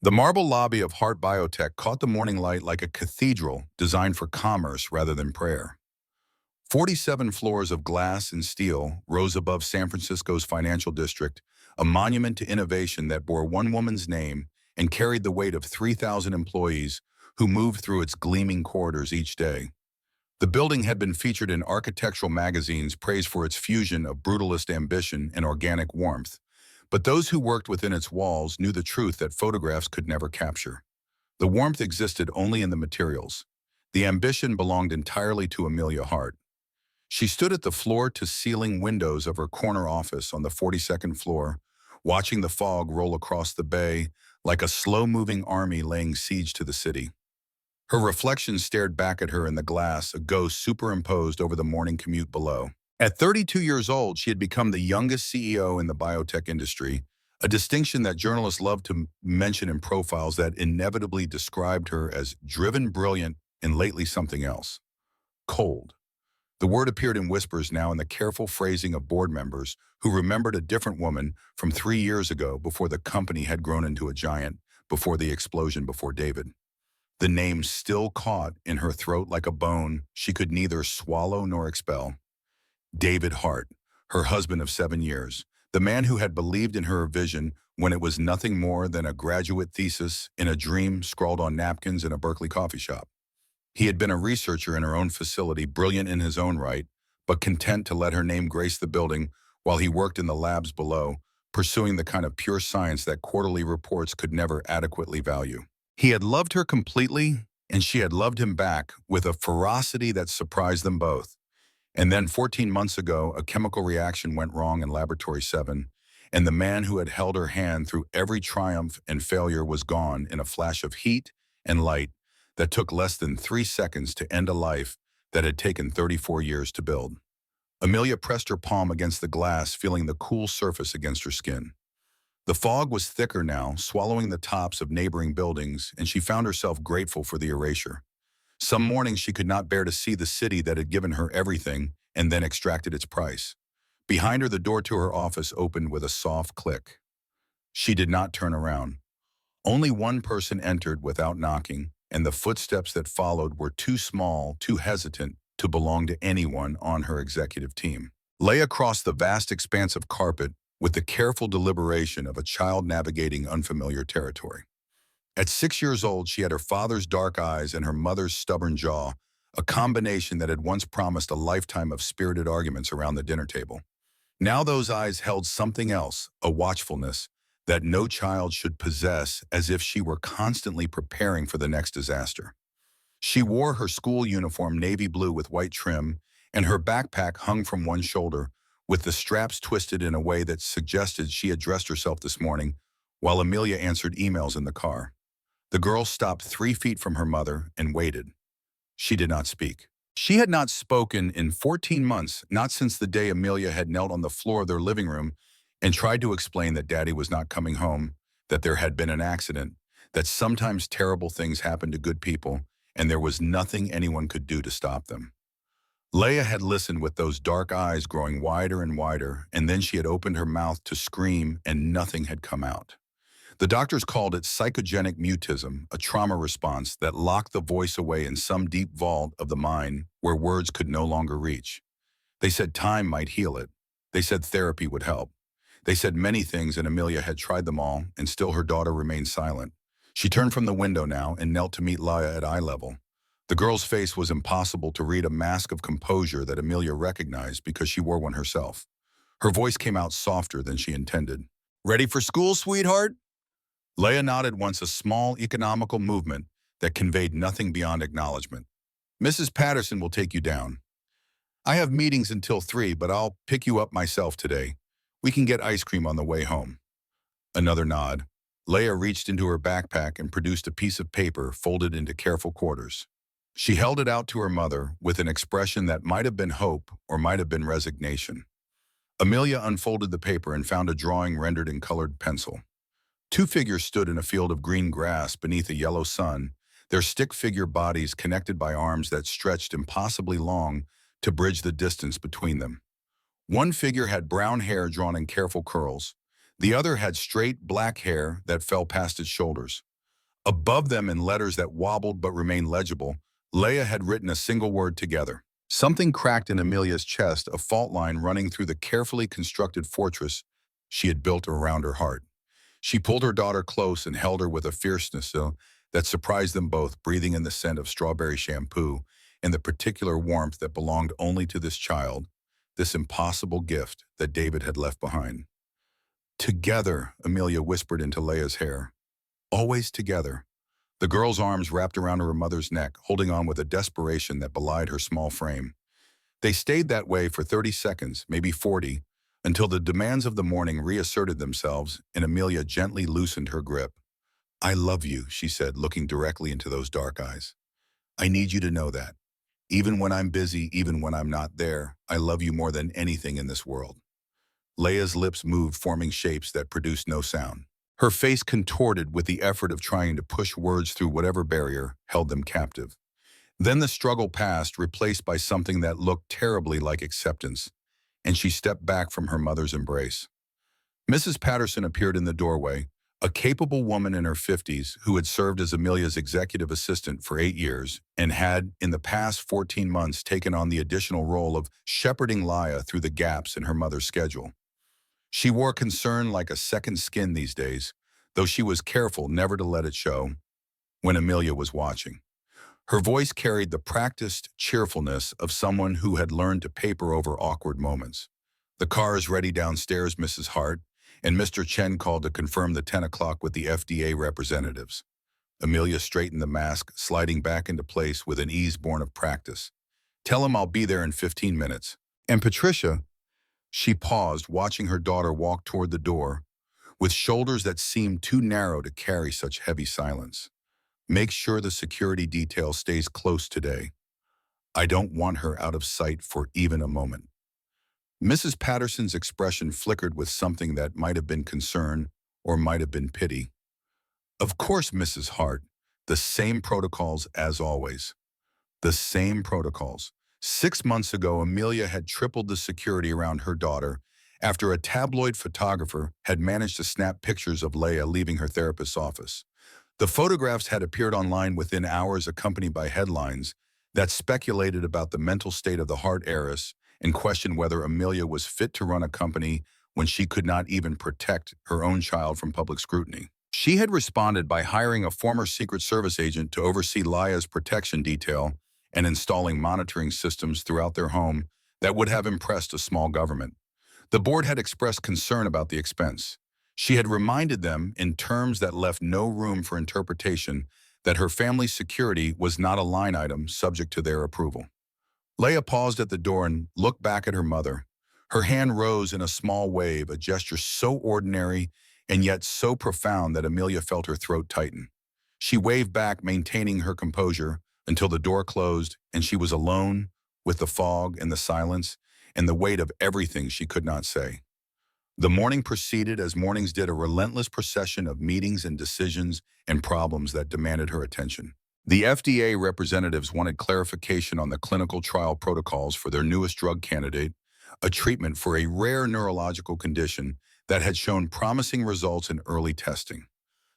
The marble lobby of Hart Biotech caught the morning light like a cathedral designed for commerce rather than prayer. 47 floors of glass and steel rose above San Francisco's financial district, a monument to innovation that bore one woman's name and carried the weight of 3,000 employees who moved through its gleaming corridors each day. The building had been featured in architectural magazines praised for its fusion of brutalist ambition and organic warmth. But those who worked within its walls knew the truth that photographs could never capture. The warmth existed only in the materials. The ambition belonged entirely to Amelia Hart. She stood at the floor-to-ceiling windows of her corner office on the 42nd floor, watching the fog roll across the bay like a slow-moving army laying siege to the city. Her reflection stared back at her in the glass, a ghost superimposed over the morning commute below. At 32 years old, she had become the youngest CEO in the biotech industry, a distinction that journalists loved to mention in profiles that inevitably described her as driven, brilliant, and lately something else. Cold. The word appeared in whispers now in the careful phrasing of board members who remembered a different woman from 3 years ago before the company had grown into a giant, before the explosion before David. The name still caught in her throat like a bone she could neither swallow nor expel. David Hart, her husband of 7 years, the man who had believed in her vision when it was nothing more than a graduate thesis in a dream scrawled on napkins in a Berkeley coffee shop. He had been a researcher in her own facility, brilliant in his own right, but content to let her name grace the building while he worked in the labs below, pursuing the kind of pure science that quarterly reports could never adequately value. He had loved her completely, and she had loved him back with a ferocity that surprised them both. And then 14 months ago, a chemical reaction went wrong in Laboratory 7, and the man who had held her hand through every triumph and failure was gone in a flash of heat and light that took less than 3 seconds to end a life that had taken 34 years to build. Amelia pressed her palm against the glass, feeling the cool surface against her skin. The fog was thicker now, swallowing the tops of neighboring buildings, and she found herself grateful for the erasure. Some mornings she could not bear to see the city that had given her everything and then extracted its price. Behind her, the door to her office opened with a soft click. She did not turn around. Only one person entered without knocking, and the footsteps that followed were too small, too hesitant to belong to anyone on her executive team. Lay across the vast expanse of carpet with the careful deliberation of a child navigating unfamiliar territory. At 6 years old, she had her father's dark eyes and her mother's stubborn jaw, a combination that had once promised a lifetime of spirited arguments around the dinner table. Now those eyes held something else, a watchfulness that no child should possess, as if she were constantly preparing for the next disaster. She wore her school uniform navy blue with white trim, and her backpack hung from one shoulder, with the straps twisted in a way that suggested she had dressed herself this morning, while Amelia answered emails in the car. The girl stopped 3 feet from her mother and waited. She did not speak. She had not spoken in 14 months, not since the day Amelia had knelt on the floor of their living room and tried to explain that Daddy was not coming home, that there had been an accident, that sometimes terrible things happen to good people, and there was nothing anyone could do to stop them. Leia had listened with those dark eyes growing wider and wider, and then she had opened her mouth to scream, and nothing had come out. The doctors called it psychogenic mutism, a trauma response that locked the voice away in some deep vault of the mind where words could no longer reach. They said time might heal it. They said therapy would help. They said many things, and Amelia had tried them all, and still her daughter remained silent. She turned from the window now and knelt to meet Leia at eye level. The girl's face was impossible to read, a mask of composure that Amelia recognized because she wore one herself. Her voice came out softer than she intended. "Ready for school, sweetheart?" Leia nodded once, a small, economical movement that conveyed nothing beyond acknowledgement. "Mrs. Patterson will take you down. I have meetings until 3, but I'll pick you up myself today. We can get ice cream on the way home." Another nod. Leia reached into her backpack and produced a piece of paper folded into careful quarters. She held it out to her mother with an expression that might have been hope or might have been resignation. Amelia unfolded the paper and found a drawing rendered in colored pencil. 2 figures stood in a field of green grass beneath a yellow sun, their stick-figure bodies connected by arms that stretched impossibly long to bridge the distance between them. One figure had brown hair drawn in careful curls. The other had straight, black hair that fell past its shoulders. Above them, in letters that wobbled but remained legible, Leia had written a single word: together. Something cracked in Amelia's chest, a fault line running through the carefully constructed fortress she had built around her heart. She pulled her daughter close and held her with a fierceness that surprised them both, breathing in the scent of strawberry shampoo and the particular warmth that belonged only to this child, this impossible gift that David had left behind. Together, Amelia whispered into Leia's hair. Always together. The girl's arms wrapped around her mother's neck, holding on with a desperation that belied her small frame. They stayed that way for 30 seconds, maybe 40, until the demands of the morning reasserted themselves and Amelia gently loosened her grip. I love you, she said, looking directly into those dark eyes. I need you to know that. Even when I'm busy, even when I'm not there, I love you more than anything in this world. Leia's lips moved, forming shapes that produced no sound. Her face contorted with the effort of trying to push words through whatever barrier held them captive. Then the struggle passed, replaced by something that looked terribly like acceptance, and she stepped back from her mother's embrace. Mrs. Patterson appeared in the doorway, a capable woman in her 50s who had served as Amelia's executive assistant for 8 years and had, in the past 14 months, taken on the additional role of shepherding Leia through the gaps in her mother's schedule. She wore concern like a second skin these days, though she was careful never to let it show when Amelia was watching. Her voice carried the practiced cheerfulness of someone who had learned to paper over awkward moments. The car is ready downstairs, Mrs. Hart, and Mr. Chen called to confirm the 10 o'clock with the FDA representatives. Amelia straightened the mask, sliding back into place with an ease born of practice. Tell him I'll be there in 15 minutes. And Patricia, she paused, watching her daughter walk toward the door, with shoulders that seemed too narrow to carry such heavy silence. Make sure the security detail stays close today. I don't want her out of sight for even a moment. Mrs. Patterson's expression flickered with something that might have been concern or might have been pity. Of course, Mrs. Hart, the same protocols as always. The same protocols. 6 months ago, Amelia had tripled the security around her daughter after a tabloid photographer had managed to snap pictures of Leia leaving her therapist's office. The photographs had appeared online within hours, accompanied by headlines that speculated about the mental state of the Hart heiress and questioned whether Amelia was fit to run a company when she could not even protect her own child from public scrutiny. She had responded by hiring a former Secret Service agent to oversee Leia's protection detail and installing monitoring systems throughout their home that would have impressed a small government. The board had expressed concern about the expense. She had reminded them, in terms that left no room for interpretation, that her family's security was not a line item subject to their approval. Leia paused at the door and looked back at her mother. Her hand rose in a small wave, a gesture so ordinary and yet so profound that Amelia felt her throat tighten. She waved back, maintaining her composure, until the door closed and she was alone with the fog and the silence and the weight of everything she could not say. The morning proceeded as mornings did, a relentless procession of meetings and decisions and problems that demanded her attention. The FDA representatives wanted clarification on the clinical trial protocols for their newest drug candidate, a treatment for a rare neurological condition that had shown promising results in early testing.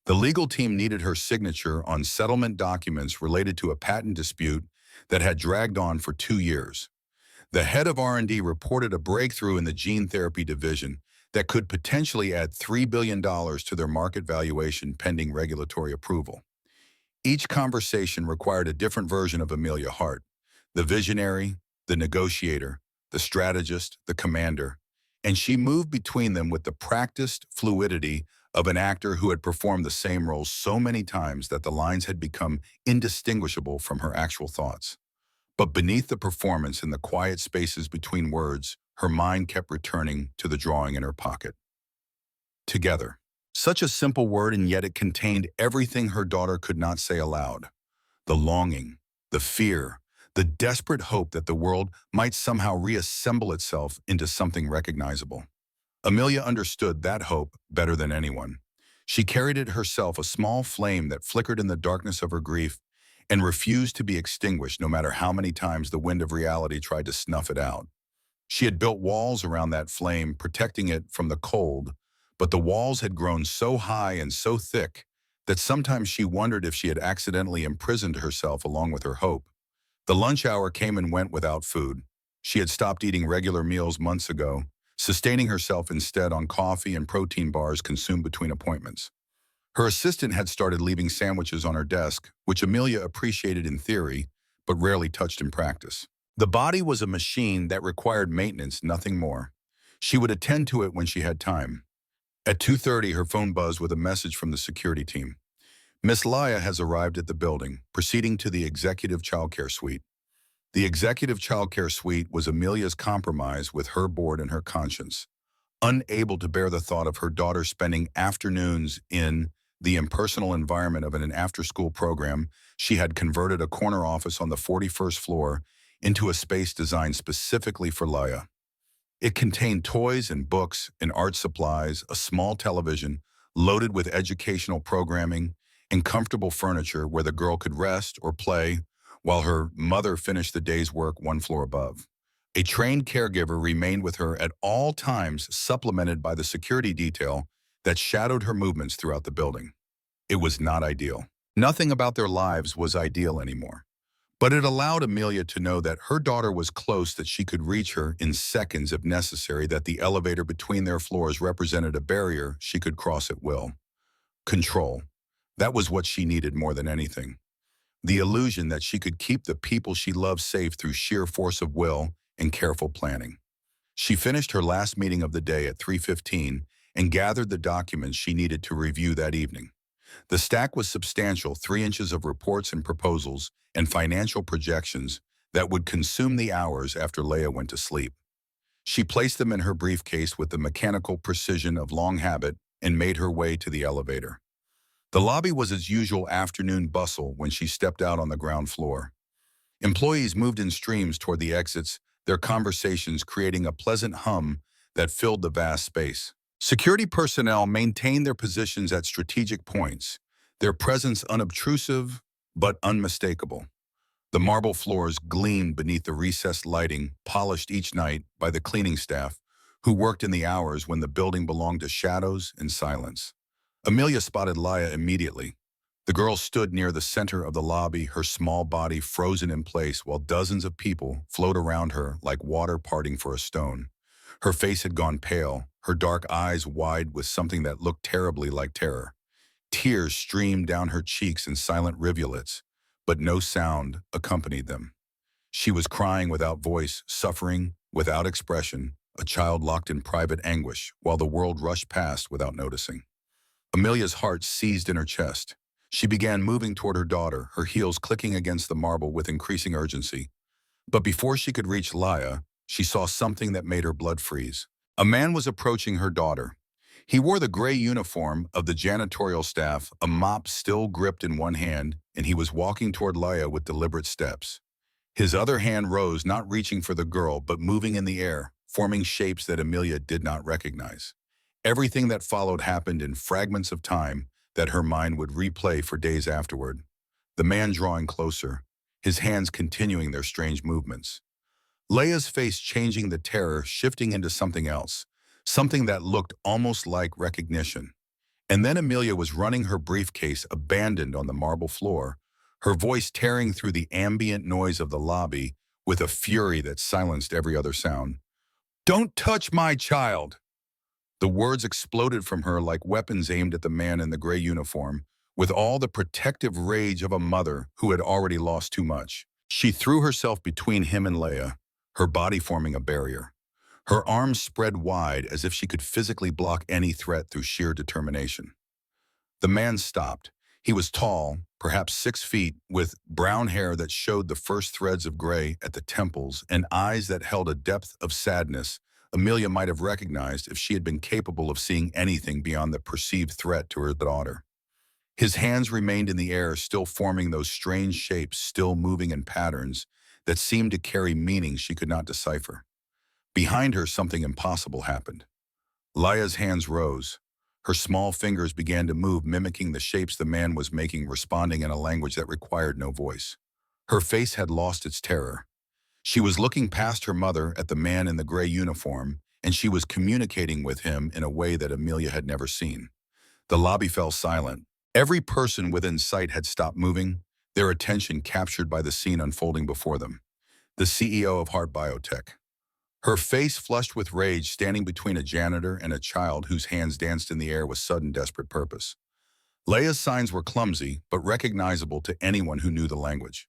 The legal team needed her signature on settlement documents related to a patent dispute that had dragged on for 2 years. The head of R&D reported a breakthrough in the gene therapy division that could potentially add $3 billion to their market valuation pending regulatory approval. Each conversation required a different version of Amelia Hart, the visionary, the negotiator, the strategist, the commander, and she moved between them with the practiced fluidity of an actor who had performed the same roles so many times that the lines had become indistinguishable from her actual thoughts. But beneath the performance, in the quiet spaces between words, her mind kept returning to the drawing in her pocket. Together. Such a simple word, and yet it contained everything her daughter could not say aloud. The longing, the fear, the desperate hope that the world might somehow reassemble itself into something recognizable. Amelia understood that hope better than anyone. She carried it herself, a small flame that flickered in the darkness of her grief and refused to be extinguished no matter how many times the wind of reality tried to snuff it out. She had built walls around that flame, protecting it from the cold, but the walls had grown so high and so thick that sometimes she wondered if she had accidentally imprisoned herself along with her hope. The lunch hour came and went without food. She had stopped eating regular meals months ago, sustaining herself instead on coffee and protein bars consumed between appointments. Her assistant had started leaving sandwiches on her desk, which Amelia appreciated in theory, but rarely touched in practice. The body was a machine that required maintenance, nothing more. She would attend to it when she had time. At 2:30, her phone buzzed with a message from the security team. Miss Laya has arrived at the building, proceeding to the executive childcare suite. The executive childcare suite was Amelia's compromise with her board and her conscience. Unable to bear the thought of her daughter spending afternoons in the impersonal environment of an after-school program, she had converted a corner office on the 41st floor into a space designed specifically for Laya. It contained toys and books and art supplies, a small television loaded with educational programming, and comfortable furniture where the girl could rest or play while her mother finished the day's work one floor above. A trained caregiver remained with her at all times, supplemented by the security detail that shadowed her movements throughout the building. It was not ideal. Nothing about their lives was ideal anymore. But it allowed Amelia to know that her daughter was close, that she could reach her in seconds if necessary, that the elevator between their floors represented a barrier she could cross at will. Control. That was what she needed more than anything. The illusion that she could keep the people she loved safe through sheer force of will and careful planning. She finished her last meeting of the day at 3:15 and gathered the documents she needed to review that evening. The stack was substantial, 3 inches of reports and proposals and financial projections that would consume the hours after Leah went to sleep. She placed them in her briefcase with the mechanical precision of long habit and made her way to the elevator. The lobby was its usual afternoon bustle when she stepped out on the ground floor. Employees moved in streams toward the exits, their conversations creating a pleasant hum that filled the vast space. Security personnel maintained their positions at strategic points, their presence unobtrusive but unmistakable. The marble floors gleamed beneath the recessed lighting, polished each night by the cleaning staff, who worked in the hours when the building belonged to shadows and silence. Amelia spotted Laya immediately. The girl stood near the center of the lobby, her small body frozen in place while dozens of people flowed around her like water parting for a stone. Her face had gone pale, her dark eyes wide with something that looked terribly like terror. Tears streamed down her cheeks in silent rivulets, but no sound accompanied them. She was crying without voice, suffering without expression, a child locked in private anguish while the world rushed past without noticing. Amelia's heart seized in her chest. She began moving toward her daughter, her heels clicking against the marble with increasing urgency. But before she could reach Laya, she saw something that made her blood freeze. A man was approaching her daughter. He wore the gray uniform of the janitorial staff, a mop still gripped in one hand, and he was walking toward Laya with deliberate steps. His other hand rose, not reaching for the girl, but moving in the air, forming shapes that Amelia did not recognize. Everything that followed happened in fragments of time that her mind would replay for days afterward. The man drawing closer, his hands continuing their strange movements. Leia's face changing, the terror shifting into something else, something that looked almost like recognition. And then Amelia was running her briefcase abandoned on the marble floor, her voice tearing through the ambient noise of the lobby with a fury that silenced every other sound. "Don't touch my child!" The words exploded from her like weapons aimed at the man in the gray uniform, with all the protective rage of a mother who had already lost too much. She threw herself between him and Leia, her body forming a barrier. Her arms spread wide as if she could physically block any threat through sheer determination. The man stopped. He was tall, perhaps 6 feet, with brown hair that showed the first threads of gray at the temples and eyes that held a depth of sadness Amelia might have recognized if she had been capable of seeing anything beyond the perceived threat to her daughter. His hands remained in the air, still forming those strange shapes, still moving in patterns that seemed to carry meaning she could not decipher. Behind her, something impossible happened. Laya's hands rose. Her small fingers began to move, mimicking the shapes the man was making, responding in a language that required no voice. Her face had lost its terror. She was looking past her mother at the man in the gray uniform, and she was communicating with him in a way that Amelia had never seen. The lobby fell silent. Every person within sight had stopped moving, their attention captured by the scene unfolding before them. The CEO of Heart Biotech, her face flushed with rage, standing between a janitor and a child whose hands danced in the air with sudden desperate purpose. Leia's signs were clumsy, but recognizable to anyone who knew the language.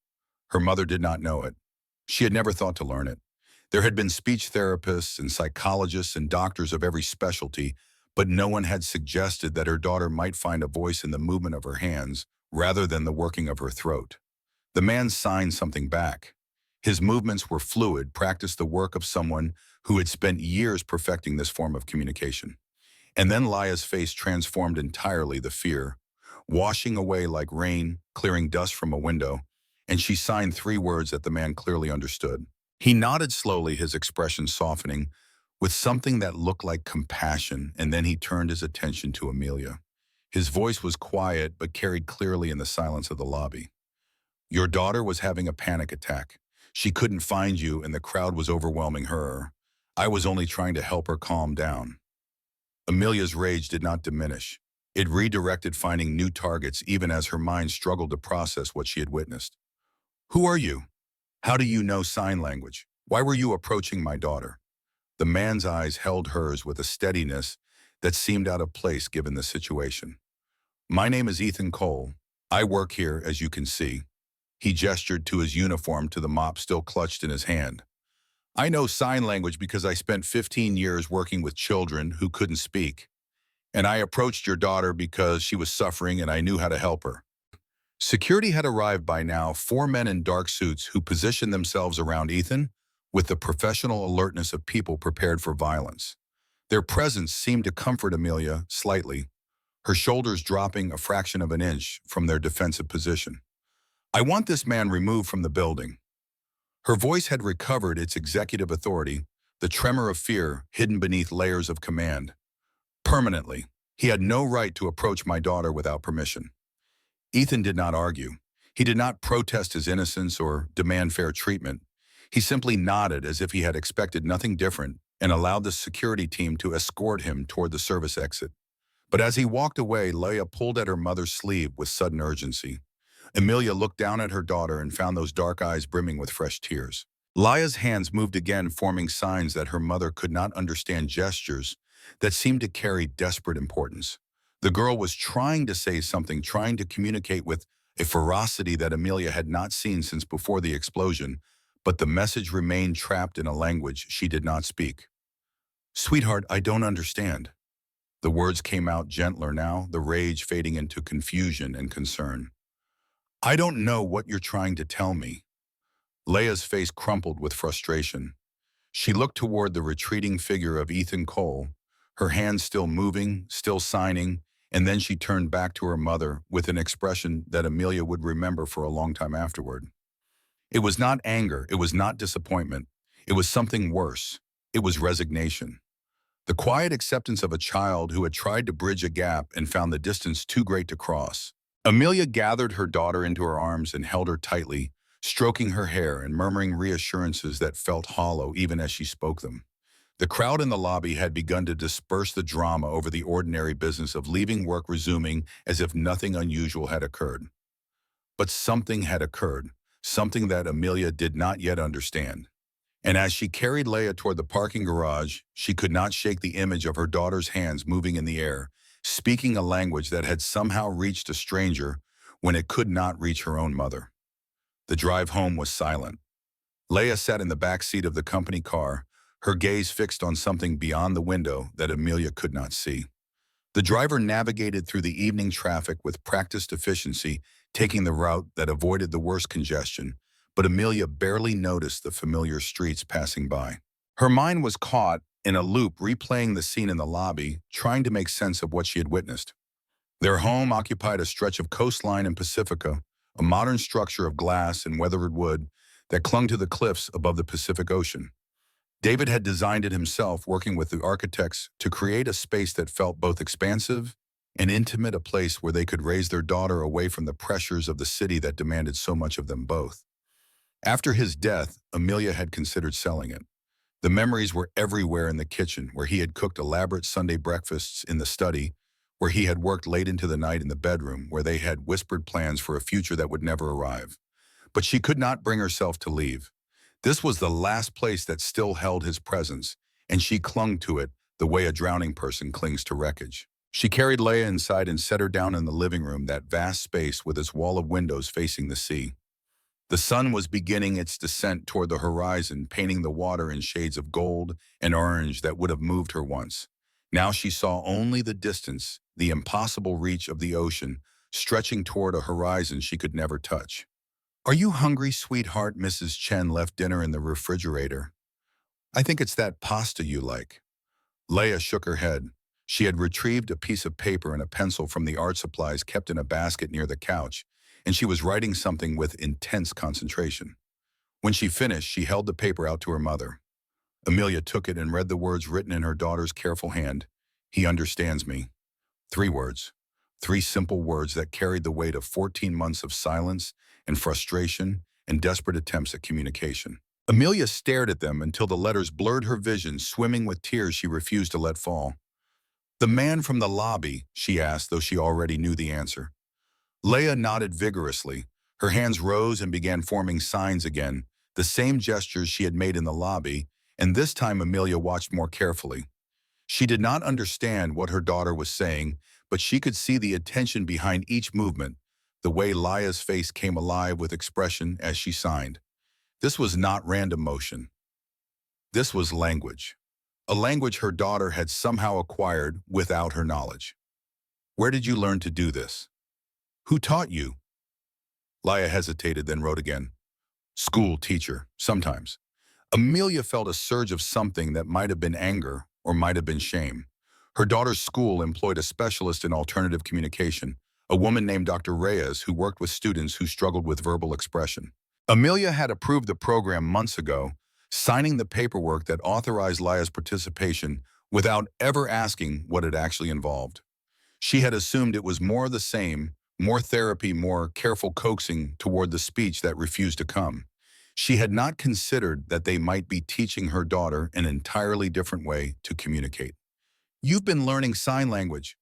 Her mother did not know it. She had never thought to learn it. There had been speech therapists and psychologists and doctors of every specialty, but no one had suggested that her daughter might find a voice in the movement of her hands rather than the working of her throat. The man signed something back. His movements were fluid, practiced the work of someone who had spent years perfecting this form of communication. And then Leia's face transformed entirely, the fear, washing away like rain, clearing dust from a window, and she signed three words that the man clearly understood. He nodded slowly, his expression softening, with something that looked like compassion, and then he turned his attention to Amelia. His voice was quiet, but carried clearly in the silence of the lobby. Your daughter was having a panic attack. She couldn't find you, and the crowd was overwhelming her. I was only trying to help her calm down. Amelia's rage did not diminish. It redirected, finding new targets even as her mind struggled to process what she had witnessed. Who are you? How do you know sign language? Why were you approaching my daughter? The man's eyes held hers with a steadiness that seemed out of place given the situation. My name is Ethan Cole. I work here, as you can see. He gestured to his uniform, to the mop still clutched in his hand. I know sign language because I spent 15 years working with children who couldn't speak. And I approached your daughter because she was suffering and I knew how to help her. Security had arrived by now, four men in dark suits who positioned themselves around Ethan with the professional alertness of people prepared for violence. Their presence seemed to comfort Amelia slightly, her shoulders dropping a fraction of an inch from their defensive position. I want this man removed from the building. Her voice had recovered its executive authority, the tremor of fear hidden beneath layers of command. Permanently. He had no right to approach my daughter without permission. Ethan did not argue. He did not protest his innocence or demand fair treatment. He simply nodded as if he had expected nothing different and allowed the security team to escort him toward the service exit. But as he walked away, Leia pulled at her mother's sleeve with sudden urgency. Amelia looked down at her daughter and found those dark eyes brimming with fresh tears. Leia's hands moved again, forming signs that her mother could not understand, gestures that seemed to carry desperate importance. The girl was trying to say something, trying to communicate with a ferocity that Amelia had not seen since before the explosion, but the message remained trapped in a language she did not speak. Sweetheart, I don't understand. The words came out gentler now, the rage fading into confusion and concern. I don't know what you're trying to tell me. Leia's face crumpled with frustration. She looked toward the retreating figure of Ethan Cole, her hands still moving, still signing, and then she turned back to her mother with an expression that Amelia would remember for a long time afterward. It was not anger, it was not disappointment. It was something worse. It was resignation. The quiet acceptance of a child who had tried to bridge a gap and found the distance too great to cross. Amelia gathered her daughter into her arms and held her tightly, stroking her hair and murmuring reassurances that felt hollow even as she spoke them. The crowd in the lobby had begun to disperse, the drama over the ordinary business of leaving work resuming as if nothing unusual had occurred. But something had occurred, something that Amelia did not yet understand. And as she carried Leia toward the parking garage, she could not shake the image of her daughter's hands moving in the air, speaking a language that had somehow reached a stranger when it could not reach her own mother. The drive home was silent. Leia sat in the back seat of the company car, her gaze fixed on something beyond the window that Amelia could not see. The driver navigated through the evening traffic with practiced efficiency, taking the route that avoided the worst congestion, but Amelia barely noticed the familiar streets passing by. Her mind was caught in a loop, replaying the scene in the lobby, trying to make sense of what she had witnessed. Their home occupied a stretch of coastline in Pacifica, a modern structure of glass and weathered wood that clung to the cliffs above the Pacific Ocean. David had designed it himself, working with the architects to create a space that felt both expansive and intimate, a place where they could raise their daughter away from the pressures of the city that demanded so much of them both. After his death, Amelia had considered selling it. The memories were everywhere: in the kitchen, where he had cooked elaborate Sunday breakfasts; in the study, where he had worked late into the night in the bedroom where they had whispered plans for a future that would never arrive. But she could not bring herself to leave. This was the last place that still held his presence, and she clung to it the way a drowning person clings to wreckage. She carried Leia inside and set her down in the living room, that vast space with its wall of windows facing the sea. The sun was beginning its descent toward the horizon, painting the water in shades of gold and orange that would have moved her once. Now she saw only the distance, the impossible reach of the ocean, stretching toward a horizon she could never touch. "Are you hungry, sweetheart?" Mrs. Chen left dinner in the refrigerator. "I think it's that pasta you like." Leia shook her head. She had retrieved a piece of paper and a pencil from the art supplies kept in a basket near the couch, and she was writing something with intense concentration. When she finished, she held the paper out to her mother. Amelia took it and read the words written in her daughter's careful hand. "He understands me." 3 words. 3 simple words that carried the weight of 14 months of silence and frustration and desperate attempts at communication. Amelia stared at them until the letters blurred her vision, swimming with tears she refused to let fall. "The man from the lobby?" she asked, though she already knew the answer. Leia nodded vigorously. Her hands rose and began forming signs again, the same gestures she had made in the lobby, and this time Amelia watched more carefully. She did not understand what her daughter was saying, but she could see the attention behind each movement, the way Leia's face came alive with expression as she signed. This was not random motion. This was language. A language her daughter had somehow acquired without her knowledge. "Where did you learn to do this? Who taught you?" Leia hesitated, then wrote again. "School teacher, sometimes." Amelia felt a surge of something that might have been anger or might have been shame. Her daughter's school employed a specialist in alternative communication, a woman named Dr. Reyes, who worked with students who struggled with verbal expression. Amelia had approved the program months ago, signing the paperwork that authorized Leia's participation without ever asking what it actually involved. She had assumed it was more of the same, more therapy, more careful coaxing toward the speech that refused to come. She had not considered that they might be teaching her daughter an entirely different way to communicate. "You've been learning sign language."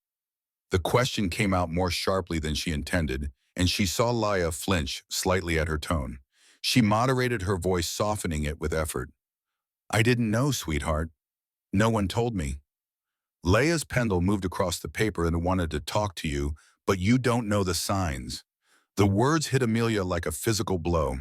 The question came out more sharply than she intended, and she saw Leia flinch slightly at her tone. She moderated her voice, softening it with effort. "I didn't know, sweetheart. No one told me." Leia's pendule moved across the paper and wanted to talk to you, but you don't know the signs. The words hit Amelia like a physical blow.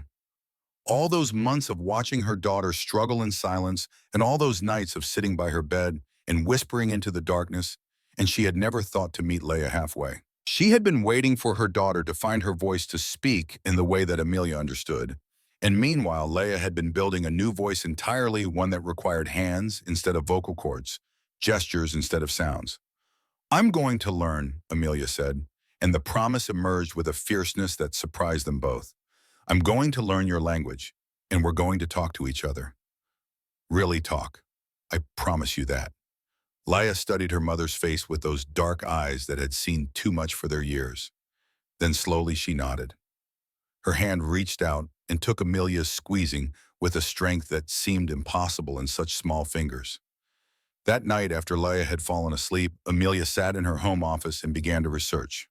All those months of watching her daughter struggle in silence, and all those nights of sitting by her bed and whispering into the darkness, and she had never thought to meet Leia halfway. She had been waiting for her daughter to find her voice to speak in the way that Amelia understood. And meanwhile, Leia had been building a new voice entirely, one that required hands instead of vocal cords, gestures instead of sounds. "I'm going to learn," Amelia said, and the promise emerged with a fierceness that surprised them both. "I'm going to learn your language, and we're going to talk to each other. Really talk. I promise you that." Leia studied her mother's face with those dark eyes that had seen too much for their years. Then slowly she nodded. Her hand reached out and took Amelia's, squeezing with a strength that seemed impossible in such small fingers. That night, after Leia had fallen asleep, Amelia sat in her home office and began to research.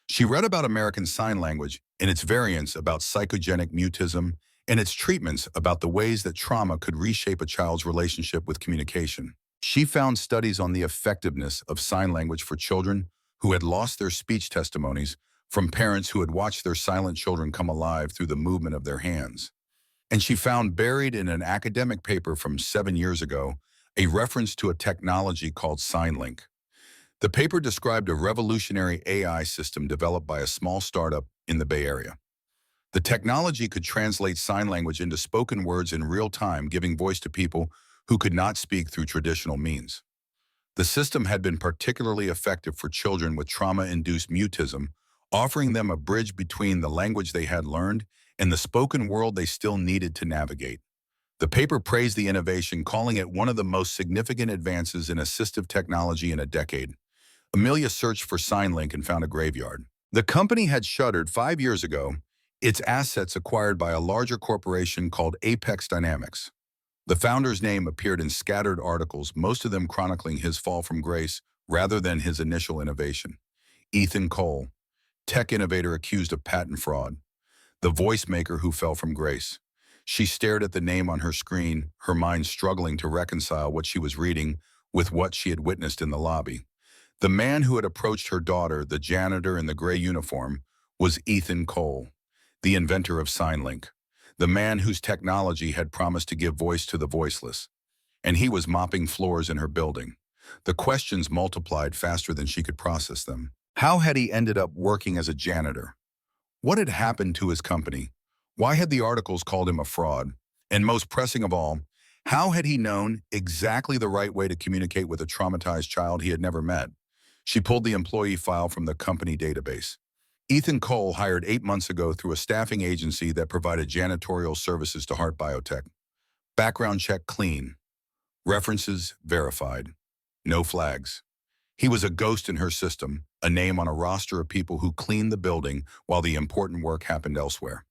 She read about American Sign Language and its variants about psychogenic mutism and its treatments about the ways that trauma could reshape a child's relationship with communication. She found studies on the effectiveness of sign language for children who had lost their speech, testimonies from parents who had watched their silent children come alive through the movement of their hands. And she found, buried in an academic paper from 7 years ago, a reference to a technology called SignLink. The paper described a revolutionary AI system developed by a small startup in the Bay Area. The technology could translate sign language into spoken words in real time, giving voice to people who could not speak through traditional means. The system had been particularly effective for children with trauma-induced mutism, offering them a bridge between the language they had learned and the spoken world they still needed to navigate. The paper praised the innovation, calling it one of the most significant advances in assistive technology in a decade. Amelia searched for SignLink and found a graveyard. The company had shuttered 5 years ago, its assets acquired by a larger corporation called Apex Dynamics. The founder's name appeared in scattered articles, most of them chronicling his fall from grace rather than his initial innovation. Ethan Cole, tech innovator accused of patent fraud. The voice maker who fell from grace. She stared at the name on her screen, her mind struggling to reconcile what she was reading with what she had witnessed in the lobby. The man who had approached her daughter, the janitor in the gray uniform, was Ethan Cole, the inventor of SignLink, the man whose technology had promised to give voice to the voiceless. And he was mopping floors in her building. The questions multiplied faster than she could process them. How had he ended up working as a janitor? What had happened to his company? Why had the articles called him a fraud? And most pressing of all, how had he known exactly the right way to communicate with a traumatized child he had never met? She pulled the employee file from the company database. Ethan Cole hired 8 months ago through a staffing agency that provided janitorial services to Heart Biotech. Background check clean. References verified. No flags. He was a ghost in her system, a name on a roster of people who cleaned the building while the important work happened elsewhere.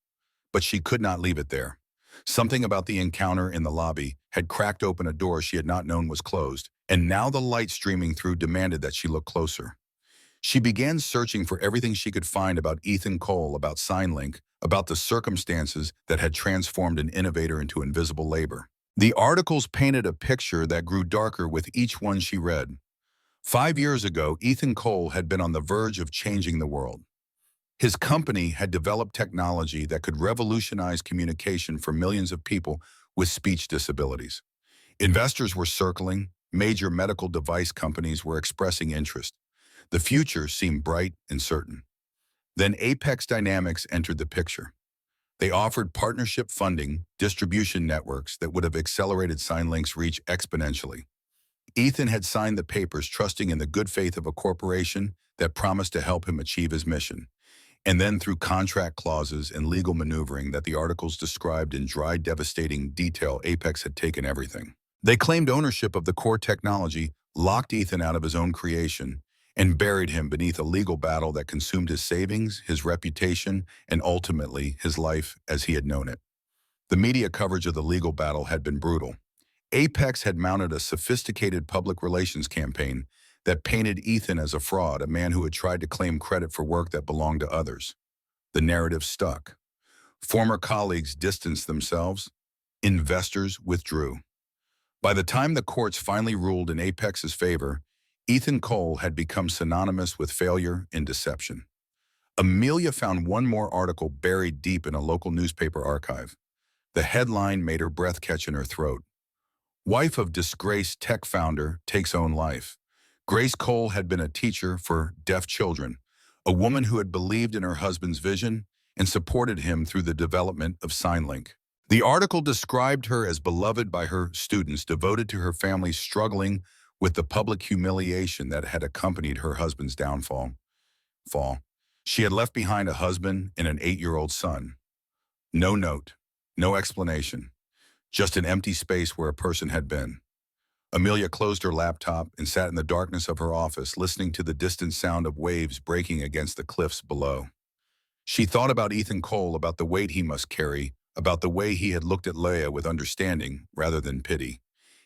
But she could not leave it there. Something about the encounter in the lobby had cracked open a door she had not known was closed, and now the light streaming through demanded that she look closer. She began searching for everything she could find about Ethan Cole, about SignLink, about the circumstances that had transformed an innovator into invisible labor. The articles painted a picture that grew darker with each one she read. 5 years ago, Ethan Cole had been on the verge of changing the world. His company had developed technology that could revolutionize communication for millions of people with speech disabilities. Investors were circling, major medical device companies were expressing interest. The future seemed bright and certain. Then Apex Dynamics entered the picture. They offered partnership funding, distribution networks that would have accelerated SignLink's reach exponentially. Ethan had signed the papers trusting in the good faith of a corporation that promised to help him achieve his mission. And then through contract clauses and legal maneuvering that the articles described in dry, devastating detail, Apex had taken everything. They claimed ownership of the core technology, locked Ethan out of his own creation, and buried him beneath a legal battle that consumed his savings, his reputation, and ultimately his life as he had known it. The media coverage of the legal battle had been brutal. Apex had mounted a sophisticated public relations campaign that painted Ethan as a fraud, a man who had tried to claim credit for work that belonged to others. The narrative stuck. Former colleagues distanced themselves. Investors withdrew. By the time the courts finally ruled in Apex's favor, Ethan Cole had become synonymous with failure and deception. Amelia found one more article buried deep in a local newspaper archive. The headline made her breath catch in her throat. Wife of disgraced tech founder takes own life. Grace Cole had been a teacher for deaf children, a woman who had believed in her husband's vision and supported him through the development of SignLink. The article described her as beloved by her students, devoted to her family, struggling with the public humiliation that had accompanied her husband's downfall. She had left behind a husband and an 8-year-old son. No note, no explanation, just an empty space where a person had been. Amelia closed her laptop and sat in the darkness of her office, listening to the distant sound of waves breaking against the cliffs below. She thought about Ethan Cole, about the weight he must carry, about the way he had looked at Leia with understanding rather than pity.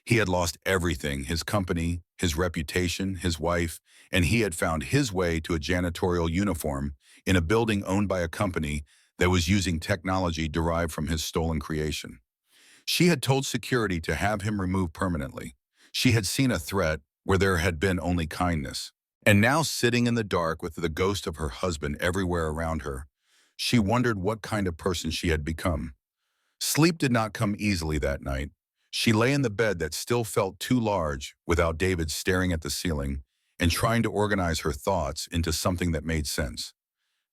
He had lost everything, his company, his reputation, his wife, and he had found his way to a janitorial uniform in a building owned by a company that was using technology derived from his stolen creation. She had told security to have him removed permanently. She had seen a threat where there had been only kindness. And now, sitting in the dark with the ghost of her husband everywhere around her, she wondered what kind of person she had become. Sleep did not come easily that night. She lay in the bed that still felt too large, without David staring at the ceiling and trying to organize her thoughts into something that made sense.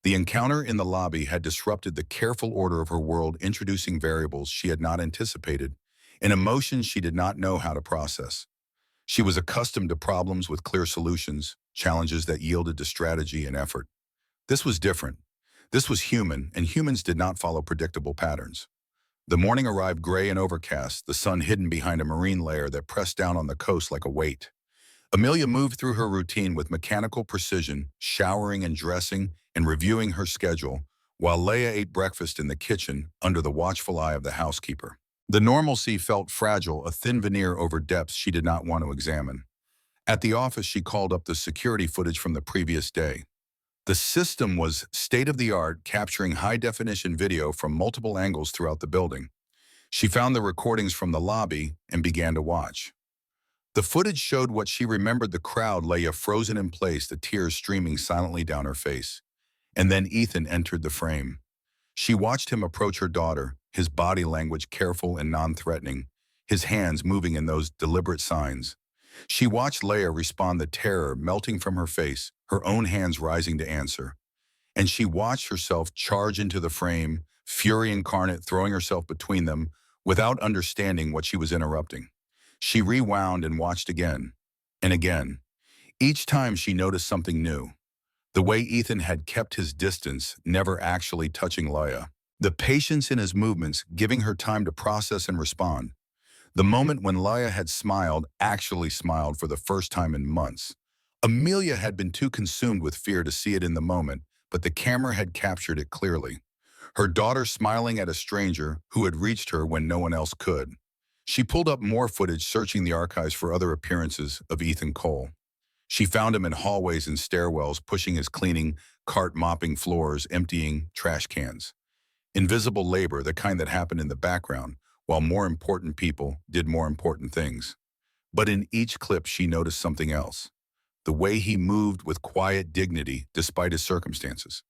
The encounter in the lobby had disrupted the careful order of her world, introducing variables she had not anticipated and emotions she did not know how to process. She was accustomed to problems with clear solutions, challenges that yielded to strategy and effort. This was different. This was human, and humans did not follow predictable patterns. The morning arrived gray and overcast, the sun hidden behind a marine layer that pressed down on the coast like a weight. Amelia moved through her routine with mechanical precision, showering and dressing and reviewing her schedule, while Leia ate breakfast in the kitchen under the watchful eye of the housekeeper. The normalcy felt fragile, a thin veneer over depths she did not want to examine. At the office, she called up the security footage from the previous day. The system was state-of-the-art, capturing high-definition video from multiple angles throughout the building. She found the recordings from the lobby and began to watch. The footage showed what she remembered: the crowd, Leia frozen in place, the tears streaming silently down her face. And then Ethan entered the frame. She watched him approach her daughter, his body language careful and non-threatening, his hands moving in those deliberate signs. She watched Leia respond, the terror melting from her face, her own hands rising to answer. And she watched herself charge into the frame, fury incarnate, throwing herself between them without understanding what she was interrupting. She rewound and watched again and again. Each time she noticed something new. The way Ethan had kept his distance, never actually touching Leia. The patience in his movements, giving her time to process and respond. The moment when Leia had smiled, actually smiled for the first time in months. Amelia had been too consumed with fear to see it in the moment, but the camera had captured it clearly. Her daughter smiling at a stranger who had reached her when no one else could. She pulled up more footage, searching the archives for other appearances of Ethan Cole. She found him in hallways and stairwells, pushing his cleaning cart, mopping floors, emptying trash cans. Invisible labor, the kind that happened in the background, while more important people did more important things. But in each clip, she noticed something else. The way he moved with quiet dignity despite his circumstances.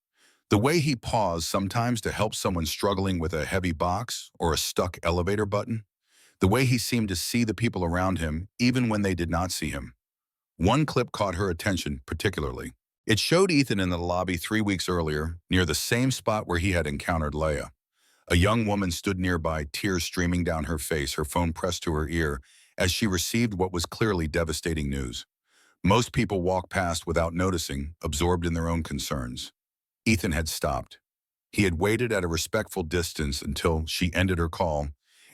The way he paused sometimes to help someone struggling with a heavy box or a stuck elevator button. The way he seemed to see the people around him even when they did not see him. One clip caught her attention particularly. It showed Ethan in the lobby 3 weeks earlier, near the same spot where he had encountered Leia. A young woman stood nearby, tears streaming down her face, her phone pressed to her ear as she received what was clearly devastating news. Most people walk past without noticing, absorbed in their own concerns. Ethan had stopped. He had waited at a respectful distance until she ended her call,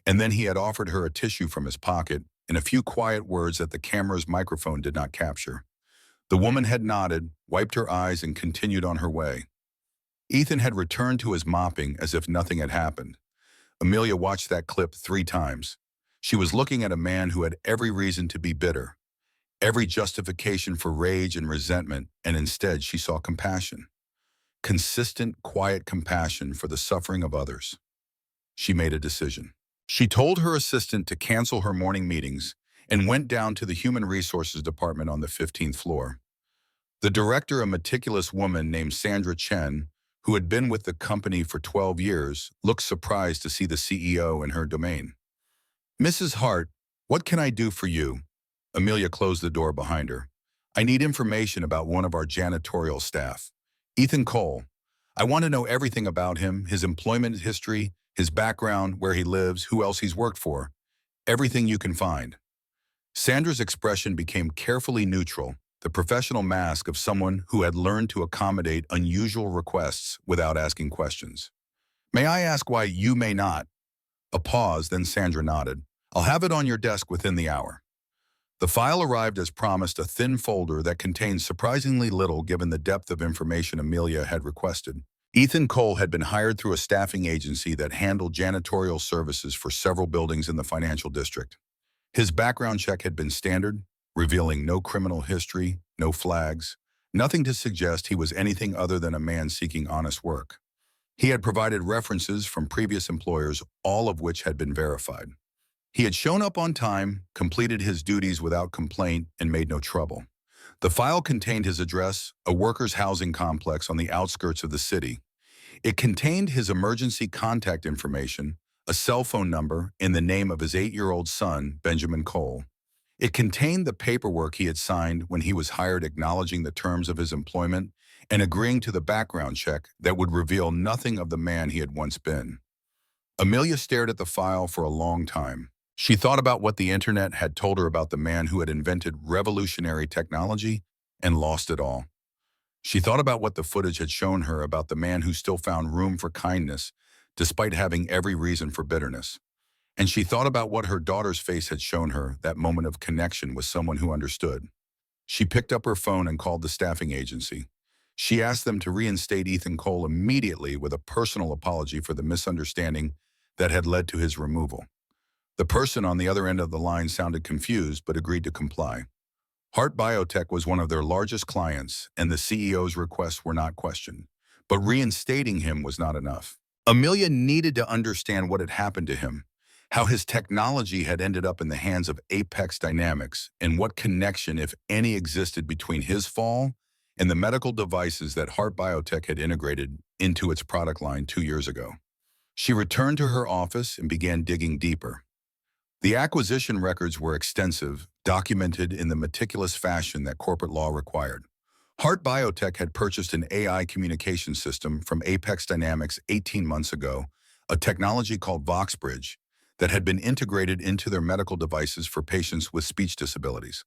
and then he had offered her a tissue from his pocket in a few quiet words that the camera's microphone did not capture. The woman had nodded, wiped her eyes, and continued on her way. Ethan had returned to his mopping as if nothing had happened. Amelia watched that clip 3 times. She was looking at a man who had every reason to be bitter, every justification for rage and resentment, and instead she saw compassion. Consistent, quiet compassion for the suffering of others. She made a decision. She told her assistant to cancel her morning meetings and went down to the Human Resources Department on the 15th floor. The director, a meticulous woman named Sandra Chen, who had been with the company for 12 years, looked surprised to see the CEO in her domain. "Mrs. Hart, what can I do for you?" Amelia closed the door behind her. "I need information about one of our janitorial staff. Ethan Cole. I want to know everything about him, his employment history, his background, where he lives, who else he's worked for. Everything you can find." Sandra's expression became carefully neutral, the professional mask of someone who had learned to accommodate unusual requests without asking questions. "May I ask why you may not?" A pause, then Sandra nodded. "I'll have it on your desk within the hour." The file arrived as promised, a thin folder that contained surprisingly little given the depth of information Amelia had requested. Ethan Cole had been hired through a staffing agency that handled janitorial services for several buildings in the financial district. His background check had been standard, revealing no criminal history, no flags, nothing to suggest he was anything other than a man seeking honest work. He had provided references from previous employers, all of which had been verified. He had shown up on time, completed his duties without complaint, and made no trouble. The file contained his address, a workers' housing complex on the outskirts of the city. It contained his emergency contact information, a cell phone number, and the name of his 8-year-old son, Benjamin Cole. It contained the paperwork he had signed when he was hired, acknowledging the terms of his employment and agreeing to the background check that would reveal nothing of the man he had once been. Amelia stared at the file for a long time. She thought about what the internet had told her about the man who had invented revolutionary technology and lost it all. She thought about what the footage had shown her about the man who still found room for kindness despite having every reason for bitterness. And she thought about what her daughter's face had shown her, that moment of connection with someone who understood. She picked up her phone and called the staffing agency. She asked them to reinstate Ethan Cole immediately with a personal apology for the misunderstanding that had led to his removal. The person on the other end of the line sounded confused but agreed to comply. Heart Biotech was one of their largest clients, and the CEO's requests were not questioned. But reinstating him was not enough. Amelia needed to understand what had happened to him, how his technology had ended up in the hands of Apex Dynamics, and what connection, if any, existed between his fall and the medical devices that Heart Biotech had integrated into its product line 2 years ago. She returned to her office and began digging deeper. The acquisition records were extensive, documented in the meticulous fashion that corporate law required. Heart Biotech had purchased an AI communication system from Apex Dynamics 18 months ago, a technology called VoxBridge that had been integrated into their medical devices for patients with speech disabilities.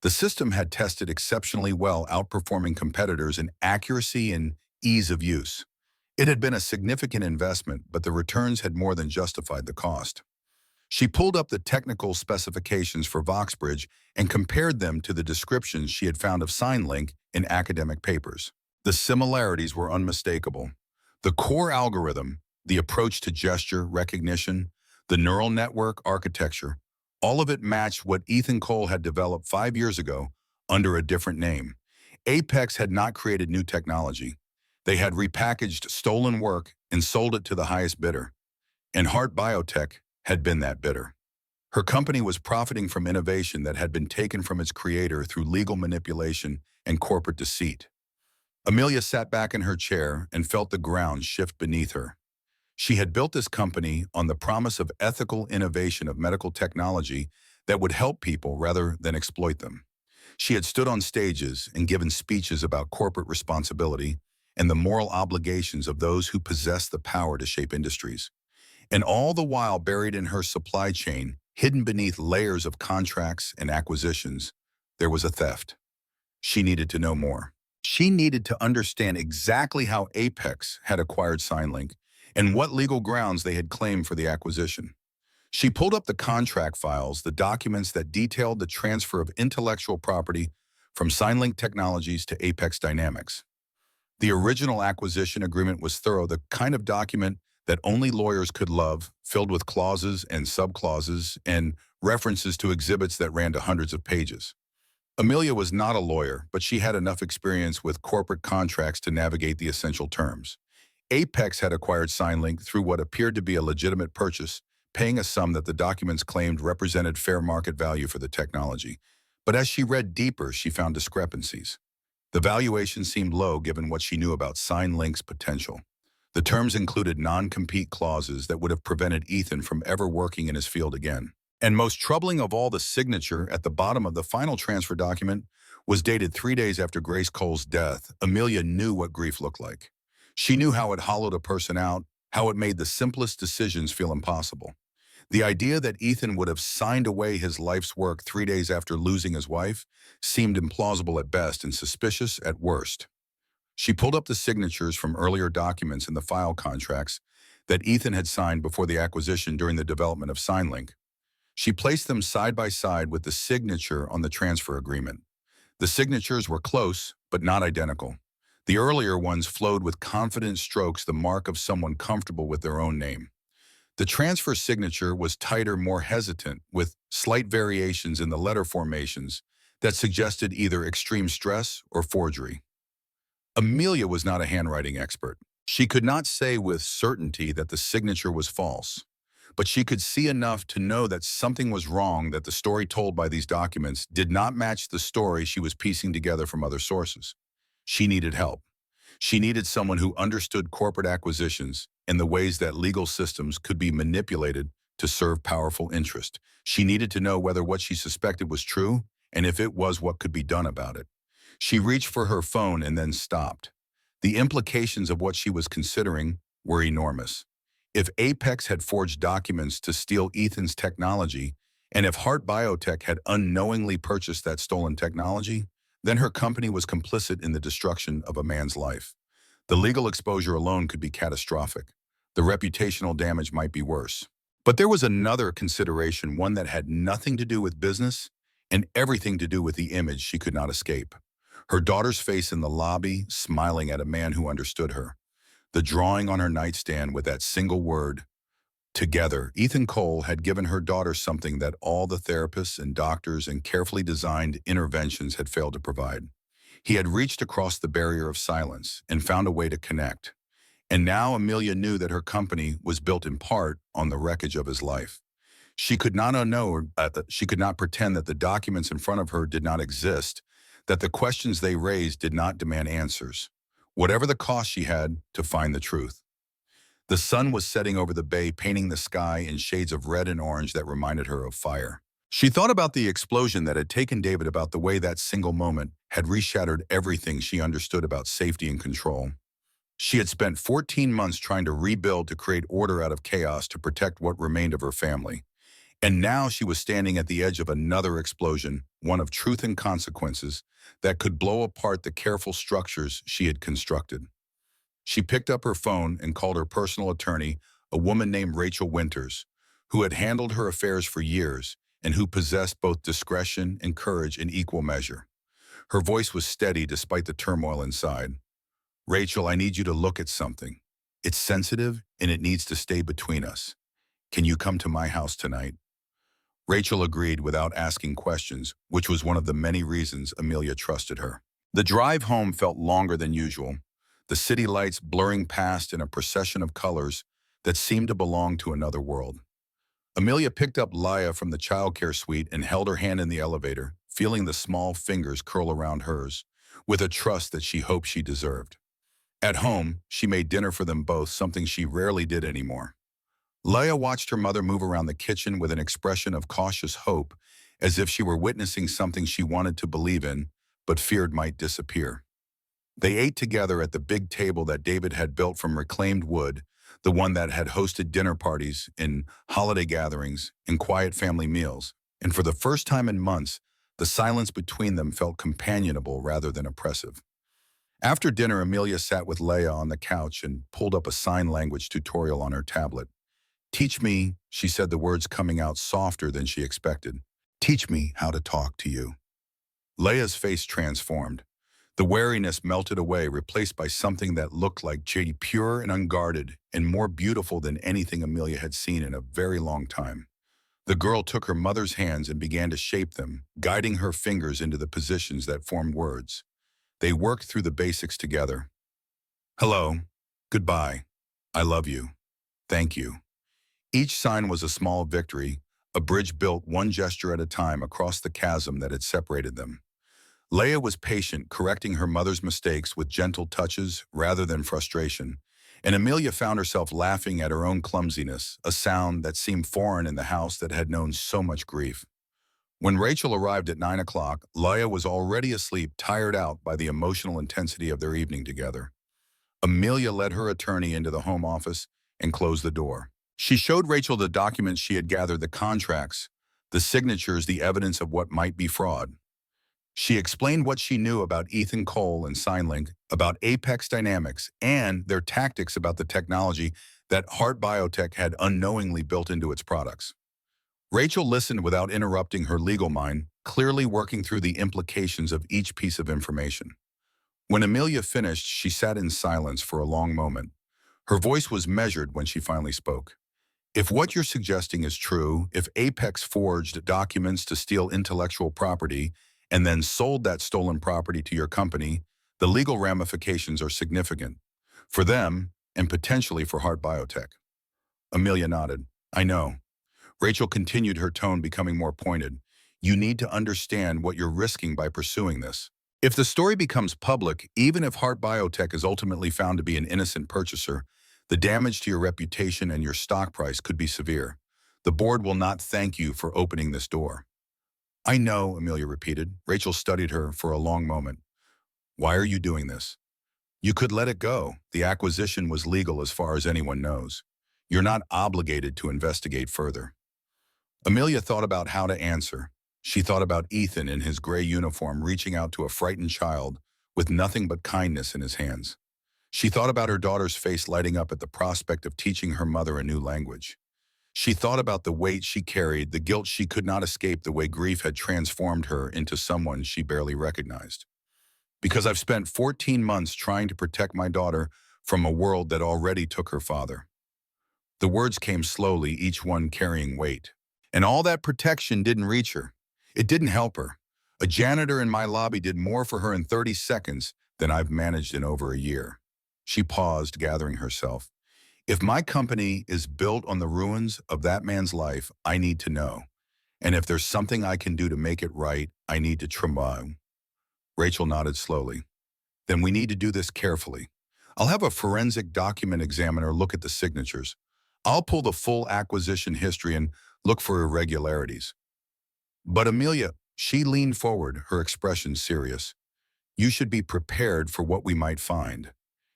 The system had tested exceptionally well, outperforming competitors in accuracy and ease of use. It had been a significant investment, but the returns had more than justified the cost. She pulled up the technical specifications for VoxBridge and compared them to the descriptions she had found of SignLink in academic papers. The similarities were unmistakable. The core algorithm, the approach to gesture recognition, the neural network architecture, all of it matched what Ethan Cole had developed 5 years ago under a different name. Apex had not created new technology. They had repackaged stolen work and sold it to the highest bidder. And Heart Biotech had been that bidder. Her company was profiting from innovation that had been taken from its creator through legal manipulation and corporate deceit. Amelia sat back in her chair and felt the ground shift beneath her. She had built this company on the promise of ethical innovation of medical technology that would help people rather than exploit them. She had stood on stages and given speeches about corporate responsibility and the moral obligations of those who possess the power to shape industries. And all the while buried in her supply chain, hidden beneath layers of contracts and acquisitions, there was a theft. She needed to know more. She needed to understand exactly how Apex had acquired SignLink and what legal grounds they had claimed for the acquisition. She pulled up the contract files, the documents that detailed the transfer of intellectual property from SignLink Technologies to Apex Dynamics. The original acquisition agreement was thorough, the kind of document that only lawyers could love, filled with clauses and subclauses and references to exhibits that ran to hundreds of pages. Amelia was not a lawyer, but she had enough experience with corporate contracts to navigate the essential terms. Apex had acquired SignLink through what appeared to be a legitimate purchase, paying a sum that the documents claimed represented fair market value for the technology. But as she read deeper, she found discrepancies. The valuation seemed low given what she knew about SignLink's potential. The terms included non-compete clauses that would have prevented Ethan from ever working in his field again. And most troubling of all, the signature at the bottom of the final transfer document was dated 3 days after Grace Cole's death. Amelia knew what grief looked like. She knew how it hollowed a person out, how it made the simplest decisions feel impossible. The idea that Ethan would have signed away his life's work 3 days after losing his wife seemed implausible at best and suspicious at worst. She pulled up the signatures from earlier documents in the file contracts that Ethan had signed before the acquisition during the development of SignLink. She placed them side by side with the signature on the transfer agreement. The signatures were close, but not identical. The earlier ones flowed with confident strokes, the mark of someone comfortable with their own name. The transfer signature was tighter, more hesitant, with slight variations in the letter formations that suggested either extreme stress or forgery. Amelia was not a handwriting expert. She could not say with certainty that the signature was false, but she could see enough to know that something was wrong, that the story told by these documents did not match the story she was piecing together from other sources. She needed help. She needed someone who understood corporate acquisitions and the ways that legal systems could be manipulated to serve powerful interest. She needed to know whether what she suspected was true, and if it was, what could be done about it. She reached for her phone and then stopped. The implications of what she was considering were enormous. If Apex had forged documents to steal Ethan's technology, and if Heart Biotech had unknowingly purchased that stolen technology, then her company was complicit in the destruction of a man's life. The legal exposure alone could be catastrophic. The reputational damage might be worse. But there was another consideration, one that had nothing to do with business and everything to do with the image she could not escape. Her daughter's face in the lobby, smiling at a man who understood her. The drawing on her nightstand with that single word, Together, Ethan Cole had given her daughter something that all the therapists and doctors and carefully designed interventions had failed to provide. He had reached across the barrier of silence and found a way to connect. And now Amelia knew that her company was built in part on the wreckage of his life. She could not pretend that the documents in front of her did not exist, that the questions they raised did not demand answers, whatever the cost she had to find the truth. The sun was setting over the bay, painting the sky in shades of red and orange that reminded her of fire. She thought about the explosion that had taken David, about the way that single moment had reshattered everything she understood about safety and control. She had spent 14 months trying to rebuild, to create order out of chaos, to protect what remained of her family. And now she was standing at the edge of another explosion, one of truth and consequences, that could blow apart the careful structures she had constructed. She picked up her phone and called her personal attorney, a woman named Rachel Winters, who had handled her affairs for years and who possessed both discretion and courage in equal measure. Her voice was steady despite the turmoil inside. "Rachel, I need you to look at something. It's sensitive and it needs to stay between us. Can you come to my house tonight?" Rachel agreed without asking questions, which was one of the many reasons Amelia trusted her. The drive home felt longer than usual, the city lights blurring past in a procession of colors that seemed to belong to another world. Amelia picked up Laya from the childcare suite and held her hand in the elevator, feeling the small fingers curl around hers, with a trust that she hoped she deserved. At home, she made dinner for them both, something she rarely did anymore. Leia watched her mother move around the kitchen with an expression of cautious hope, as if she were witnessing something she wanted to believe in, but feared might disappear. They ate together at the big table that David had built from reclaimed wood, the one that had hosted dinner parties and holiday gatherings and quiet family meals, and for the first time in months, the silence between them felt companionable rather than oppressive. After dinner, Amelia sat with Leia on the couch and pulled up a sign language tutorial on her tablet. "Teach me," she said, the words coming out softer than she expected. "Teach me how to talk to you." Leia's face transformed. The wariness melted away, replaced by something that looked like Jade, pure and unguarded, and more beautiful than anything Amelia had seen in a very long time. The girl took her mother's hands and began to shape them, guiding her fingers into the positions that formed words. They worked through the basics together. "Hello," "Goodbye," "I love you," "Thank you." Each sign was a small victory, a bridge built one gesture at a time across the chasm that had separated them. Leia was patient, correcting her mother's mistakes with gentle touches rather than frustration, and Amelia found herself laughing at her own clumsiness, a sound that seemed foreign in the house that had known so much grief. When Rachel arrived at 9 o'clock, Leia was already asleep, tired out by the emotional intensity of their evening together. Amelia led her attorney into the home office and closed the door. She showed Rachel the documents she had gathered, the contracts, the signatures, the evidence of what might be fraud. She explained what she knew about Ethan Cole and SignLink, about Apex Dynamics, and their tactics, about the technology that Heart Biotech had unknowingly built into its products. Rachel listened without interrupting, her legal mind clearly working through the implications of each piece of information. When Amelia finished, she sat in silence for a long moment. Her voice was measured when she finally spoke. "If what you're suggesting is true, if Apex forged documents to steal intellectual property and then sold that stolen property to your company, the legal ramifications are significant. For them, and potentially for Heart Biotech." Amelia nodded. "I know." Rachel continued, her tone becoming more pointed. "You need to understand what you're risking by pursuing this. If the story becomes public, even if Heart Biotech is ultimately found to be an innocent purchaser, the damage to your reputation and your stock price could be severe. The board will not thank you for opening this door." "I know," Amelia repeated. Rachel studied her for a long moment. "Why are you doing this? You could let it go. The acquisition was legal as far as anyone knows. You're not obligated to investigate further." Amelia thought about how to answer. She thought about Ethan in his gray uniform reaching out to a frightened child with nothing but kindness in his hands. She thought about her daughter's face lighting up at the prospect of teaching her mother a new language. She thought about the weight she carried, the guilt she could not escape, the way grief had transformed her into someone she barely recognized. "Because I've spent 14 months trying to protect my daughter from a world that already took her father." The words came slowly, each one carrying weight. And all that protection didn't reach her. It didn't help her. A janitor in my lobby did more for her in 30 seconds than I've managed in over a year. She paused, gathering herself. If my company is built on the ruins of that man's life, I need to know. And if there's something I can do to make it right, I need to try. Rachel nodded slowly. Then we need to do this carefully. I'll have a forensic document examiner look at the signatures. I'll pull the full acquisition history and look for irregularities. But Amelia, she leaned forward, her expression serious. You should be prepared for what we might find,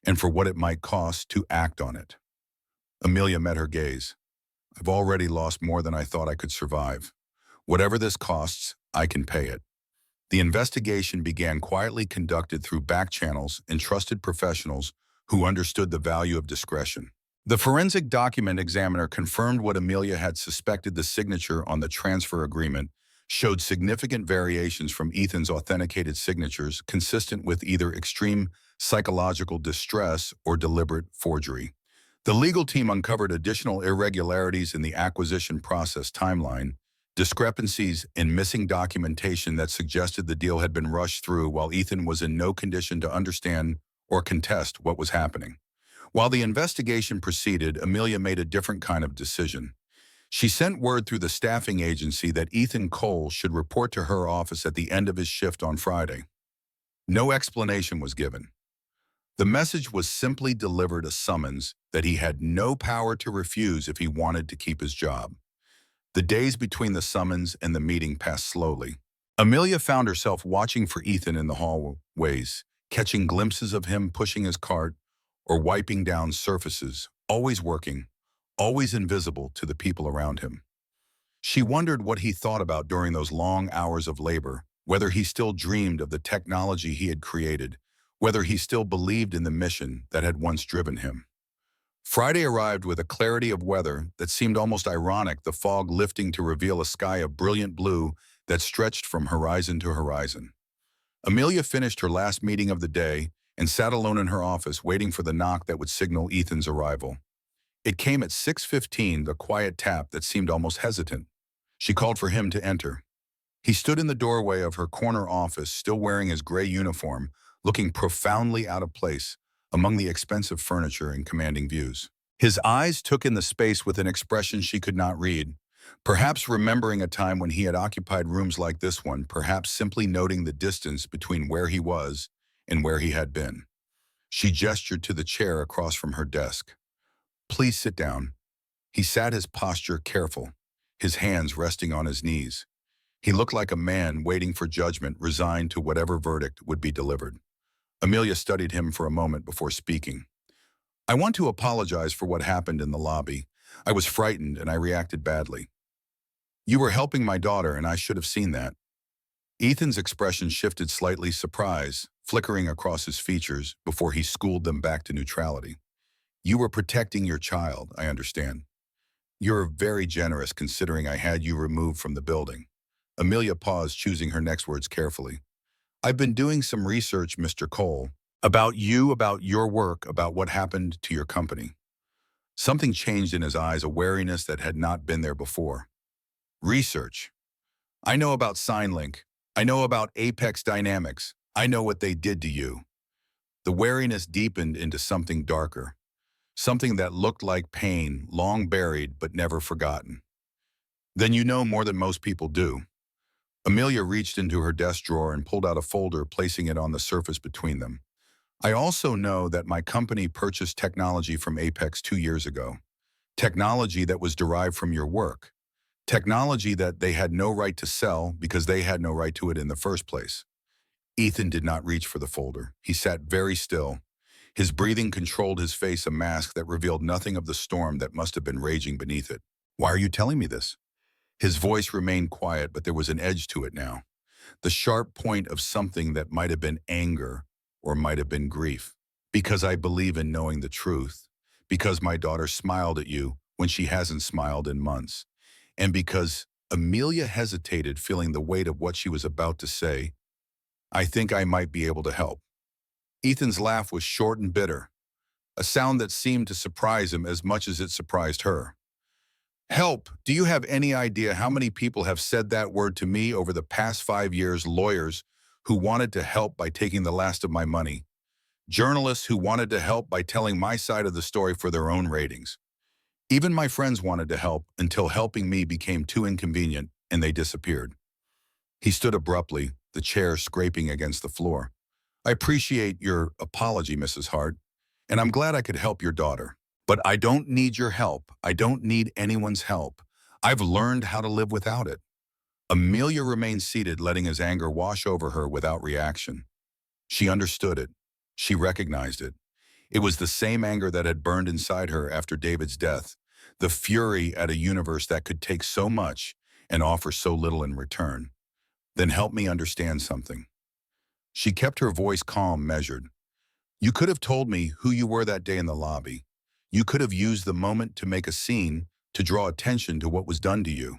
and for what it might cost to act on it. Amelia met her gaze. I've already lost more than I thought I could survive. Whatever this costs, I can pay it. The investigation began quietly, conducted through back channels and trusted professionals who understood the value of discretion. The forensic document examiner confirmed what Amelia had suspected. The signature on the transfer agreement showed significant variations from Ethan's authenticated signatures, consistent with either extreme psychological distress or deliberate forgery. The legal team uncovered additional irregularities in the acquisition process timeline, discrepancies in missing documentation that suggested the deal had been rushed through while Ethan was in no condition to understand or contest what was happening. While the investigation proceeded, Amelia made a different kind of decision. She sent word through the staffing agency that Ethan Cole should report to her office at the end of his shift on Friday. No explanation was given. The message was simply delivered, a summons that he had no power to refuse if he wanted to keep his job. The days between the summons and the meeting passed slowly. Amelia found herself watching for Ethan in the hallways, catching glimpses of him pushing his cart or wiping down surfaces, always working, always invisible to the people around him. She wondered what he thought about during those long hours of labor, whether he still dreamed of the technology he had created, whether he still believed in the mission that had once driven him. Friday arrived with a clarity of weather that seemed almost ironic, the fog lifting to reveal a sky of brilliant blue that stretched from horizon to horizon. Amelia finished her last meeting of the day and sat alone in her office, waiting for the knock that would signal Ethan's arrival. It came at 6:15, the quiet tap that seemed almost hesitant. She called for him to enter. He stood in the doorway of her corner office, still wearing his gray uniform, looking profoundly out of place among the expensive furniture and commanding views. His eyes took in the space with an expression she could not read, perhaps remembering a time when he had occupied rooms like this one, perhaps simply noting the distance between where he was and where he had been. She gestured to the chair across from her desk. Please sit down. He sat, his posture careful, his hands resting on his knees. He looked like a man waiting for judgment, resigned to whatever verdict would be delivered. Amelia studied him for a moment before speaking. I want to apologize for what happened in the lobby. I was frightened and I reacted badly. You were helping my daughter and I should have seen that. Ethan's expression shifted slightly, surprise flickering across his features before he schooled them back to neutrality. You were protecting your child, I understand. You're very generous considering I had you removed from the building. Amelia paused, choosing her next words carefully. I've been doing some research, Mr. Cole, about you, about your work, about what happened to your company. Something changed in his eyes, a wariness that had not been there before. Research. I know about SignLink. I know about Apex Dynamics. I know what they did to you. The wariness deepened into something darker, something that looked like pain, long buried but never forgotten. Then you know more than most people do. Amelia reached into her desk drawer and pulled out a folder, placing it on the surface between them. I also know that my company purchased technology from Apex 2 years ago. Technology that was derived from your work. Technology that they had no right to sell because they had no right to it in the first place. Ethan did not reach for the folder. He sat very still. His breathing controlled his face, a mask that revealed nothing of the storm that must have been raging beneath it. Why are you telling me this? His voice remained quiet, but there was an edge to it now. The sharp point of something that might have been anger or might have been grief. Because I believe in knowing the truth. Because my daughter smiled at you when she hasn't smiled in months. And because Amelia hesitated, feeling the weight of what she was about to say, I think I might be able to help. Ethan's laugh was short and bitter. a sound that seemed to surprise him as much as it surprised her. Help! Do you have any idea how many people have said that word to me over the past 5 years? Lawyers who wanted to help by taking the last of my money. Journalists who wanted to help by telling my side of the story for their own ratings. Even my friends wanted to help until helping me became too inconvenient and they disappeared. He stood abruptly, the chair scraping against the floor. I appreciate your apology, Mrs. Hart, and I'm glad I could help your daughter. But I don't need your help. I don't need anyone's help. I've learned how to live without it. Amelia remained seated, letting his anger wash over her without reaction. She understood it. She recognized it. It was the same anger that had burned inside her after David's death, the fury at a universe that could take so much and offer so little in return. Then help me understand something. She kept her voice calm, measured. You could have told me who you were that day in the lobby. You could have used the moment to make a scene, to draw attention to what was done to you.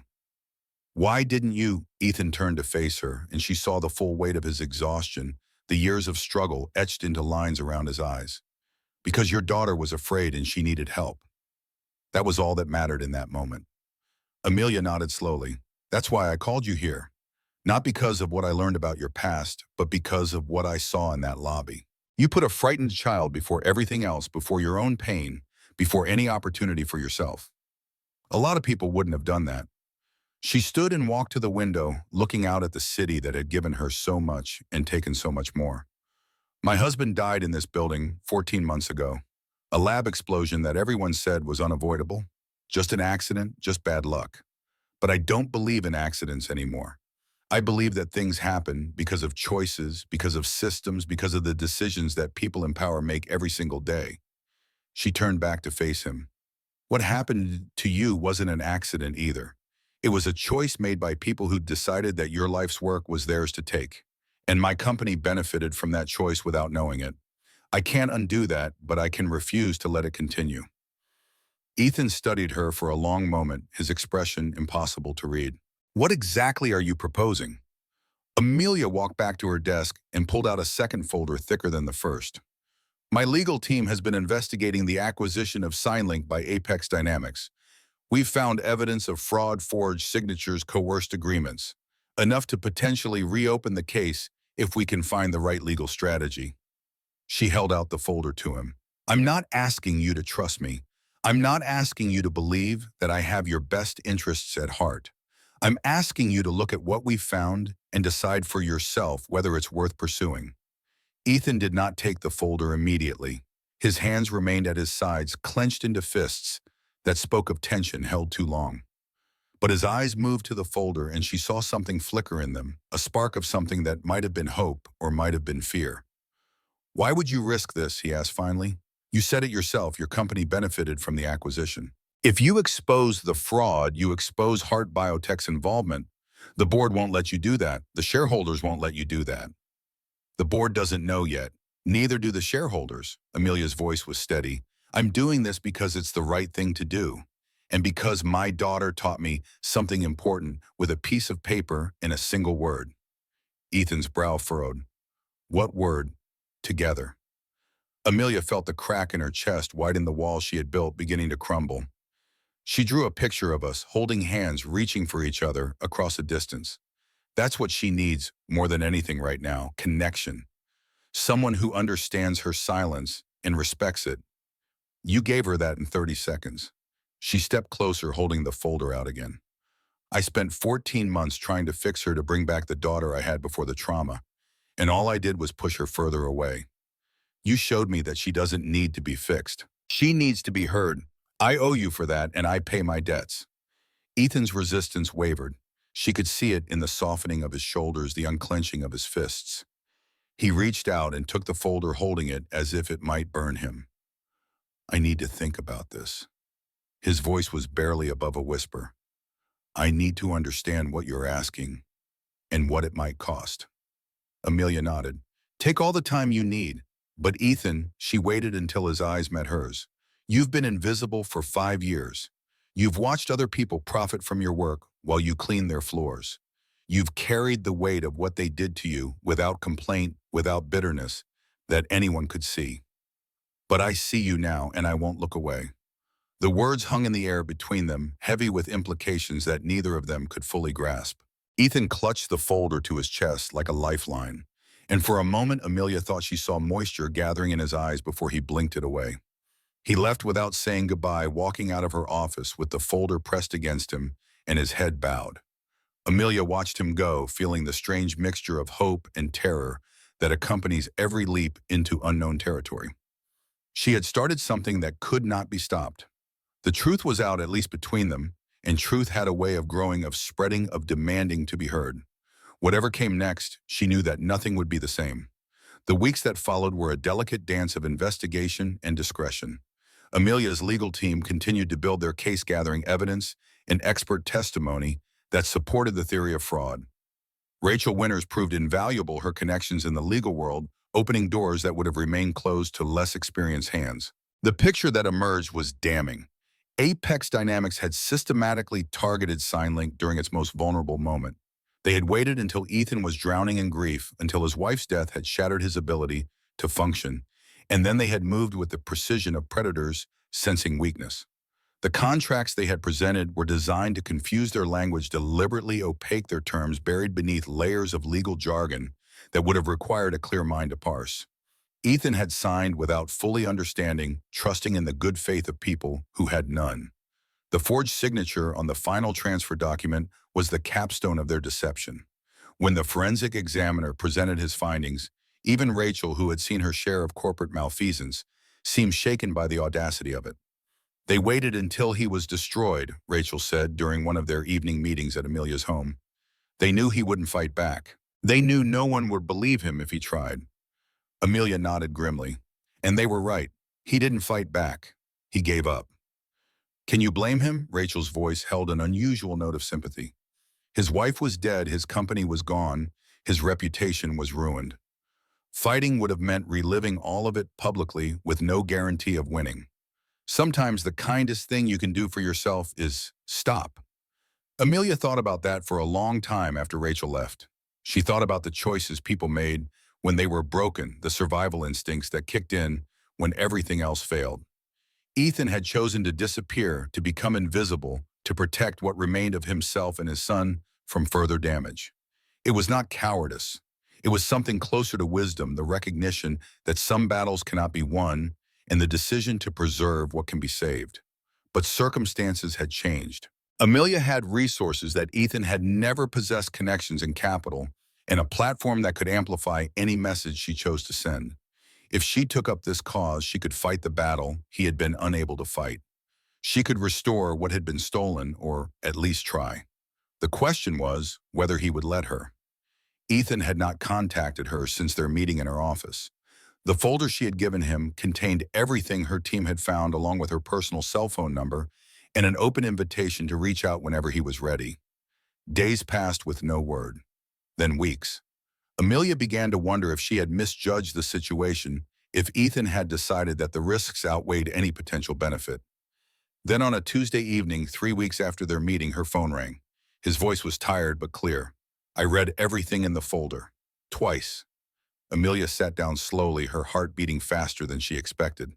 Why didn't you? Ethan turned to face her, and she saw the full weight of his exhaustion, the years of struggle etched into lines around his eyes. Because your daughter was afraid and she needed help. That was all that mattered in that moment. Amelia nodded slowly. That's why I called you here. Not because of what I learned about your past, but because of what I saw in that lobby. You put a frightened child before everything else, before your own pain, before any opportunity for yourself. A lot of people wouldn't have done that. She stood and walked to the window, looking out at the city that had given her so much and taken so much more. My husband died in this building 14 months ago. A lab explosion that everyone said was unavoidable. Just an accident, just bad luck. But I don't believe in accidents anymore. I believe that things happen because of choices, because of systems, because of the decisions that people in power make every single day. She turned back to face him. What happened to you wasn't an accident either. It was a choice made by people who decided that your life's work was theirs to take. And my company benefited from that choice without knowing it. I can't undo that, but I can refuse to let it continue. Ethan studied her for a long moment, his expression impossible to read. What exactly are you proposing? Amelia walked back to her desk and pulled out a second folder thicker than the first. My legal team has been investigating the acquisition of SignLink by Apex Dynamics. We've found evidence of fraud, forged signatures, coerced agreements, enough to potentially reopen the case if we can find the right legal strategy. She held out the folder to him. I'm not asking you to trust me. I'm not asking you to believe that I have your best interests at heart. I'm asking you to look at what we've found and decide for yourself whether it's worth pursuing. Ethan did not take the folder immediately. His hands remained at his sides, clenched into fists that spoke of tension held too long. But his eyes moved to the folder and she saw something flicker in them, a spark of something that might have been hope or might have been fear. Why would you risk this? He asked finally. You said it yourself, your company benefited from the acquisition. If you expose the fraud, you expose Hart Biotech's involvement. The board won't let you do that. The shareholders won't let you do that. The board doesn't know yet. Neither do the shareholders. Amelia's voice was steady. I'm doing this because it's the right thing to do. And because my daughter taught me something important with a piece of paper and a single word. Ethan's brow furrowed. What word? Together. Amelia felt the crack in her chest widen the wall she had built beginning to crumble. She drew a picture of us, holding hands, reaching for each other across a distance. That's what she needs more than anything right now, connection. Someone who understands her silence and respects it. You gave her that in 30 seconds. She stepped closer, holding the folder out again. I spent 14 months trying to fix her to bring back the daughter I had before the trauma, and all I did was push her further away. You showed me that she doesn't need to be fixed. She needs to be heard. I owe you for that, and I pay my debts. Ethan's resistance wavered. She could see it in the softening of his shoulders, the unclenching of his fists. He reached out and took the folder, holding it as if it might burn him. I need to think about this. His voice was barely above a whisper. I need to understand what you're asking and what it might cost. Amelia nodded. Take all the time you need. But Ethan, she waited until his eyes met hers. You've been invisible for 5 years. You've watched other people profit from your work while you clean their floors. You've carried the weight of what they did to you without complaint, without bitterness, that anyone could see. But I see you now, and I won't look away. The words hung in the air between them, heavy with implications that neither of them could fully grasp. Ethan clutched the folder to his chest like a lifeline, and for a moment Amelia thought she saw moisture gathering in his eyes before he blinked it away. He left without saying goodbye, walking out of her office with the folder pressed against him and his head bowed. Amelia watched him go, feeling the strange mixture of hope and terror that accompanies every leap into unknown territory. She had started something that could not be stopped. The truth was out, at least between them, and truth had a way of growing, of spreading, of demanding to be heard. Whatever came next, she knew that nothing would be the same. The weeks that followed were a delicate dance of investigation and discretion. Amelia's legal team continued to build their case, gathering evidence and expert testimony that supported the theory of fraud. Rachel Winters proved invaluable, her connections in the legal world opening doors that would have remained closed to less experienced hands. The picture that emerged was damning. Apex Dynamics had systematically targeted SignLink during its most vulnerable moment. They had waited until Ethan was drowning in grief, until his wife's death had shattered his ability to function, and then they had moved with the precision of predators sensing weakness. The contracts they had presented were designed to confuse their language, deliberately opaque their terms, buried beneath layers of legal jargon that would have required a clear mind to parse. Ethan had signed without fully understanding, trusting in the good faith of people who had none. The forged signature on the final transfer document was the capstone of their deception. When the forensic examiner presented his findings, even Rachel, who had seen her share of corporate malfeasance, seemed shaken by the audacity of it. They waited until he was destroyed, Rachel said during one of their evening meetings at Amelia's home. They knew he wouldn't fight back. They knew no one would believe him if he tried. Amelia nodded grimly. And they were right. He didn't fight back. He gave up. Can you blame him? Rachel's voice held an unusual note of sympathy. His wife was dead, his company was gone, his reputation was ruined. Fighting would have meant reliving all of it publicly with no guarantee of winning. Sometimes the kindest thing you can do for yourself is stop. Amelia thought about that for a long time after Rachel left. She thought about the choices people made when they were broken, the survival instincts that kicked in when everything else failed. Ethan had chosen to disappear, to become invisible, to protect what remained of himself and his son from further damage. It was not cowardice. It was something closer to wisdom, the recognition that some battles cannot be won, and the decision to preserve what can be saved. But circumstances had changed. Amelia had resources that Ethan had never possessed, connections and capital, and a platform that could amplify any message she chose to send. If she took up this cause, she could fight the battle he had been unable to fight. She could restore what had been stolen, or at least try. The question was whether he would let her. Ethan had not contacted her since their meeting in her office. The folder she had given him contained everything her team had found, along with her personal cell phone number and an open invitation to reach out whenever he was ready. Days passed with no word. Then weeks. Amelia began to wonder if she had misjudged the situation, if Ethan had decided that the risks outweighed any potential benefit. Then on a Tuesday evening, 3 weeks after their meeting, her phone rang. His voice was tired but clear. I read everything in the folder. Twice. Amelia sat down slowly, her heart beating faster than she expected.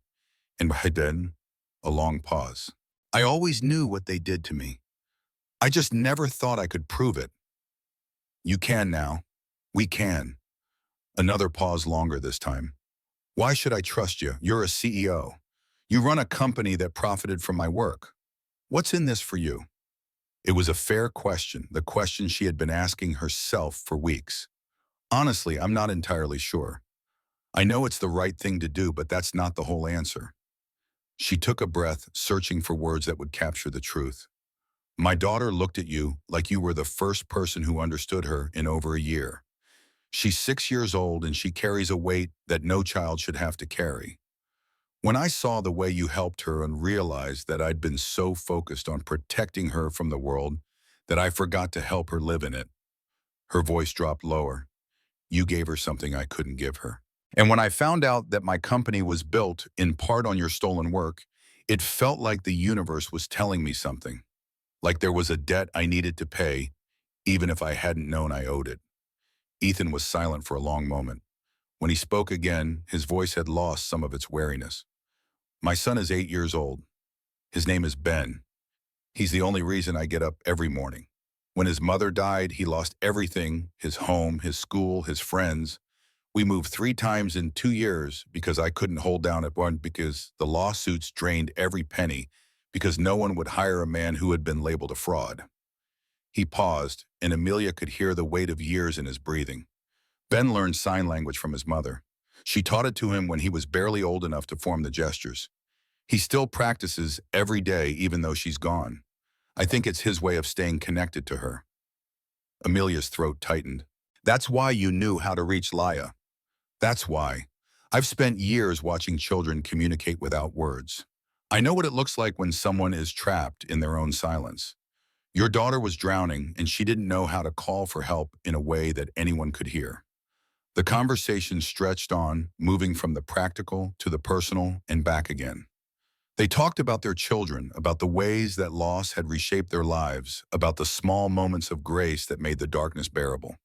And then, a long pause. I always knew what they did to me. I just never thought I could prove it. You can now. We can. Another pause, longer this time. Why should I trust you? You're a CEO. You run a company that profited from my work. What's in this for you? It was a fair question, the question she had been asking herself for weeks. Honestly, I'm not entirely sure. I know it's the right thing to do, but that's not the whole answer. She took a breath, searching for words that would capture the truth. My daughter looked at you like you were the first person who understood her in over a year. She's 6 years old and she carries a weight that no child should have to carry. When I saw the way you helped her and realized that I'd been so focused on protecting her from the world that I forgot to help her live in it. Her voice dropped lower. You gave her something I couldn't give her. And when I found out that my company was built in part on your stolen work, it felt like the universe was telling me something. Like there was a debt I needed to pay, even if I hadn't known I owed it. Ethan was silent for a long moment. When he spoke again, his voice had lost some of its wariness. My son is 8 years old. His name is Ben. He's the only reason I get up every morning. When his mother died, he lost everything, his home, his school, his friends. We moved 3 times in 2 years because I couldn't hold down at one because the lawsuits drained every penny because no one would hire a man who had been labeled a fraud. He paused, and Amelia could hear the weight of years in his breathing. Ben learned sign language from his mother. She taught it to him when he was barely old enough to form the gestures. He still practices every day even though she's gone. I think it's his way of staying connected to her. Amelia's throat tightened. That's why you knew how to reach Laya. That's why. I've spent years watching children communicate without words. I know what it looks like when someone is trapped in their own silence. Your daughter was drowning and she didn't know how to call for help in a way that anyone could hear. The conversation stretched on, moving from the practical to the personal and back again. They talked about their children, about the ways that loss had reshaped their lives, about the small moments of grace that made the darkness bearable.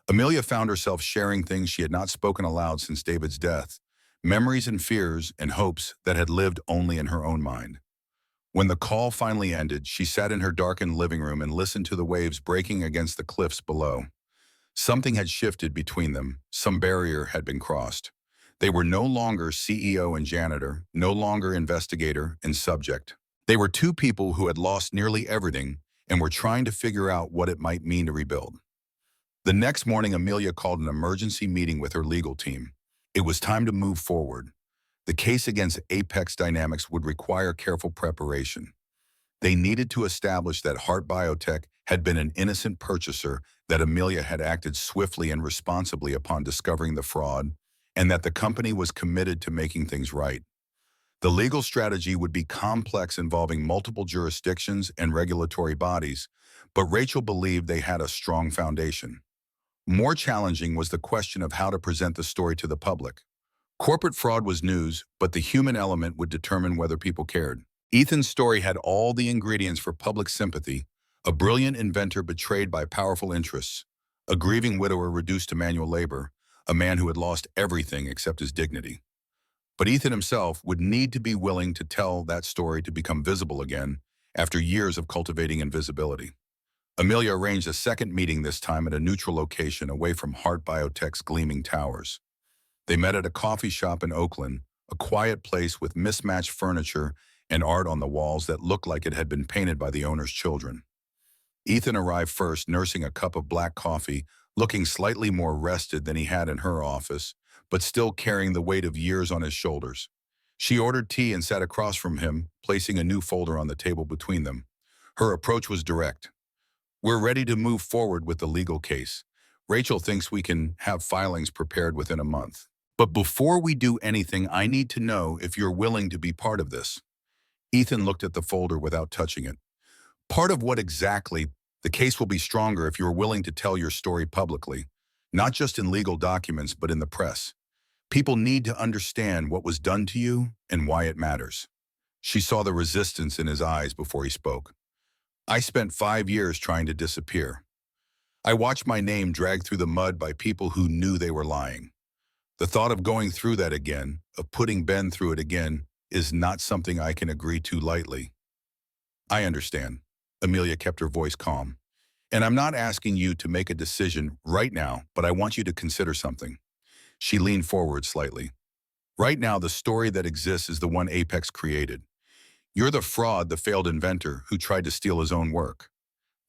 Amelia found herself sharing things she had not spoken aloud since David's death, memories and fears and hopes that had lived only in her own mind. When the call finally ended, she sat in her darkened living room and listened to the waves breaking against the cliffs below. Something had shifted between them, some barrier had been crossed. They were no longer CEO and janitor, no longer investigator and subject. They were two people who had lost nearly everything and were trying to figure out what it might mean to rebuild. The next morning, Amelia called an emergency meeting with her legal team. It was time to move forward. The case against Apex Dynamics would require careful preparation. They needed to establish that Heart Biotech had been an innocent purchaser, that Amelia had acted swiftly and responsibly upon discovering the fraud, and that the company was committed to making things right. The legal strategy would be complex, involving multiple jurisdictions and regulatory bodies, but Rachel believed they had a strong foundation. More challenging was the question of how to present the story to the public. Corporate fraud was news, but the human element would determine whether people cared. Ethan's story had all the ingredients for public sympathy: a brilliant inventor betrayed by powerful interests, a grieving widower reduced to manual labor, a man who had lost everything except his dignity. But Ethan himself would need to be willing to tell that story to become visible again after years of cultivating invisibility. Amelia arranged a second meeting, this time at a neutral location away from Heart Biotech's gleaming towers. They met at a coffee shop in Oakland, a quiet place with mismatched furniture and art on the walls that looked like it had been painted by the owner's children. Ethan arrived first, nursing a cup of black coffee, looking slightly more rested than he had in her office, but still carrying the weight of years on his shoulders. She ordered tea and sat across from him, placing a new folder on the table between them. Her approach was direct. We're ready to move forward with the legal case. Rachel thinks we can have filings prepared within a month. But before we do anything, I need to know if you're willing to be part of this. Ethan looked at the folder without touching it. Part of what exactly? The case will be stronger if you're willing to tell your story publicly, not just in legal documents, but in the press. People need to understand what was done to you and why it matters. She saw the resistance in his eyes before he spoke. I spent 5 years trying to disappear. I watched my name dragged through the mud by people who knew they were lying. The thought of going through that again, of putting Ben through it again, is not something I can agree to lightly. I understand. Amelia kept her voice calm. And I'm not asking you to make a decision right now, but I want you to consider something. She leaned forward slightly. Right now, the story that exists is the one Apex created. You're the fraud, the failed inventor who tried to steal his own work.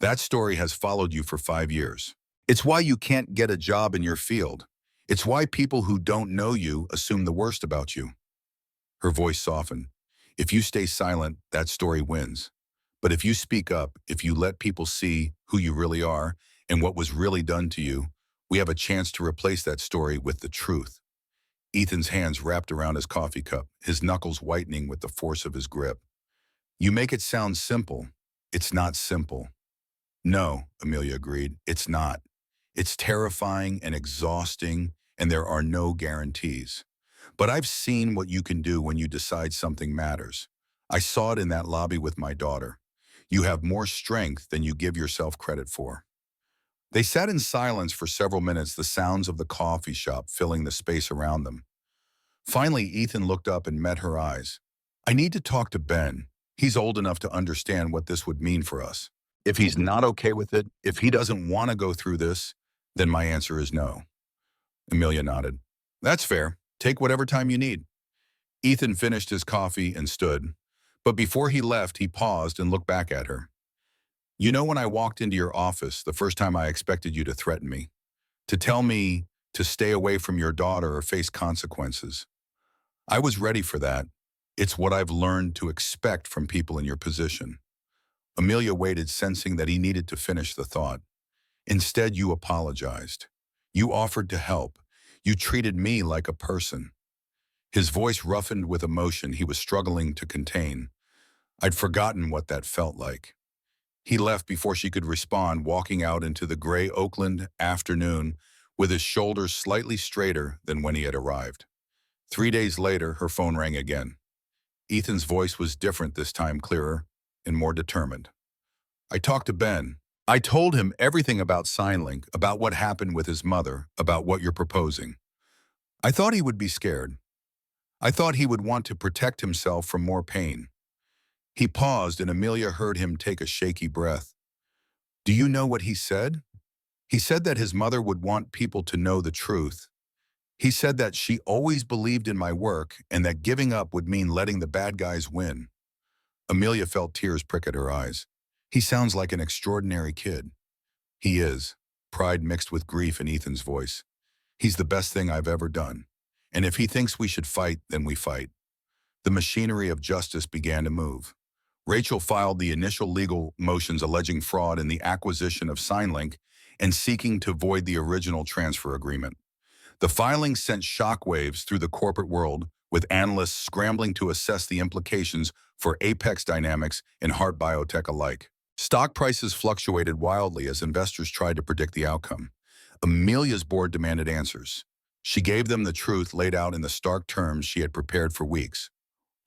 That story has followed you for 5 years. It's why you can't get a job in your field. It's why people who don't know you assume the worst about you. Her voice softened. If you stay silent, that story wins. But if you speak up, if you let people see who you really are and what was really done to you, we have a chance to replace that story with the truth. Ethan's hands wrapped around his coffee cup, his knuckles whitening with the force of his grip. You make it sound simple. It's not simple. No, Amelia agreed, it's not. It's terrifying and exhausting, and there are no guarantees. But I've seen what you can do when you decide something matters. I saw it in that lobby with my daughter. You have more strength than you give yourself credit for. They sat in silence for several minutes, the sounds of the coffee shop filling the space around them. Finally, Ethan looked up and met her eyes. I need to talk to Ben. He's old enough to understand what this would mean for us. If he's not okay with it, if he doesn't want to go through this, then my answer is no. Amelia nodded. That's fair. Take whatever time you need. Ethan finished his coffee and stood. But before he left, he paused and looked back at her. You know, when I walked into your office, the first time I expected you to threaten me, to tell me to stay away from your daughter or face consequences. I was ready for that. It's what I've learned to expect from people in your position. Amelia waited, sensing that he needed to finish the thought. Instead, you apologized. You offered to help. You treated me like a person. His voice roughened with emotion he was struggling to contain. I'd forgotten what that felt like. He left before she could respond, walking out into the gray Oakland afternoon with his shoulders slightly straighter than when he had arrived. 3 days later, her phone rang again. Ethan's voice was different this time, clearer and more determined. I talked to Ben. I told him everything about SignLink, about what happened with his mother, about what you're proposing. I thought he would be scared. I thought he would want to protect himself from more pain. He paused, and Amelia heard him take a shaky breath. Do you know what he said? He said that his mother would want people to know the truth. He said that she always believed in my work and that giving up would mean letting the bad guys win. Amelia felt tears prick at her eyes. He sounds like an extraordinary kid. He is, pride mixed with grief in Ethan's voice. He's the best thing I've ever done. And if he thinks we should fight, then we fight. The machinery of justice began to move. Rachel filed the initial legal motions alleging fraud in the acquisition of SignLink and seeking to void the original transfer agreement. The filing sent shockwaves through the corporate world, with analysts scrambling to assess the implications for Apex Dynamics and Heart Biotech alike. Stock prices fluctuated wildly as investors tried to predict the outcome. Amelia's board demanded answers. She gave them the truth laid out in the stark terms she had prepared for weeks.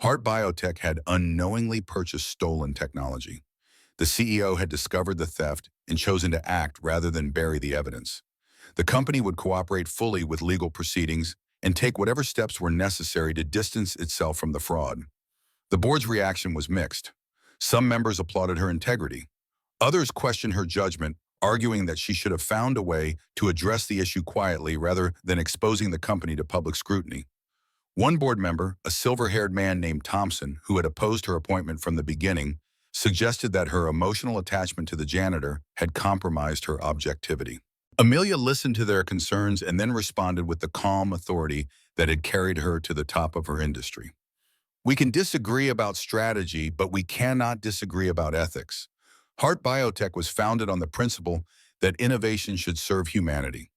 Heart Biotech had unknowingly purchased stolen technology. The CEO had discovered the theft and chosen to act rather than bury the evidence. The company would cooperate fully with legal proceedings and take whatever steps were necessary to distance itself from the fraud. The board's reaction was mixed. Some members applauded her integrity. Others questioned her judgment, arguing that she should have found a way to address the issue quietly rather than exposing the company to public scrutiny. One board member, a silver-haired man named Thompson, who had opposed her appointment from the beginning, suggested that her emotional attachment to the janitor had compromised her objectivity. Amelia listened to their concerns and then responded with the calm authority that had carried her to the top of her industry. We can disagree about strategy, but we cannot disagree about ethics. Heart Biotech was founded on the principle that innovation should serve humanity.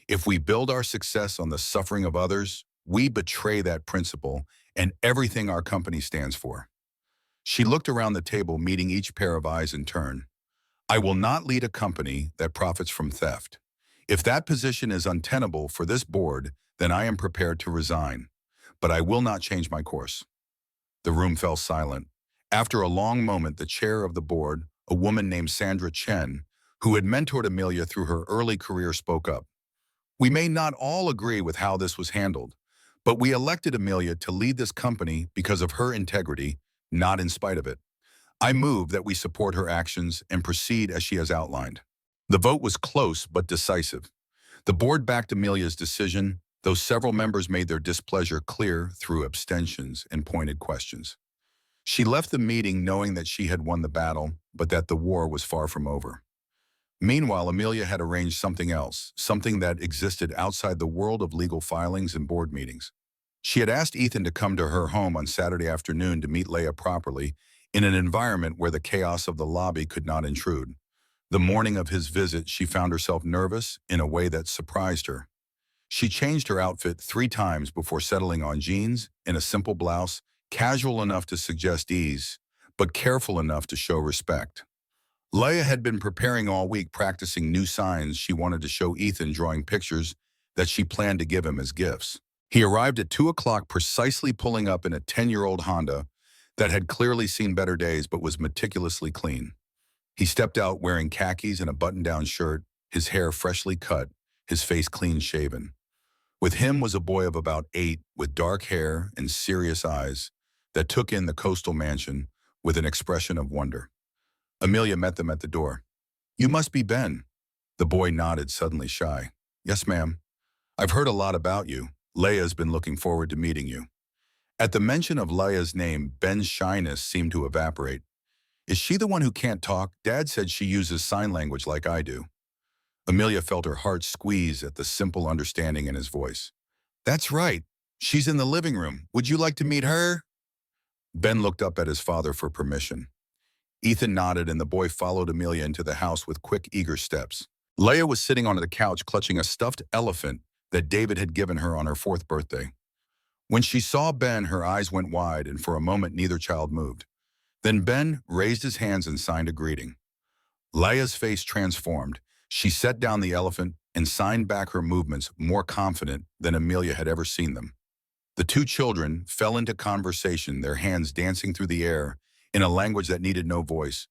If we build our success on the suffering of others, we betray that principle and everything our company stands for. She looked around the table, meeting each pair of eyes in turn. I will not lead a company that profits from theft. If that position is untenable for this board, then I am prepared to resign. But I will not change my course. The room fell silent. After a long moment, the chair of the board, a woman named Sandra Chen, who had mentored Amelia through her early career, spoke up. We may not all agree with how this was handled, but we elected Amelia to lead this company because of her integrity, not in spite of it. I move that we support her actions and proceed as she has outlined. The vote was close but decisive. The board backed Amelia's decision, though several members made their displeasure clear through abstentions and pointed questions. She left the meeting knowing that she had won the battle, but that the war was far from over. Meanwhile, Amelia had arranged something else, something that existed outside the world of legal filings and board meetings. She had asked Ethan to come to her home on Saturday afternoon to meet Leia properly, in an environment where the chaos of the lobby could not intrude. The morning of his visit, she found herself nervous in a way that surprised her. She changed her outfit 3 times before settling on jeans and a simple blouse, casual enough to suggest ease, but careful enough to show respect. Leia had been preparing all week, practicing new signs she wanted to show Ethan, drawing pictures that she planned to give him as gifts. He arrived at 2 o'clock, precisely, pulling up in a 10-year-old Honda that had clearly seen better days but was meticulously clean. He stepped out wearing khakis and a button-down shirt, his hair freshly cut, his face clean-shaven. With him was a boy of about 8 with dark hair and serious eyes. that took in the coastal mansion with an expression of wonder. Amelia met them at the door. "You must be Ben." The boy nodded, suddenly shy. "Yes, ma'am. I've heard a lot about you. Leia's been looking forward to meeting you." At the mention of Leia's name, Ben's shyness seemed to evaporate. "Is she the one who can't talk? Dad said she uses sign language like I do." Amelia felt her heart squeeze at the simple understanding in his voice. "That's right. She's in the living room. Would you like to meet her?" Ben looked up at his father for permission. Ethan nodded, and the boy followed Amelia into the house with quick, eager steps. Leia was sitting on the couch clutching a stuffed elephant that David had given her on her 4th birthday. When she saw Ben, her eyes went wide, and for a moment neither child moved. Then Ben raised his hands and signed a greeting. Leia's face transformed. She set down the elephant and signed back her movements, more confident than Amelia had ever seen them. The two children fell into conversation, their hands dancing through the air in a language that needed no voice,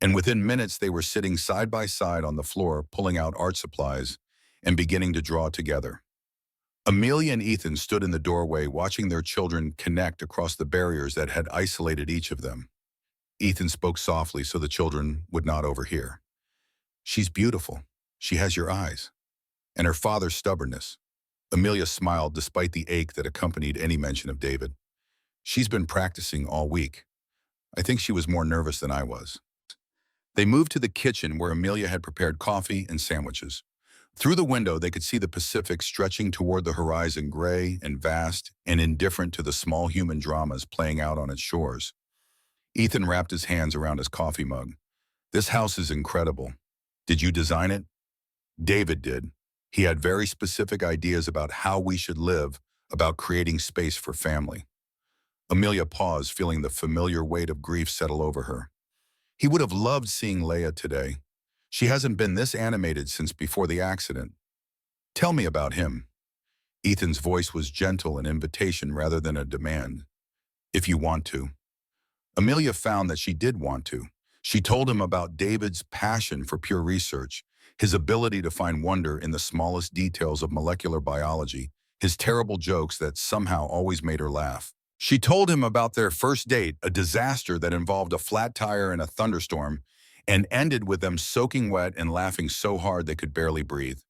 and within minutes they were sitting side by side on the floor, pulling out art supplies and beginning to draw together. Amelia and Ethan stood in the doorway, watching their children connect across the barriers that had isolated each of them. Ethan spoke softly so the children would not overhear. "She's beautiful. She has your eyes." And her father's stubbornness. Amelia smiled despite the ache that accompanied any mention of David. "She's been practicing all week. I think she was more nervous than I was." They moved to the kitchen where Amelia had prepared coffee and sandwiches. Through the window, they could see the Pacific stretching toward the horizon, gray and vast and indifferent to the small human dramas playing out on its shores. Ethan wrapped his hands around his coffee mug. "This house is incredible. Did you design it?" "David did. He had very specific ideas about how we should live, about creating space for family." Amelia paused, feeling the familiar weight of grief settle over her. "He would have loved seeing Leia today. She hasn't been this animated since before the accident." "Tell me about him." Ethan's voice was gentle, an invitation rather than a demand. "If you want to." Amelia found that she did want to. She told him about David's passion for pure research, his ability to find wonder in the smallest details of molecular biology, his terrible jokes that somehow always made her laugh. She told him about their first date, a disaster that involved a flat tire and a thunderstorm, and ended with them soaking wet and laughing so hard they could barely breathe.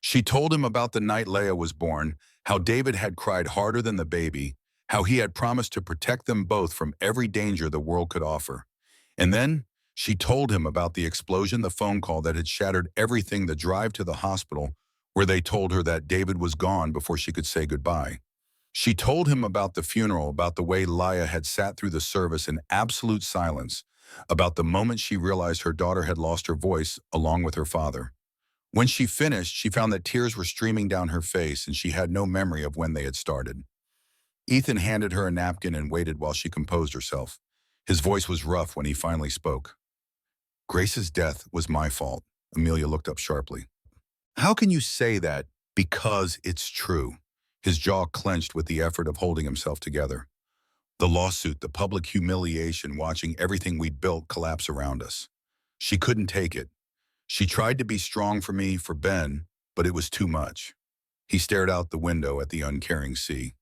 She told him about the night Leia was born, how David had cried harder than the baby, how he had promised to protect them both from every danger the world could offer. And then she told him about the explosion, the phone call that had shattered everything, the drive to the hospital where they told her that David was gone before she could say goodbye. She told him about the funeral, about the way Leia had sat through the service in absolute silence, about the moment she realized her daughter had lost her voice along with her father. When she finished, she found that tears were streaming down her face and she had no memory of when they had started. Ethan handed her a napkin and waited while she composed herself. His voice was rough when he finally spoke. "Grace's death was my fault." Amelia looked up sharply. "How can you say that?" "Because it's true." His jaw clenched with the effort of holding himself together. "The lawsuit, the public humiliation, watching everything we'd built collapse around us. She couldn't take it. She tried to be strong for me, for Ben, but it was too much." He stared out the window at the uncaring sea.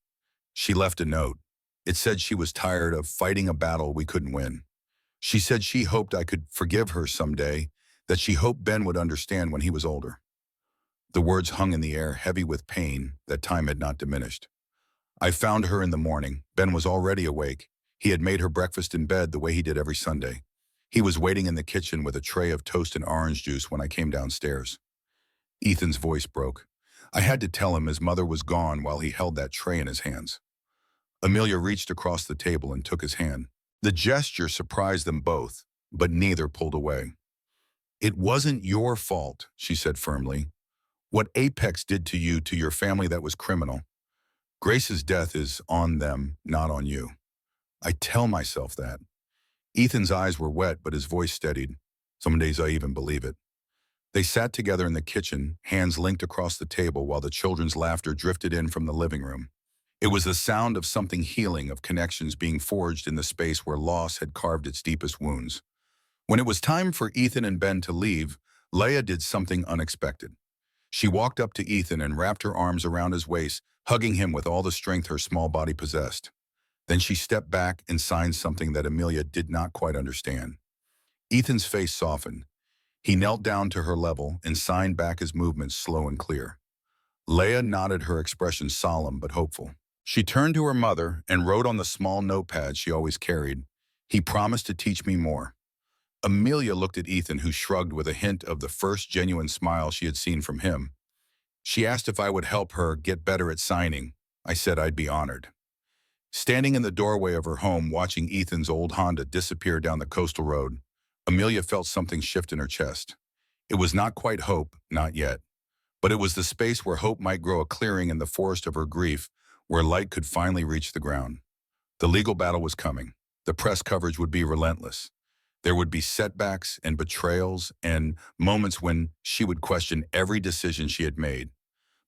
"She left a note. It said she was tired of fighting a battle we couldn't win. She said she hoped I could forgive her someday, that she hoped Ben would understand when he was older." The words hung in the air, heavy with pain that time had not diminished. "I found her in the morning. Ben was already awake. He had made her breakfast in bed the way he did every Sunday. He was waiting in the kitchen with a tray of toast and orange juice when I came downstairs." Ethan's voice broke. "I had to tell him his mother was gone while he held that tray in his hands." Amelia reached across the table and took his hand. The gesture surprised them both, but neither pulled away. "It wasn't your fault," she said firmly. "What Apex did to you, to your family, that was criminal. Grace's death is on them, not on you. I tell myself that." Ethan's eyes were wet, but his voice steadied. "Some days I even believe it." They sat together in the kitchen, hands linked across the table while the children's laughter drifted in from the living room. It was the sound of something healing, of connections being forged in the space where loss had carved its deepest wounds. When it was time for Ethan and Ben to leave, Leia did something unexpected. She walked up to Ethan and wrapped her arms around his waist, hugging him with all the strength her small body possessed. Then she stepped back and signed something that Amelia did not quite understand. Ethan's face softened. He knelt down to her level and signed back his movements slow and clear. Leah nodded, her expression solemn but hopeful. She turned to her mother and wrote on the small notepad she always carried, "He promised to teach me more." Amelia looked at Ethan, who shrugged with a hint of the first genuine smile she had seen from him. She asked if I would help her get better at signing. I said I'd be honored. Standing in the doorway of her home, watching Ethan's old Honda disappear down the coastal road, Amelia felt something shift in her chest. It was not quite hope, not yet. But it was the space where hope might grow, a clearing in the forest of her grief, where light could finally reach the ground. The legal battle was coming. The press coverage would be relentless. There would be setbacks and betrayals and moments when she would question every decision she had made.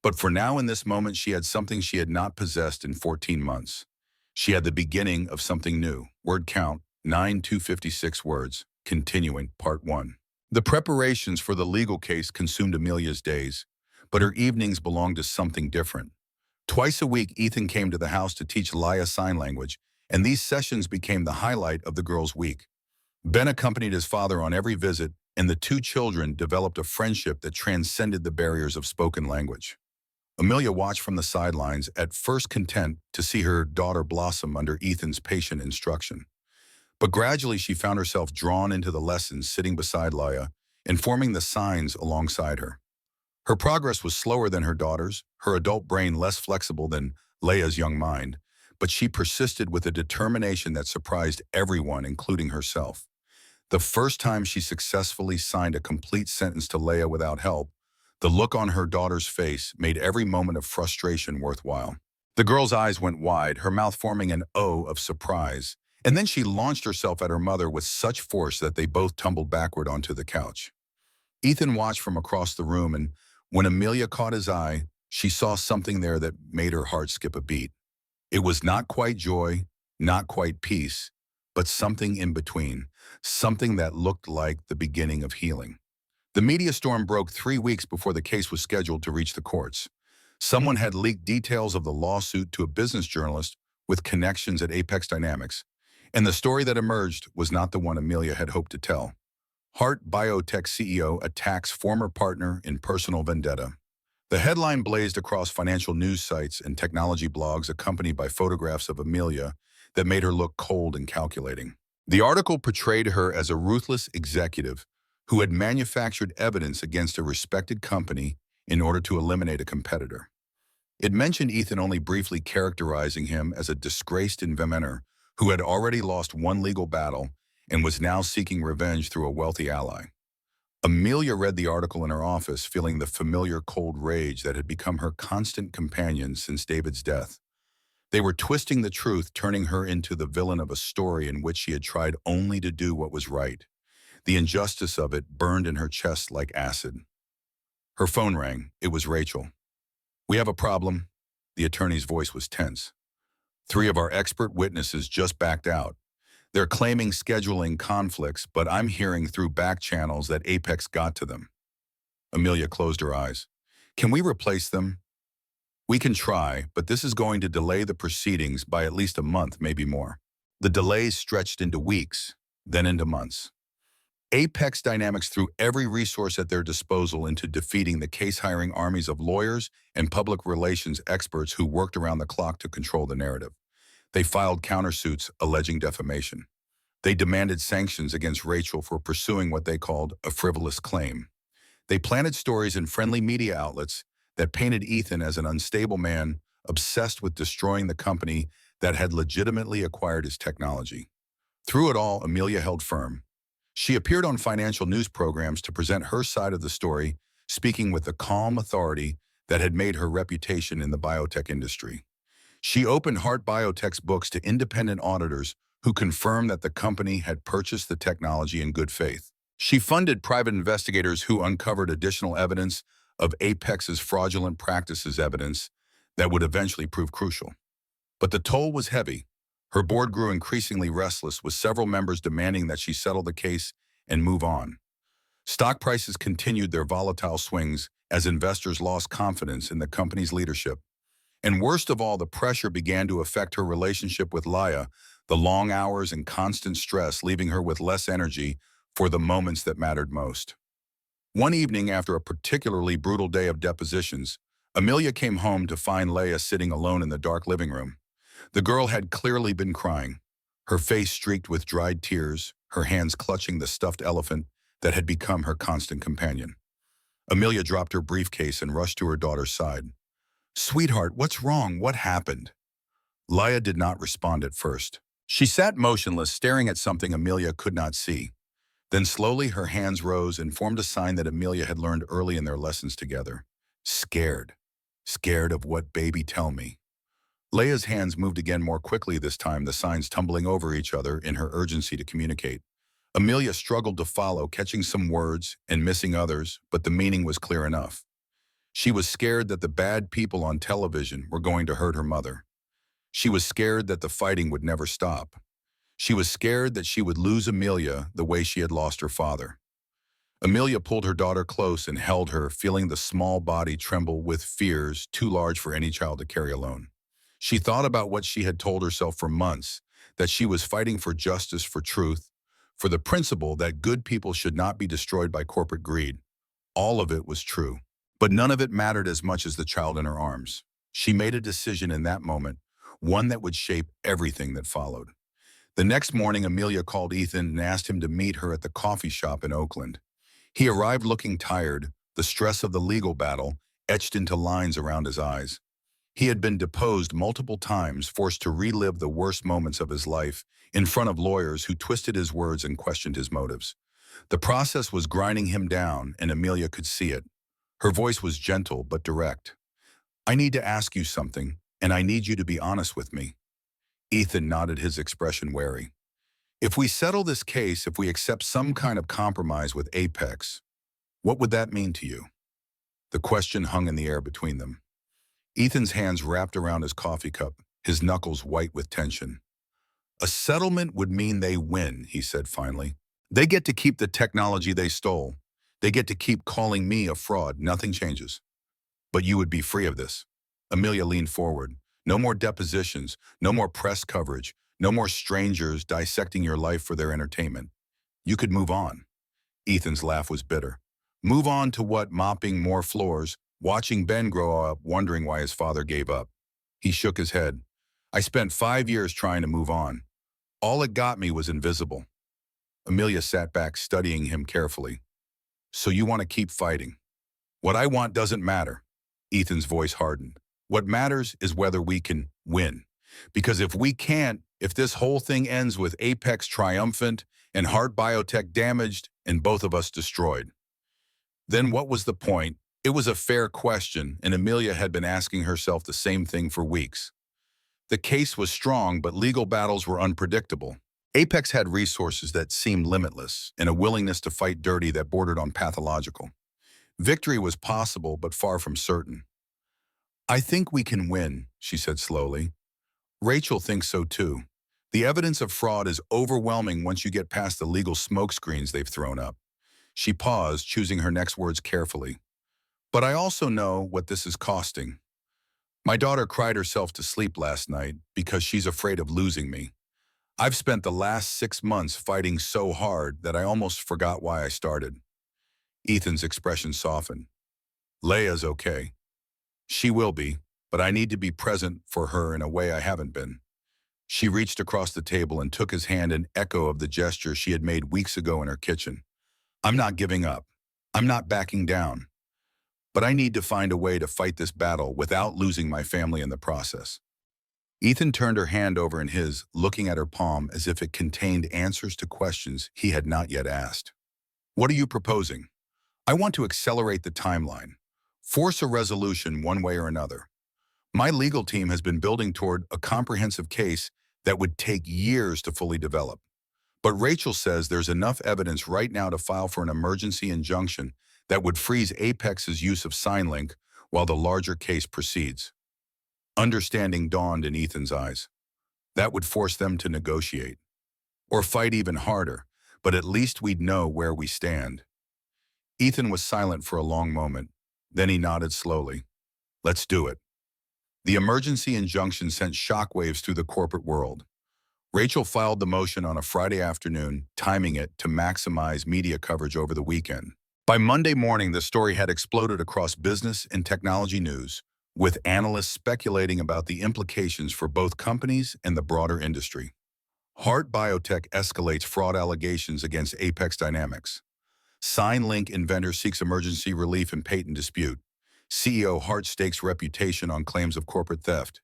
But for now, in this moment, she had something she had not possessed in 14 months. She had the beginning of something new. Word count, 9,256 words. Continuing, part 1. The preparations for the legal case consumed Amelia's days, but her evenings belonged to something different. Twice a week, Ethan came to the house to teach Leah sign language, and these sessions became the highlight of the girls' week. Ben accompanied his father on every visit, and the two children developed a friendship that transcended the barriers of spoken language. Amelia watched from the sidelines, at first content to see her daughter blossom under Ethan's patient instruction. But gradually she found herself drawn into the lessons, sitting beside Leah and forming the signs alongside her. Her progress was slower than her daughter's, her adult brain less flexible than Leah's young mind, but she persisted with a determination that surprised everyone, including herself. The first time she successfully signed a complete sentence to Leah without help, the look on her daughter's face made every moment of frustration worthwhile. The girl's eyes went wide, her mouth forming an O of surprise, and then she launched herself at her mother with such force that they both tumbled backward onto the couch. Ethan watched from across the room, and when Amelia caught his eye, she saw something there that made her heart skip a beat. It was not quite joy, not quite peace, but something in between, something that looked like the beginning of healing. The media storm broke 3 weeks before the case was scheduled to reach the courts. Someone had leaked details of the lawsuit to a business journalist with connections at Apex Dynamics, and the story that emerged was not the one Amelia had hoped to tell. Heart Biotech CEO attacks former partner in personal vendetta. The headline blazed across financial news sites and technology blogs, accompanied by photographs of Amelia that made her look cold and calculating. The article portrayed her as a ruthless executive who had manufactured evidence against a respected company in order to eliminate a competitor. It mentioned Ethan only briefly, characterizing him as a disgraced inventor who had already lost one legal battle and was now seeking revenge through a wealthy ally. Amelia read the article in her office, feeling the familiar cold rage that had become her constant companion since David's death. They were twisting the truth, turning her into the villain of a story in which she had tried only to do what was right. The injustice of it burned in her chest like acid. Her phone rang. It was Rachel. "We have a problem." The attorney's voice was tense. "3 of our expert witnesses just backed out. They're claiming scheduling conflicts, but I'm hearing through back channels that Apex got to them." Amelia closed her eyes. "Can we replace them?" "We can try, but this is going to delay the proceedings by at least a month, maybe more." The delays stretched into weeks, then into months. Apex Dynamics threw every resource at their disposal into defeating the case, hiring armies of lawyers and public relations experts who worked around the clock to control the narrative. They filed countersuits alleging defamation. They demanded sanctions against Rachel for pursuing what they called a frivolous claim. They planted stories in friendly media outlets that painted Ethan as an unstable man obsessed with destroying the company that had legitimately acquired his technology. Through it all, Amelia held firm. She appeared on financial news programs to present her side of the story, speaking with the calm authority that had made her reputation in the biotech industry. She opened Heart Biotech's books to independent auditors who confirmed that the company had purchased the technology in good faith. She funded private investigators who uncovered additional evidence of Apex's fraudulent practices, evidence that would eventually prove crucial. But the toll was heavy. Her board grew increasingly restless, with several members demanding that she settle the case and move on. Stock prices continued their volatile swings as investors lost confidence in the company's leadership. And worst of all, the pressure began to affect her relationship with Laya, the long hours and constant stress leaving her with less energy for the moments that mattered most. One evening after a particularly brutal day of depositions, Amelia came home to find Leia sitting alone in the dark living room. The girl had clearly been crying, her face streaked with dried tears, her hands clutching the stuffed elephant that had become her constant companion. Amelia dropped her briefcase and rushed to her daughter's side. "Sweetheart, what's wrong? What happened?" Leia did not respond at first. She sat motionless, staring at something Amelia could not see. Then slowly her hands rose and formed a sign that Amelia had learned early in their lessons together. Scared. Scared of what, baby? Tell me. Leia's hands moved again, more quickly this time, the signs tumbling over each other in her urgency to communicate. Amelia struggled to follow, catching some words and missing others, but the meaning was clear enough. She was scared that the bad people on television were going to hurt her mother. She was scared that the fighting would never stop. She was scared that she would lose Amelia the way she had lost her father. Amelia pulled her daughter close and held her, feeling the small body tremble with fears too large for any child to carry alone. She thought about what she had told herself for months, that she was fighting for justice, for truth, for the principle that good people should not be destroyed by corporate greed. All of it was true, but none of it mattered as much as the child in her arms. She made a decision in that moment, one that would shape everything that followed. The next morning, Amelia called Ethan and asked him to meet her at the coffee shop in Oakland. He arrived looking tired, the stress of the legal battle etched into lines around his eyes. He had been deposed multiple times, forced to relive the worst moments of his life in front of lawyers who twisted his words and questioned his motives. The process was grinding him down, and Amelia could see it. Her voice was gentle but direct. "I need to ask you something, and I need you to be honest with me." Ethan nodded, his expression wary. "If we settle this case, if we accept some kind of compromise with Apex, what would that mean to you?" The question hung in the air between them. Ethan's hands wrapped around his coffee cup, his knuckles white with tension. "A settlement would mean they win," he said finally. "They get to keep the technology they stole. They get to keep calling me a fraud. Nothing changes. But you would be free of this." Amelia leaned forward. "No more depositions, no more press coverage, no more strangers dissecting your life for their entertainment. You could move on." Ethan's laugh was bitter. "Move on to what? Mopping more floors, watching Ben grow up, wondering why his father gave up." He shook his head. "I spent 5 years trying to move on. All it got me was invisible." Amelia sat back, studying him carefully. "So you want to keep fighting?" "What I want doesn't matter." Ethan's voice hardened. "What matters is whether we can win. Because if we can't, if this whole thing ends with Apex triumphant and Heart Biotech damaged and both of us destroyed, then what was the point?" It was a fair question, and Amelia had been asking herself the same thing for weeks. The case was strong, but legal battles were unpredictable. Apex had resources that seemed limitless and a willingness to fight dirty that bordered on pathological. Victory was possible, but far from certain. "I think we can win," she said slowly. "Rachel thinks so too. The evidence of fraud is overwhelming once you get past the legal smokescreens they've thrown up." She paused, choosing her next words carefully. "But I also know what this is costing. My daughter cried herself to sleep last night because she's afraid of losing me. I've spent the last 6 months fighting so hard that I almost forgot why I started." Ethan's expression softened. "Leia's okay. She will be, but I need to be present for her in a way I haven't been." She reached across the table and took his hand, an echo of the gesture she had made weeks ago in her kitchen. "I'm not giving up. I'm not backing down. But I need to find a way to fight this battle without losing my family in the process." Ethan turned her hand over in his, looking at her palm as if it contained answers to questions he had not yet asked. "What are you proposing?" "I want to accelerate the timeline. Force a resolution one way or another. My legal team has been building toward a comprehensive case that would take years to fully develop. But Rachel says there's enough evidence right now to file for an emergency injunction that would freeze Apex's use of SignLink while the larger case proceeds." Understanding dawned in Ethan's eyes. That would force them to negotiate. Or fight even harder, but at least we'd know where we stand. Ethan was silent for a long moment. Then he nodded slowly. "Let's do it." The emergency injunction sent shockwaves through the corporate world. Rachel filed the motion on a Friday afternoon, timing it to maximize media coverage over the weekend. By Monday morning, the story had exploded across business and technology news, with analysts speculating about the implications for both companies and the broader industry. Hart Biotech escalates fraud allegations against Apex Dynamics. SignLink inventor seeks emergency relief in patent dispute. CEO Hart stakes reputation on claims of corporate theft.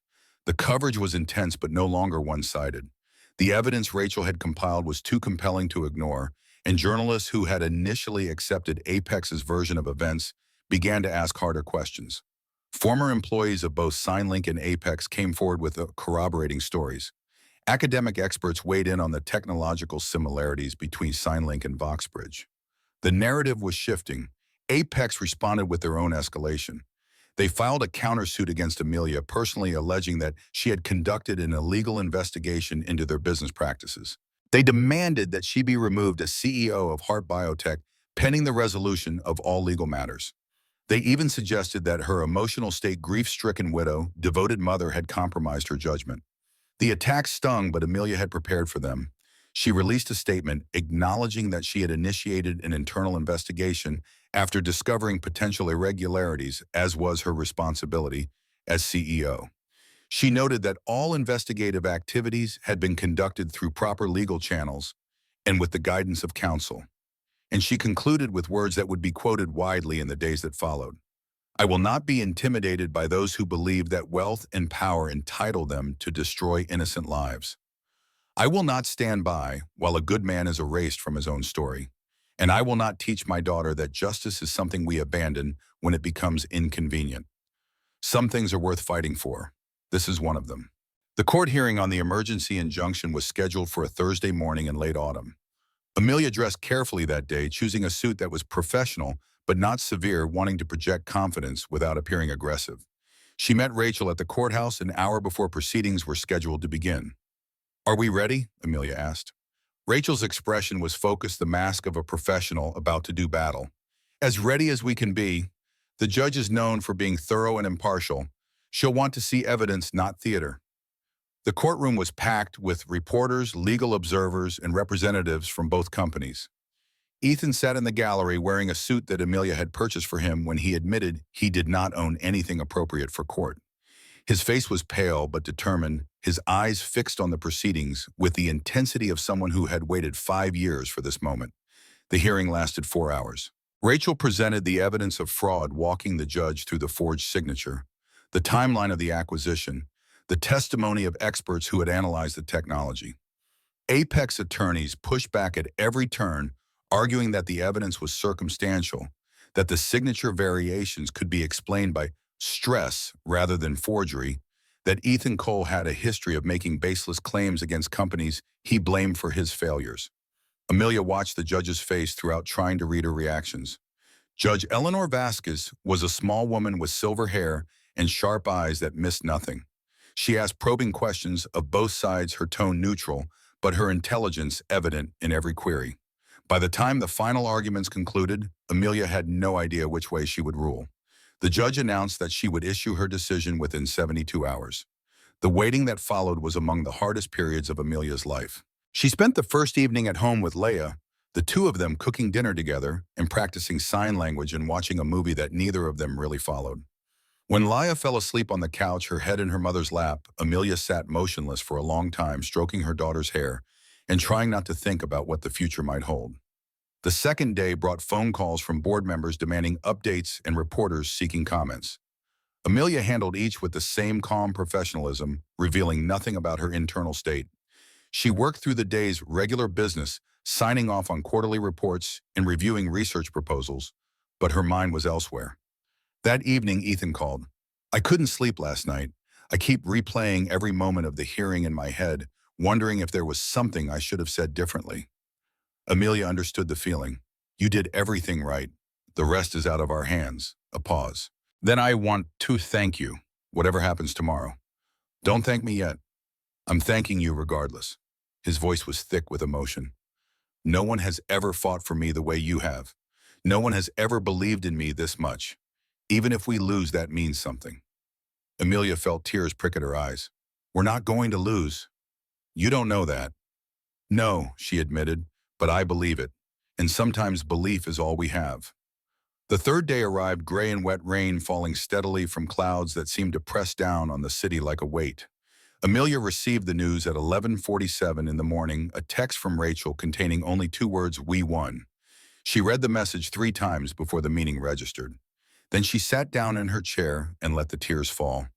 The coverage was intense but no longer one-sided. The evidence Rachel had compiled was too compelling to ignore, and journalists who had initially accepted Apex's version of events began to ask harder questions. Former employees of both SignLink and Apex came forward with corroborating stories. Academic experts weighed in on the technological similarities between SignLink and Voxbridge. The narrative was shifting. Apex responded with their own escalation. They filed a countersuit against Amelia, personally alleging that she had conducted an illegal investigation into their business practices. They demanded that she be removed as CEO of Hart Biotech, pending the resolution of all legal matters. They even suggested that her emotional state, grief-stricken widow, devoted mother had compromised her judgment. The attacks stung, but Amelia had prepared for them. She released a statement acknowledging that she had initiated an internal investigation after discovering potential irregularities, as was her responsibility as CEO. She noted that all investigative activities had been conducted through proper legal channels and with the guidance of counsel. And she concluded with words that would be quoted widely in the days that followed. "I will not be intimidated by those who believe that wealth and power entitle them to destroy innocent lives. I will not stand by while a good man is erased from his own story. And I will not teach my daughter that justice is something we abandon when it becomes inconvenient. Some things are worth fighting for. This is one of them." The court hearing on the emergency injunction was scheduled for a Thursday morning in late autumn. Amelia dressed carefully that day, choosing a suit that was professional but not severe, wanting to project confidence without appearing aggressive. She met Rachel at the courthouse an hour before proceedings were scheduled to begin. "Are we ready?" Amelia asked. Rachel's expression was focused, the mask of a professional about to do battle. "As ready as we can be. The judge is known for being thorough and impartial. She'll want to see evidence, not theater." The courtroom was packed with reporters, legal observers, and representatives from both companies. Ethan sat in the gallery wearing a suit that Amelia had purchased for him when he admitted he did not own anything appropriate for court. His face was pale but determined, his eyes fixed on the proceedings with the intensity of someone who had waited 5 years for this moment. The hearing lasted 4 hours. Rachel presented the evidence of fraud, walking the judge through the forged signature, the timeline of the acquisition, the testimony of experts who had analyzed the technology. Apex attorneys pushed back at every turn, arguing that the evidence was circumstantial, that the signature variations could be explained by stress rather than forgery, that Ethan Cole had a history of making baseless claims against companies he blamed for his failures. Amelia watched the judge's face throughout, trying to read her reactions. Judge Eleanor Vasquez was a small woman with silver hair and sharp eyes that missed nothing. She asked probing questions of both sides, her tone neutral, but her intelligence evident in every query. By the time the final arguments concluded, Amelia had no idea which way she would rule. The judge announced that she would issue her decision within 72 hours. The waiting that followed was among the hardest periods of Amelia's life. She spent the first evening at home with Leia, the two of them cooking dinner together and practicing sign language and watching a movie that neither of them really followed. When Leia fell asleep on the couch, her head in her mother's lap, Amelia sat motionless for a long time, stroking her daughter's hair and trying not to think about what the future might hold. The second day brought phone calls from board members demanding updates and reporters seeking comments. Amelia handled each with the same calm professionalism, revealing nothing about her internal state. She worked through the day's regular business, signing off on quarterly reports and reviewing research proposals, but her mind was elsewhere. That evening, Ethan called. "I couldn't sleep last night. I keep replaying every moment of the hearing in my head, wondering if there was something I should have said differently." Amelia understood the feeling. "You did everything right. The rest is out of our hands." A pause. "Then I want to thank you, whatever happens tomorrow." "Don't thank me yet. I'm thanking you regardless." His voice was thick with emotion. "No one has ever fought for me the way you have. No one has ever believed in me this much. Even if we lose, that means something." Amelia felt tears prick at her eyes. We're not going to lose. You don't know that. No, she admitted, but I believe it. And sometimes belief is all we have. The third day arrived, gray and wet rain falling steadily from clouds that seemed to press down on the city like a weight. Amelia received the news at 11:47 in the morning, a text from Rachel containing only two words, "We won." She read the message 3 times before the meaning registered. Then she sat down in her chair and let the tears fall.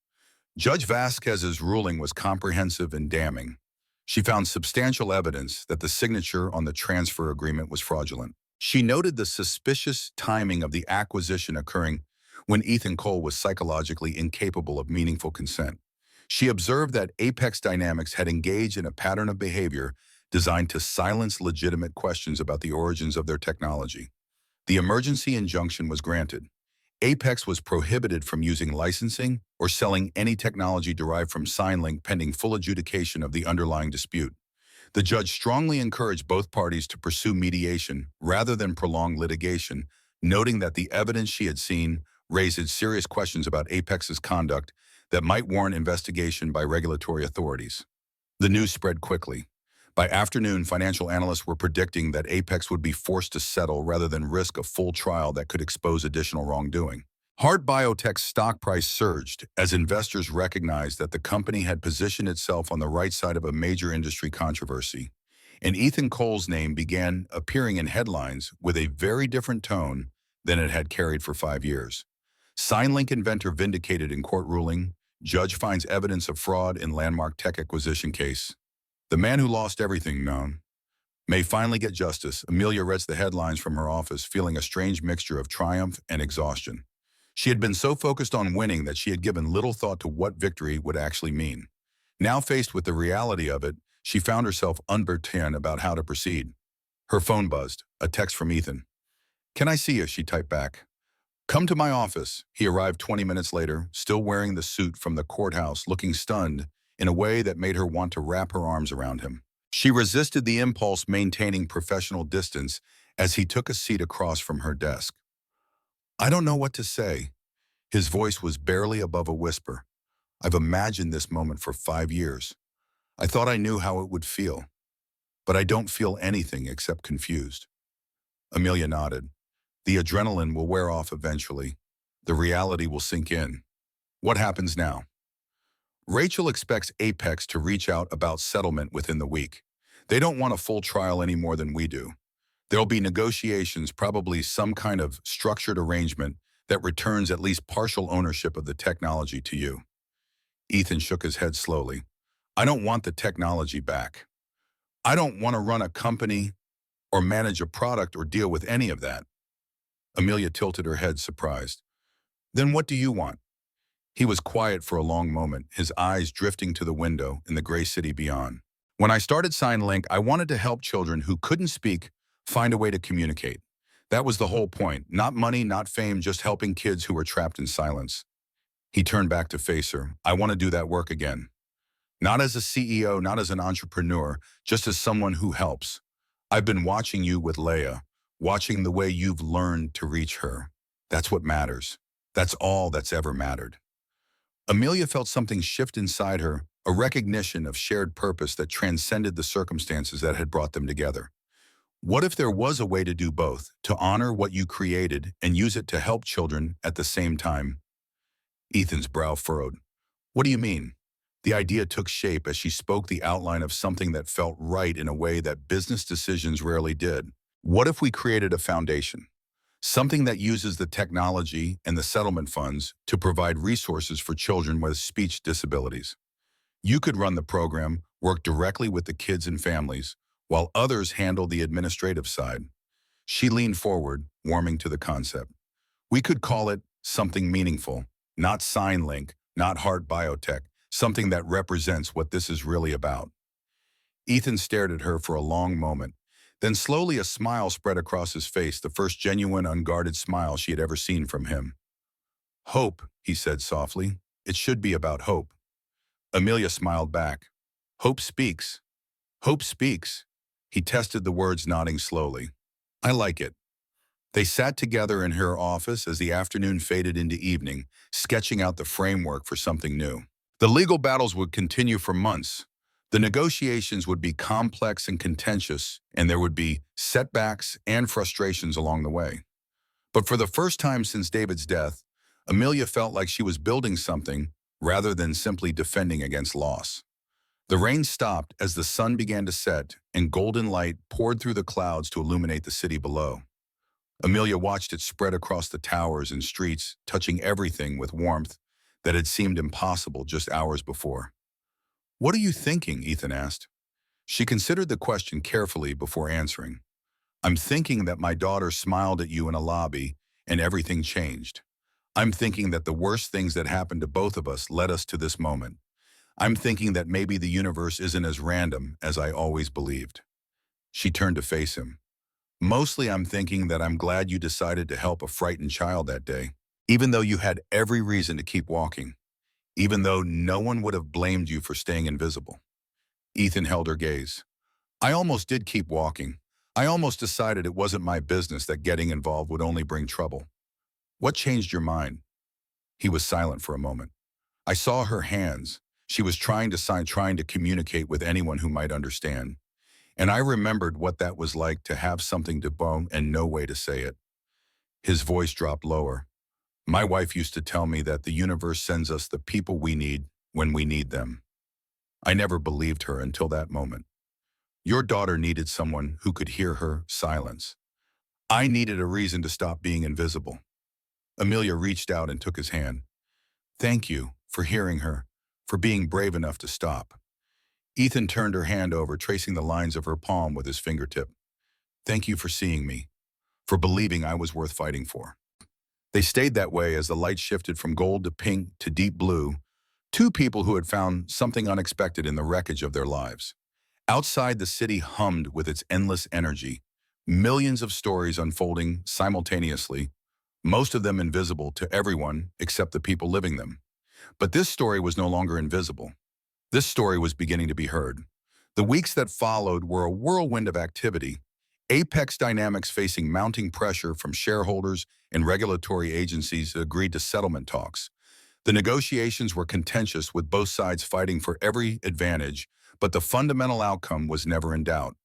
Judge Vasquez's ruling was comprehensive and damning. She found substantial evidence that the signature on the transfer agreement was fraudulent. She noted the suspicious timing of the acquisition occurring when Ethan Cole was psychologically incapable of meaningful consent. She observed that Apex Dynamics had engaged in a pattern of behavior designed to silence legitimate questions about the origins of their technology. The emergency injunction was granted. Apex was prohibited from using licensing or selling any technology derived from SignLink pending full adjudication of the underlying dispute. The judge strongly encouraged both parties to pursue mediation rather than prolong litigation, noting that the evidence she had seen raised serious questions about Apex's conduct that might warrant investigation by regulatory authorities. The news spread quickly. By afternoon, financial analysts were predicting that Apex would be forced to settle rather than risk a full trial that could expose additional wrongdoing. Heart Biotech's stock price surged as investors recognized that the company had positioned itself on the right side of a major industry controversy, and Ethan Cole's name began appearing in headlines with a very different tone than it had carried for 5 years. SignLink inventor vindicated in court ruling, judge finds evidence of fraud in landmark tech acquisition case. The man who lost everything known may finally get justice. Amelia reads the headlines from her office, feeling a strange mixture of triumph and exhaustion. She had been so focused on winning that she had given little thought to what victory would actually mean. Now faced with the reality of it, she found herself uncertain about how to proceed. Her phone buzzed, a text from Ethan. "Can I see you?" she typed back. "Come to my office." He arrived 20 minutes later, still wearing the suit from the courthouse, looking stunned in a way that made her want to wrap her arms around him. She resisted the impulse, maintaining professional distance as he took a seat across from her desk. "I don't know what to say." His voice was barely above a whisper. "I've imagined this moment for 5 years. I thought I knew how it would feel, but I don't feel anything except confused." Amelia nodded. "The adrenaline will wear off eventually. The reality will sink in. What happens now?" Rachel expects Apex to reach out about settlement within the week. They don't want a full trial any more than we do. There'll be negotiations, probably some kind of structured arrangement that returns at least partial ownership of the technology to you. Ethan shook his head slowly. "I don't want the technology back. I don't want to run a company or manage a product or deal with any of that." Amelia tilted her head, surprised. "Then what do you want?" He was quiet for a long moment, his eyes drifting to the window in the gray city beyond. "When I started SignLink, I wanted to help children who couldn't speak find a way to communicate. That was the whole point. Not money, not fame, just helping kids who were trapped in silence." He turned back to face her. "I want to do that work again. Not as a CEO, not as an entrepreneur, just as someone who helps. I've been watching you with Leia, watching the way you've learned to reach her. That's what matters. That's all that's ever mattered." Amelia felt something shift inside her, a recognition of shared purpose that transcended the circumstances that had brought them together. What if there was a way to do both, to honor what you created and use it to help children at the same time? Ethan's brow furrowed. "What do you mean?" The idea took shape as she spoke, the outline of something that felt right in a way that business decisions rarely did. What if we created a foundation? Something that uses the technology and the settlement funds to provide resources for children with speech disabilities. You could run the program, work directly with the kids and families, while others handle the administrative side. She leaned forward, warming to the concept. "We could call it something meaningful, not SignLink, not Heart Biotech, something that represents what this is really about." Ethan stared at her for a long moment. Then slowly a smile spread across his face, the first genuine, unguarded smile she had ever seen from him. "Hope," he said softly. "It should be about hope." Amelia smiled back. "Hope speaks. Hope speaks." He tested the words, nodding slowly. "I like it. They sat together in her office as the afternoon faded into evening, sketching out the framework for something new. The legal battles would continue for months. The negotiations would be complex and contentious, and there would be setbacks and frustrations along the way. But for the first time since David's death, Amelia felt like she was building something rather than simply defending against loss. The rain stopped as the sun began to set and golden light poured through the clouds to illuminate the city below. Amelia watched it spread across the towers and streets, touching everything with warmth that had seemed impossible just hours before. "What are you thinking?" Ethan asked. She considered the question carefully before answering. "I'm thinking that my daughter smiled at you in a lobby and everything changed. I'm thinking that the worst things that happened to both of us led us to this moment. I'm thinking that maybe the universe isn't as random as I always believed." She turned to face him. "Mostly I'm thinking that I'm glad you decided to help a frightened child that day, even though you had every reason to keep walking, even though no one would have blamed you for staying invisible." Ethan held her gaze. "I almost did keep walking. I almost decided it wasn't my business, that getting involved would only bring trouble." "What changed your mind?" He was silent for a moment. "I saw her hands. She was trying to sign, trying to communicate with anyone who might understand. And I remembered what that was like, to have something to bone and no way to say it." His voice dropped lower. "My wife used to tell me that the universe sends us the people we need when we need them. I never believed her until that moment. Your daughter needed someone who could hear her silence. I needed a reason to stop being invisible." Amelia reached out and took his hand. "Thank you for hearing her, for being brave enough to stop." Ethan turned her hand over, tracing the lines of her palm with his fingertip. "Thank you for seeing me, for believing I was worth fighting for." They stayed that way as the light shifted from gold to pink to deep blue, two people who had found something unexpected in the wreckage of their lives. Outside, the city hummed with its endless energy, millions of stories unfolding simultaneously, most of them invisible to everyone except the people living them. But this story was no longer invisible. This story was beginning to be heard. The weeks that followed were a whirlwind of activity. Apex Dynamics, facing mounting pressure from shareholders and regulatory agencies, agreed to settlement talks. The negotiations were contentious, with both sides fighting for every advantage, but the fundamental outcome was never in doubt.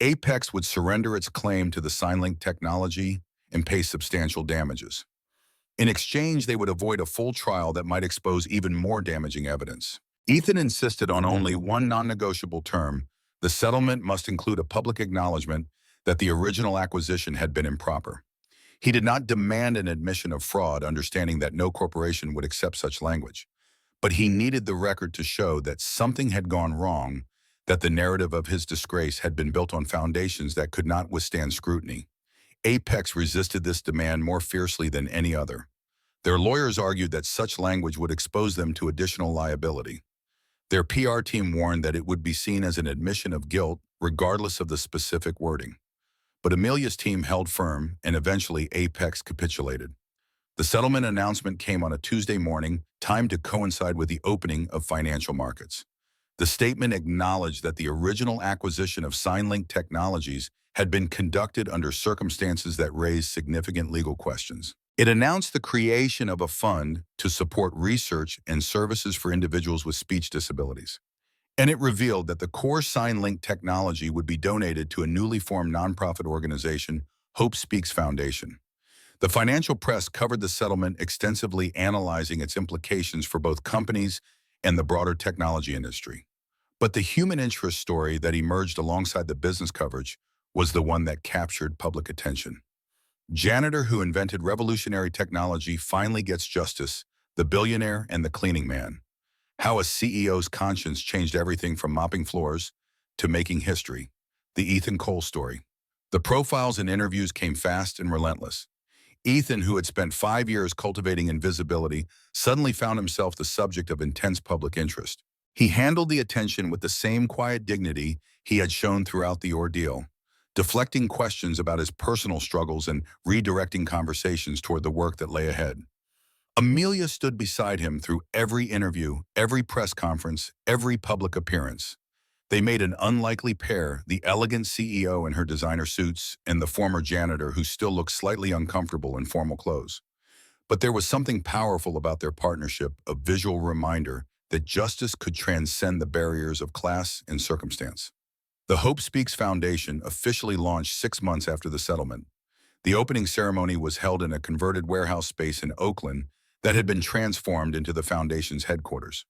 Apex would surrender its claim to the Signlink technology and pay substantial damages. In exchange, they would avoid a full trial that might expose even more damaging evidence. Ethan insisted on only one non-negotiable term: the settlement must include a public acknowledgement that the original acquisition had been improper. He did not demand an admission of fraud, understanding that no corporation would accept such language. But he needed the record to show that something had gone wrong, that the narrative of his disgrace had been built on foundations that could not withstand scrutiny. Apex resisted this demand more fiercely than any other. Their lawyers argued that such language would expose them to additional liability. Their PR team warned that it would be seen as an admission of guilt, regardless of the specific wording. But Amelia's team held firm, and eventually Apex capitulated. The settlement announcement came on a Tuesday morning, timed to coincide with the opening of financial markets. The statement acknowledged that the original acquisition of Signlink Technologies had been conducted under circumstances that raised significant legal questions. It announced the creation of a fund to support research and services for individuals with speech disabilities. And it revealed that the core Signlink technology would be donated to a newly formed nonprofit organization, Hope Speaks Foundation. The financial press covered the settlement extensively, analyzing its implications for both companies and the broader technology industry. But the human interest story that emerged alongside the business coverage was the one that captured public attention. Janitor who invented revolutionary technology finally gets justice, the billionaire and the cleaning man. How a CEO's conscience changed everything from mopping floors to making history. The Ethan Cole story. The profiles and interviews came fast and relentless. Ethan, who had spent 5 years cultivating invisibility, suddenly found himself the subject of intense public interest. He handled the attention with the same quiet dignity he had shown throughout the ordeal, deflecting questions about his personal struggles and redirecting conversations toward the work that lay ahead. Amelia stood beside him through every interview, every press conference, every public appearance. They made an unlikely pair, the elegant CEO in her designer suits and the former janitor who still looked slightly uncomfortable in formal clothes. But there was something powerful about their partnership, a visual reminder that justice could transcend the barriers of class and circumstance. The Hope Speaks Foundation officially launched 6 months after the settlement. The opening ceremony was held in a converted warehouse space in Oakland that had been transformed into the foundation's headquarters.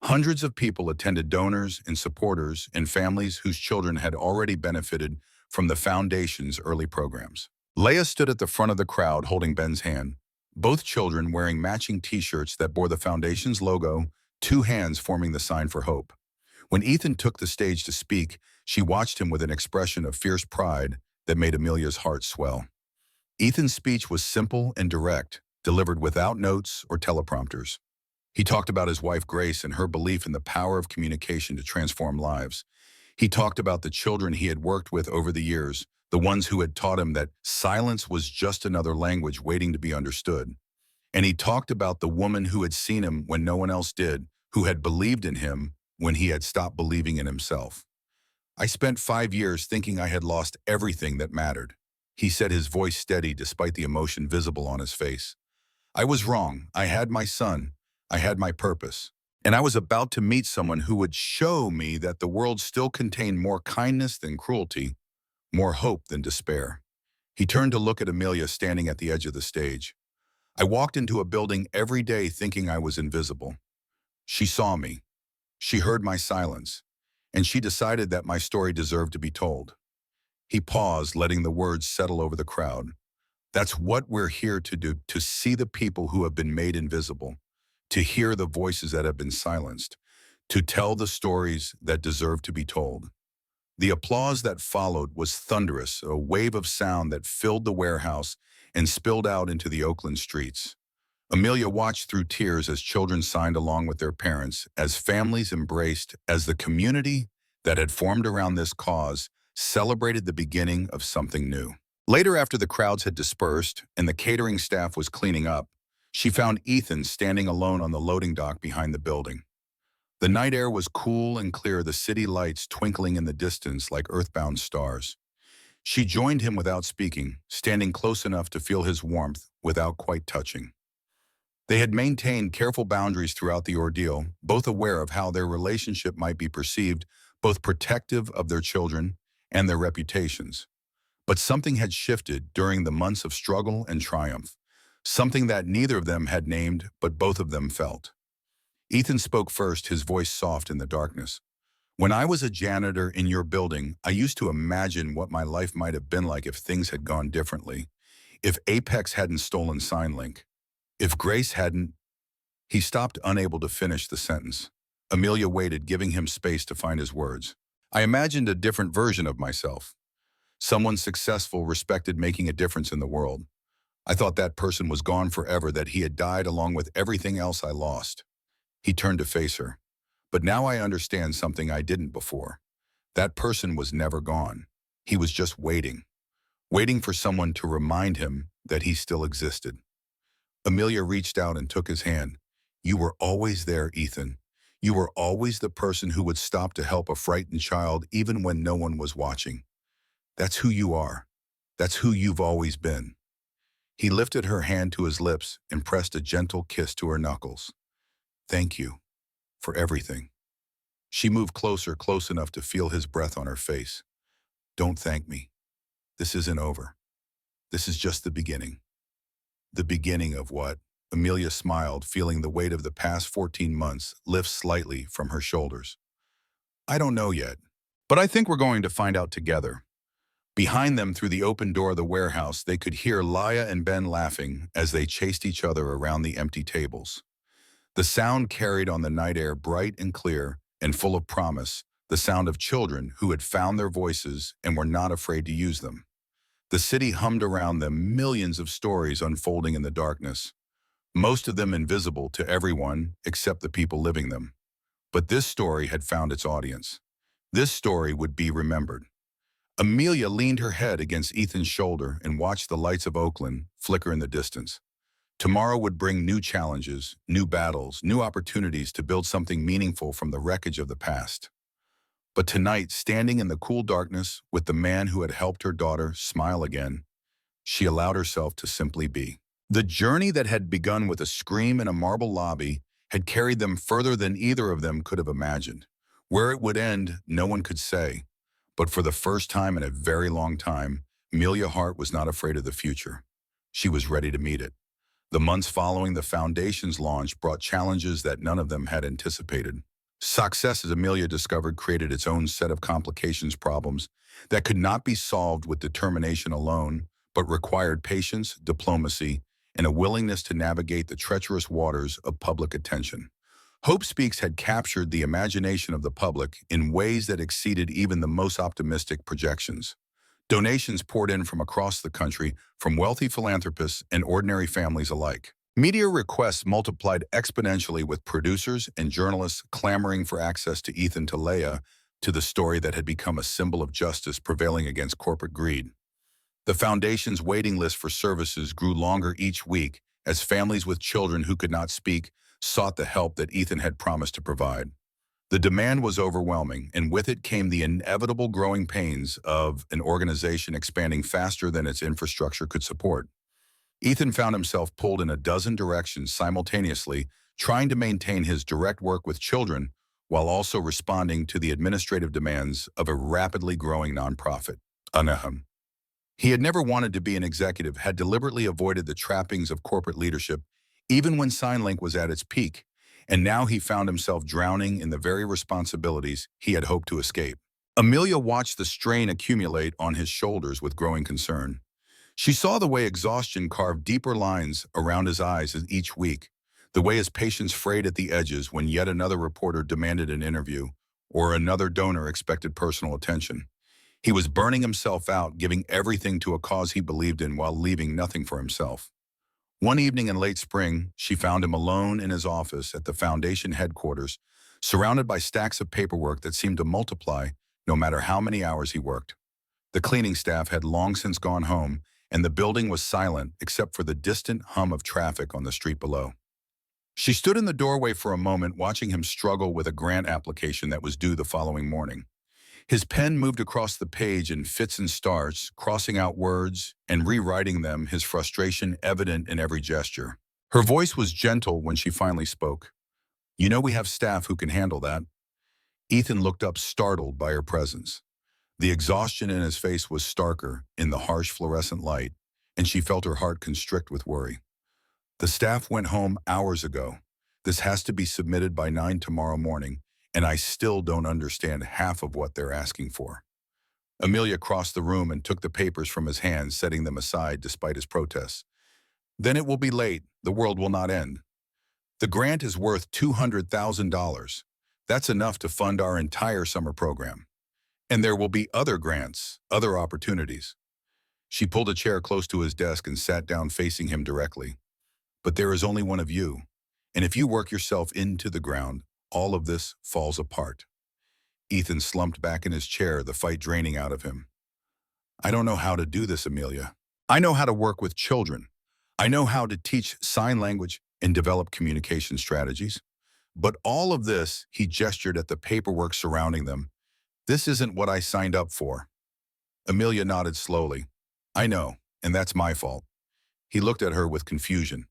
Hundreds of people attended, donors and supporters and families whose children had already benefited from the foundation's early programs. Leia stood at the front of the crowd holding Ben's hand, both children wearing matching t-shirts that bore the foundation's logo, two hands forming the sign for hope. When Ethan took the stage to speak, she watched him with an expression of fierce pride that made Amelia's heart swell. Ethan's speech was simple and direct, delivered without notes or teleprompters. He talked about his wife Grace and her belief in the power of communication to transform lives. He talked about the children he had worked with over the years, the ones who had taught him that silence was just another language waiting to be understood. And he talked about the woman who had seen him when no one else did, who had believed in him when he had stopped believing in himself. I spent 5 years thinking I had lost everything that mattered. He said, his voice steady despite the emotion visible on his face. I was wrong. I had my son. I had my purpose. And I was about to meet someone who would show me that the world still contained more kindness than cruelty, more hope than despair. He turned to look at Amelia standing at the edge of the stage. I walked into a building every day thinking I was invisible. She saw me. She heard my silence. And she decided that my story deserved to be told. He paused, letting the words settle over the crowd. That's what we're here to do, to see the people who have been made invisible, to hear the voices that have been silenced, to tell the stories that deserve to be told. The applause that followed was thunderous, a wave of sound that filled the warehouse and spilled out into the Oakland streets. Amelia watched through tears as children signed along with their parents, as families embraced, as the community that had formed around this cause celebrated the beginning of something new. Later, after the crowds had dispersed and the catering staff was cleaning up, she found Ethan standing alone on the loading dock behind the building. The night air was cool and clear, the city lights twinkling in the distance like earthbound stars. She joined him without speaking, standing close enough to feel his warmth without quite touching. They had maintained careful boundaries throughout the ordeal, both aware of how their relationship might be perceived, both protective of their children and their reputations. But something had shifted during the months of struggle and triumph, something that neither of them had named, but both of them felt. Ethan spoke first, his voice soft in the darkness. When I was a janitor in your building, I used to imagine what my life might have been like if things had gone differently. If Apex hadn't stolen SignLink. If Grace hadn't... He stopped, unable to finish the sentence. Amelia waited, giving him space to find his words. I imagined a different version of myself. Someone successful, respected, making a difference in the world. I thought that person was gone forever, that he had died along with everything else I lost. He turned to face her. But now I understand something I didn't before. That person was never gone. He was just waiting. Waiting for someone to remind him that he still existed. Amelia reached out and took his hand. You were always there, Ethan. You were always the person who would stop to help a frightened child even when no one was watching. That's who you are. That's who you've always been. He lifted her hand to his lips and pressed a gentle kiss to her knuckles. Thank you for everything. She moved closer, close enough to feel his breath on her face. Don't thank me. This isn't over. This is just the beginning. The beginning of what? Amelia smiled, feeling the weight of the past 14 months lift slightly from her shoulders. I don't know yet, but I think we're going to find out together. Behind them, through the open door of the warehouse, they could hear Leia and Ben laughing as they chased each other around the empty tables. The sound carried on the night air, bright and clear and full of promise, the sound of children who had found their voices and were not afraid to use them. The city hummed around them, millions of stories unfolding in the darkness, most of them invisible to everyone except the people living them. But this story had found its audience. This story would be remembered. Amelia leaned her head against Ethan's shoulder and watched the lights of Oakland flicker in the distance. Tomorrow would bring new challenges, new battles, new opportunities to build something meaningful from the wreckage of the past. But tonight, standing in the cool darkness with the man who had helped her daughter smile again, she allowed herself to simply be. The journey that had begun with a scream in a marble lobby had carried them further than either of them could have imagined. Where it would end, no one could say. But for the first time in a very long time, Amelia Hart was not afraid of the future. She was ready to meet it. The months following the foundation's launch brought challenges that none of them had anticipated. Success, as Amelia discovered, created its own set of complications problems that could not be solved with determination alone, but required patience, diplomacy, and a willingness to navigate the treacherous waters of public attention. Hope Speaks had captured the imagination of the public in ways that exceeded even the most optimistic projections. Donations poured in from across the country, from wealthy philanthropists and ordinary families alike. Media requests multiplied exponentially, with producers and journalists clamoring for access to Ethan Talea, to the story that had become a symbol of justice prevailing against corporate greed. The foundation's waiting list for services grew longer each week as families with children who could not speak sought the help that Ethan had promised to provide. The demand was overwhelming, and with it came the inevitable growing pains of an organization expanding faster than its infrastructure could support. Ethan found himself pulled in a dozen directions simultaneously, trying to maintain his direct work with children while also responding to the administrative demands of a rapidly growing nonprofit. Anaheim. He had never wanted to be an executive, had deliberately avoided the trappings of corporate leadership, even when SignLink was at its peak, and now he found himself drowning in the very responsibilities he had hoped to escape. Amelia watched the strain accumulate on his shoulders with growing concern. She saw the way exhaustion carved deeper lines around his eyes each week, the way his patience frayed at the edges when yet another reporter demanded an interview or another donor expected personal attention. He was burning himself out, giving everything to a cause he believed in while leaving nothing for himself. One evening in late spring, she found him alone in his office at the foundation headquarters, surrounded by stacks of paperwork that seemed to multiply no matter how many hours he worked. The cleaning staff had long since gone home, and the building was silent except for the distant hum of traffic on the street below. She stood in the doorway for a moment, watching him struggle with a grant application that was due the following morning. His pen moved across the page in fits and starts, crossing out words and rewriting them, his frustration evident in every gesture. Her voice was gentle when she finally spoke. "You know we have staff who can handle that." Ethan looked up, startled by her presence. The exhaustion in his face was starker in the harsh fluorescent light, and she felt her heart constrict with worry. "The staff went home hours ago. This has to be submitted by 9 tomorrow morning, and I still don't understand half of what they're asking for." Amelia crossed the room and took the papers from his hands, setting them aside despite his protests. "Then it will be late. The world will not end. The grant is worth $200,000. That's enough to fund our entire summer program. And there will be other grants, other opportunities." She pulled a chair close to his desk and sat down facing him directly. "But there is only one of you, and if you work yourself into the ground, all of this falls apart." Ethan slumped back in his chair, the fight draining out of him. "I don't know how to do this, Amelia. I know how to work with children. I know how to teach sign language and develop communication strategies. But all of this," he gestured at the paperwork surrounding them, "this isn't what I signed up for." Amelia nodded slowly. "I know, and that's my fault." He looked at her with confusion.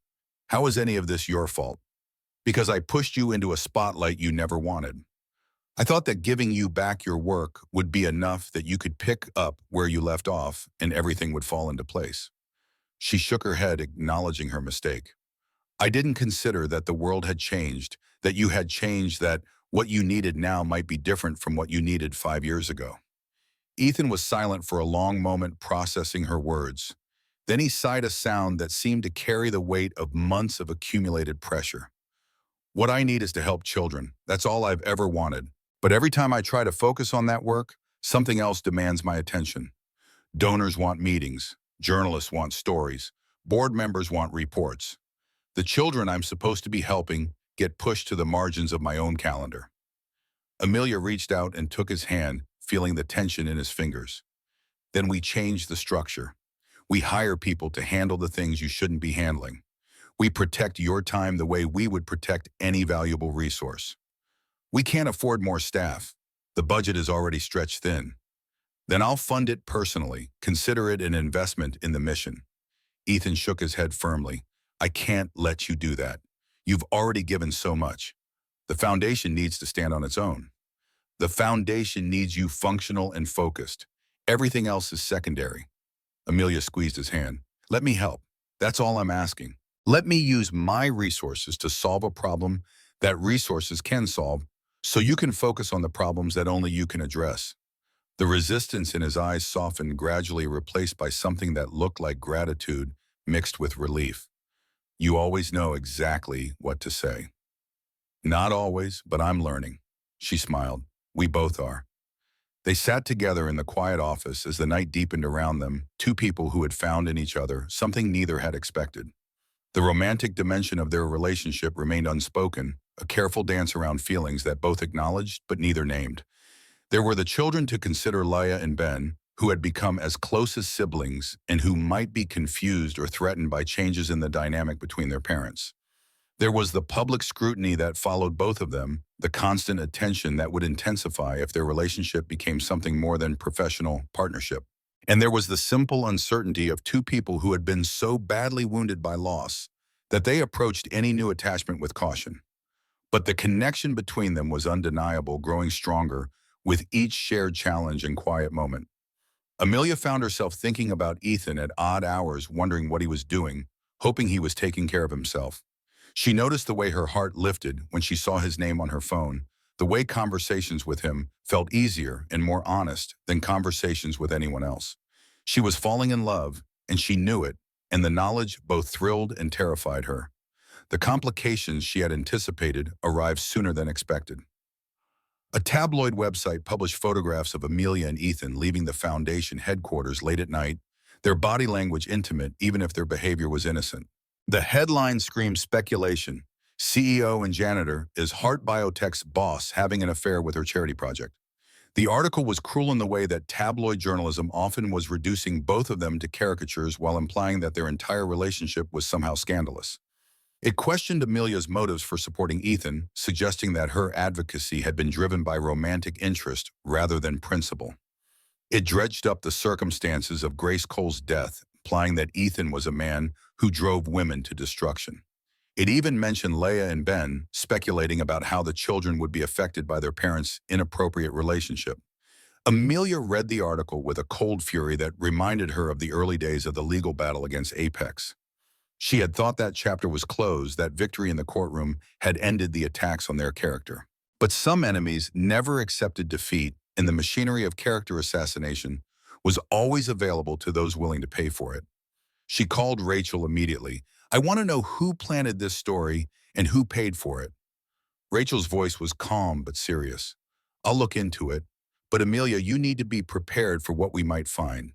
"How is any of this your fault?" "Because I pushed you into a spotlight you never wanted. I thought that giving you back your work would be enough, that you could pick up where you left off and everything would fall into place." She shook her head, acknowledging her mistake. "I didn't consider that the world had changed, that you had changed, that what you needed now might be different from what you needed 5 years ago." Ethan was silent for a long moment, processing her words. Then he sighed, a sound that seemed to carry the weight of months of accumulated pressure. "What I need is to help children. That's all I've ever wanted. But every time I try to focus on that work, something else demands my attention. Donors want meetings. Journalists want stories. Board members want reports. The children I'm supposed to be helping get pushed to the margins of my own calendar." Amelia reached out and took his hand, feeling the tension in his fingers. "Then we change the structure. We hire people to handle the things you shouldn't be handling. We protect your time the way we would protect any valuable resource. We can't afford more staff. The budget is already stretched thin. Then I'll fund it personally. Consider it an investment in the mission. Ethan shook his head firmly. I can't let you do that. You've already given so much. The foundation needs to stand on its own. The foundation needs you functional and focused. Everything else is secondary. Amelia squeezed his hand. Let me help. That's all I'm asking. Let me use my resources to solve a problem that resources can solve, so you can focus on the problems that only you can address. The resistance in his eyes softened, gradually replaced by something that looked like gratitude mixed with relief. You always know exactly what to say. Not always, but I'm learning. She smiled. We both are. They sat together in the quiet office as the night deepened around them, two people who had found in each other something neither had expected. The romantic dimension of their relationship remained unspoken, a careful dance around feelings that both acknowledged but neither named. There were the children to consider, Leia and Ben, who had become as close as siblings and who might be confused or threatened by changes in the dynamic between their parents. There was the public scrutiny that followed both of them, the constant attention that would intensify if their relationship became something more than professional partnership. And there was the simple uncertainty of two people who had been so badly wounded by loss that they approached any new attachment with caution. But the connection between them was undeniable, growing stronger with each shared challenge and quiet moment. Amelia found herself thinking about Ethan at odd hours, wondering what he was doing, hoping he was taking care of himself. She noticed the way her heart lifted when she saw his name on her phone, the way conversations with him felt easier and more honest than conversations with anyone else. She was falling in love, and she knew it, and the knowledge both thrilled and terrified her. The complications she had anticipated arrived sooner than expected. A tabloid website published photographs of Amelia and Ethan leaving the Foundation headquarters late at night, their body language intimate even if their behavior was innocent. The headline screamed speculation. CEO and janitor is Heart Biotech's boss having an affair with her charity project. The article was cruel in the way that tabloid journalism often was, reducing both of them to caricatures while implying that their entire relationship was somehow scandalous. It questioned Amelia's motives for supporting Ethan, suggesting that her advocacy had been driven by romantic interest rather than principle. It dredged up the circumstances of Grace Cole's death, implying that Ethan was a man who drove women to destruction. It even mentioned Leia and Ben, speculating about how the children would be affected by their parents' inappropriate relationship. Amelia read the article with a cold fury that reminded her of the early days of the legal battle against Apex. She had thought that chapter was closed, that victory in the courtroom had ended the attacks on their character. But some enemies never accepted defeat, and the machinery of character assassination was always available to those willing to pay for it. She called Rachel immediately. I want to know who planted this story and who paid for it. Rachel's voice was calm but serious. I'll look into it, but Amelia, you need to be prepared for what we might find.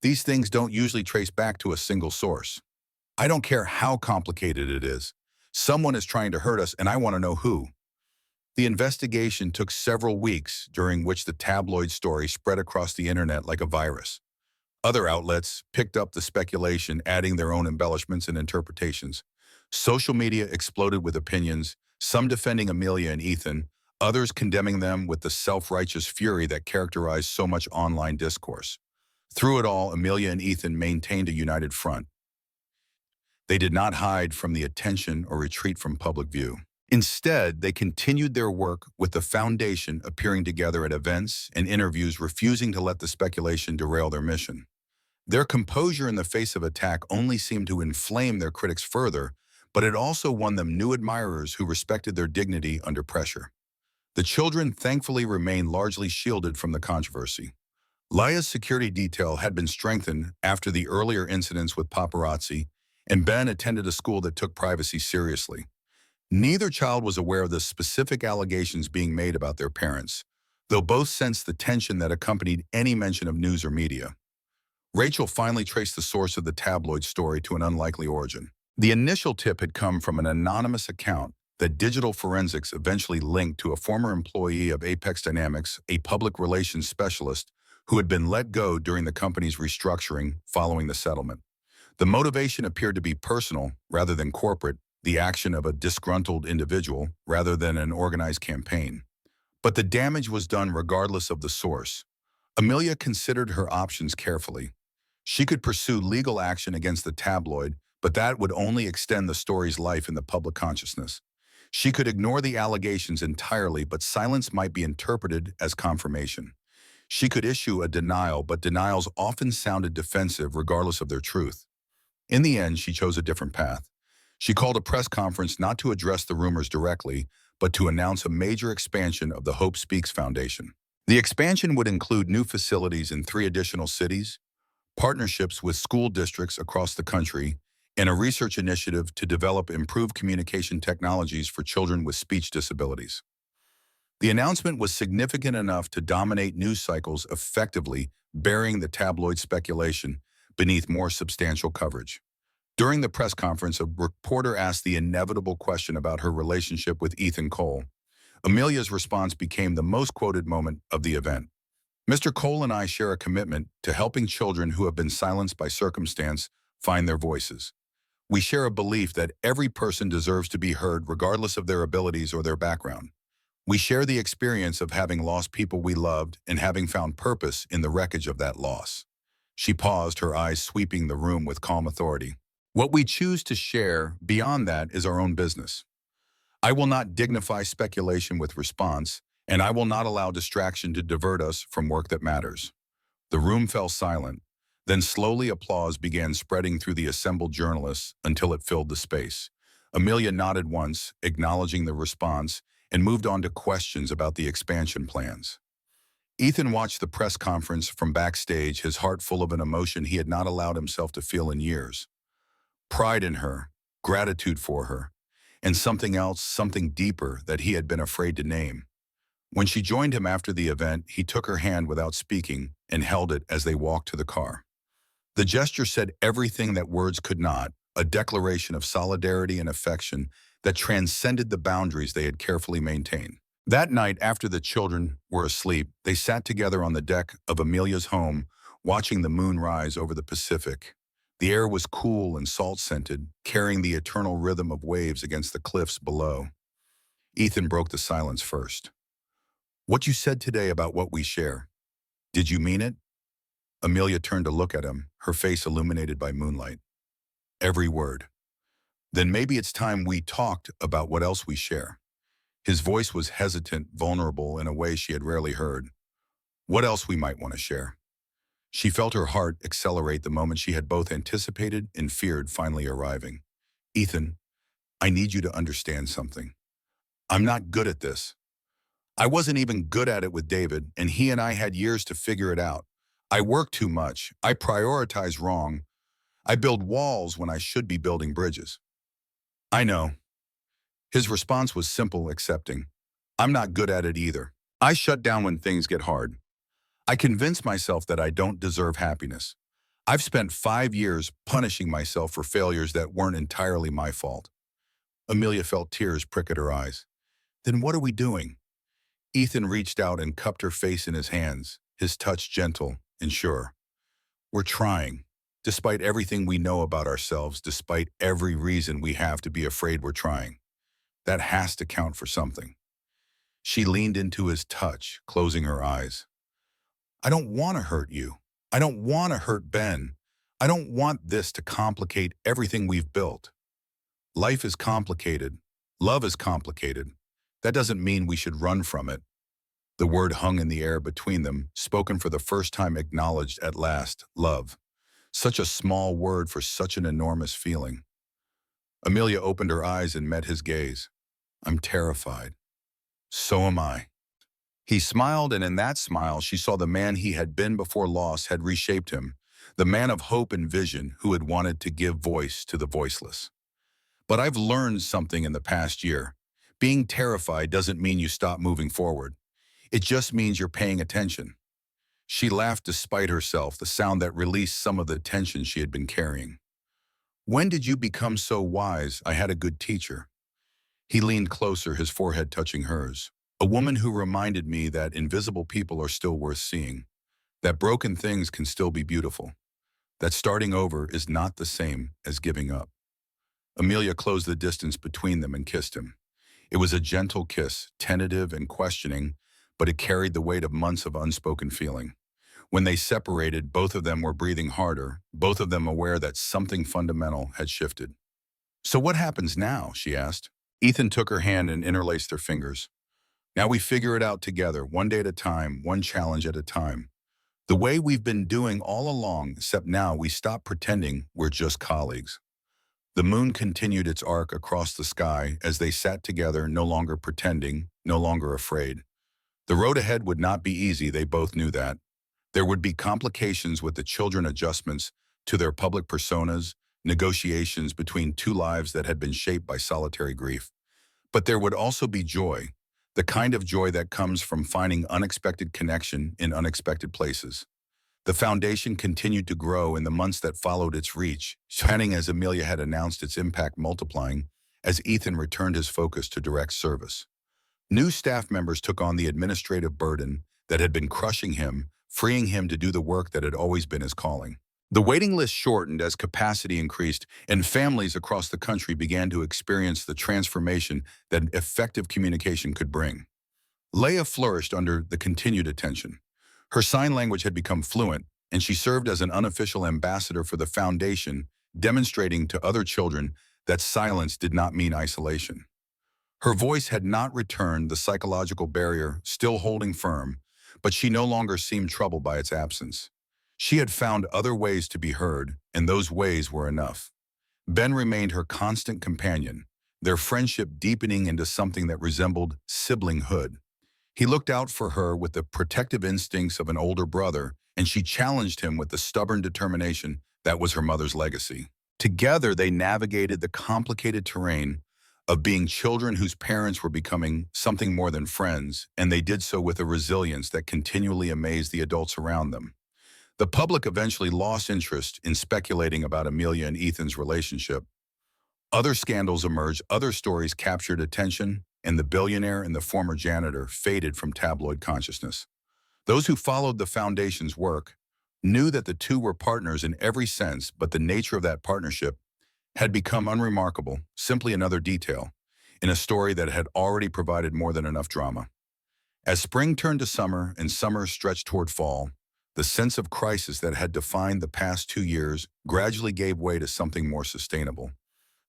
These things don't usually trace back to a single source. I don't care how complicated it is. Someone is trying to hurt us, and I want to know who. The investigation took several weeks, during which the tabloid story spread across the internet like a virus. Other outlets picked up the speculation, adding their own embellishments and interpretations. Social media exploded with opinions, some defending Amelia and Ethan, others condemning them with the self-righteous fury that characterized so much online discourse. Through it all, Amelia and Ethan maintained a united front. They did not hide from the attention or retreat from public view. Instead, they continued their work, with the foundation appearing together at events and interviews, refusing to let the speculation derail their mission. Their composure in the face of attack only seemed to inflame their critics further, but it also won them new admirers who respected their dignity under pressure. The children thankfully remained largely shielded from the controversy. Leia's security detail had been strengthened after the earlier incidents with paparazzi, and Ben attended a school that took privacy seriously. Neither child was aware of the specific allegations being made about their parents, though both sensed the tension that accompanied any mention of news or media. Rachel finally traced the source of the tabloid story to an unlikely origin. The initial tip had come from an anonymous account that digital forensics eventually linked to a former employee of Apex Dynamics, a public relations specialist who had been let go during the company's restructuring following the settlement. The motivation appeared to be personal rather than corporate, the action of a disgruntled individual rather than an organized campaign. But the damage was done regardless of the source. Amelia considered her options carefully. She could pursue legal action against the tabloid, but that would only extend the story's life in the public consciousness. She could ignore the allegations entirely, but silence might be interpreted as confirmation. She could issue a denial, but denials often sounded defensive regardless of their truth. In the end, she chose a different path. She called a press conference not to address the rumors directly, but to announce a major expansion of the Hope Speaks Foundation. The expansion would include new facilities in 3 additional cities, partnerships with school districts across the country, and a research initiative to develop improved communication technologies for children with speech disabilities. The announcement was significant enough to dominate news cycles, effectively burying the tabloid speculation beneath more substantial coverage. During the press conference, a reporter asked the inevitable question about her relationship with Ethan Cole. Amelia's response became the most quoted moment of the event. "Mr. Cole and I share a commitment to helping children who have been silenced by circumstance find their voices. We share a belief that every person deserves to be heard regardless of their abilities or their background. We share the experience of having lost people we loved and having found purpose in the wreckage of that loss." She paused, her eyes sweeping the room with calm authority. "What we choose to share beyond that is our own business. I will not dignify speculation with response, and I will not allow distraction to divert us from work that matters." The room fell silent. Then slowly applause began spreading through the assembled journalists until it filled the space. Amelia nodded once, acknowledging the response, and moved on to questions about the expansion plans. Ethan watched the press conference from backstage, his heart full of an emotion he had not allowed himself to feel in years. Pride in her, gratitude for her, and something else, something deeper that he had been afraid to name. When she joined him after the event, he took her hand without speaking and held it as they walked to the car. The gesture said everything that words could not, a declaration of solidarity and affection that transcended the boundaries they had carefully maintained. That night, after the children were asleep, they sat together on the deck of Amelia's home, watching the moon rise over the Pacific. The air was cool and salt-scented, carrying the eternal rhythm of waves against the cliffs below. Ethan broke the silence first. "What you said today about what we share, did you mean it?" Amelia turned to look at him, her face illuminated by moonlight. "Every word." "Then maybe it's time we talked about what else we share." His voice was hesitant, vulnerable in a way she had rarely heard. "What else we might want to share?" She felt her heart accelerate the moment she had both anticipated and feared finally arriving. "Ethan, I need you to understand something. I'm not good at this. I wasn't even good at it with David, and he and I had years to figure it out. I work too much. I prioritize wrong. I build walls when I should be building bridges." "I know." His response was simple, accepting. "I'm not good at it either. I shut down when things get hard. I convince myself that I don't deserve happiness. I've spent 5 years punishing myself for failures that weren't entirely my fault." Amelia felt tears prick at her eyes. "Then what are we doing?" Ethan reached out and cupped her face in his hands, his touch gentle and sure. "We're trying. Despite everything we know about ourselves, despite every reason we have to be afraid we're trying. That has to count for something." She leaned into his touch, closing her eyes. "I don't want to hurt you. I don't want to hurt Ben. I don't want this to complicate everything we've built. Life is complicated. Love is complicated. That doesn't mean we should run from it." The word hung in the air between them, spoken for the first time, acknowledged at last. Love. Such a small word for such an enormous feeling. Amelia opened her eyes and met his gaze. "I'm terrified." "So am I." He smiled, and in that smile she saw the man he had been before loss had reshaped him, the man of hope and vision who had wanted to give voice to the voiceless. "But I've learned something in the past year. Being terrified doesn't mean you stop moving forward. It just means you're paying attention." She laughed despite herself, the sound that released some of the tension she had been carrying. "When did you become so wise? I had a good teacher." He leaned closer, his forehead touching hers. "A woman who reminded me that invisible people are still worth seeing, that broken things can still be beautiful, that starting over is not the same as giving up." Amelia closed the distance between them and kissed him. It was a gentle kiss, tentative and questioning, but it carried the weight of months of unspoken feeling. When they separated, both of them were breathing harder, both of them aware that something fundamental had shifted. "So what happens now?" she asked. Ethan took her hand and interlaced their fingers. "Now we figure it out together, one day at a time, one challenge at a time. The way we've been doing all along, except now we stop pretending we're just colleagues." The moon continued its arc across the sky as they sat together, no longer pretending, no longer afraid. The road ahead would not be easy, they both knew that. There would be complications with the children, adjustments to their public personas, negotiations between two lives that had been shaped by solitary grief. But there would also be joy, the kind of joy that comes from finding unexpected connection in unexpected places. The foundation continued to grow in the months that followed its reach, shining as Amelia had announced, its impact multiplying as Ethan returned his focus to direct service. New staff members took on the administrative burden that had been crushing him, freeing him to do the work that had always been his calling. The waiting list shortened as capacity increased, and families across the country began to experience the transformation that effective communication could bring. Leia flourished under the continued attention. Her sign language had become fluent, and she served as an unofficial ambassador for the foundation, demonstrating to other children that silence did not mean isolation. Her voice had not returned, the psychological barrier still holding firm, but she no longer seemed troubled by its absence. She had found other ways to be heard, and those ways were enough. Ben remained her constant companion, their friendship deepening into something that resembled siblinghood. He looked out for her with the protective instincts of an older brother, and she challenged him with the stubborn determination that was her mother's legacy. Together, they navigated the complicated terrain of being children whose parents were becoming something more than friends, and they did so with a resilience that continually amazed the adults around them. The public eventually lost interest in speculating about Amelia and Ethan's relationship. Other scandals emerged, other stories captured attention, and the billionaire and the former janitor faded from tabloid consciousness. Those who followed the foundation's work knew that the two were partners in every sense, but the nature of that partnership had become unremarkable, simply another detail, in a story that had already provided more than enough drama. As spring turned to summer and summer stretched toward fall, the sense of crisis that had defined the past 2 years gradually gave way to something more sustainable.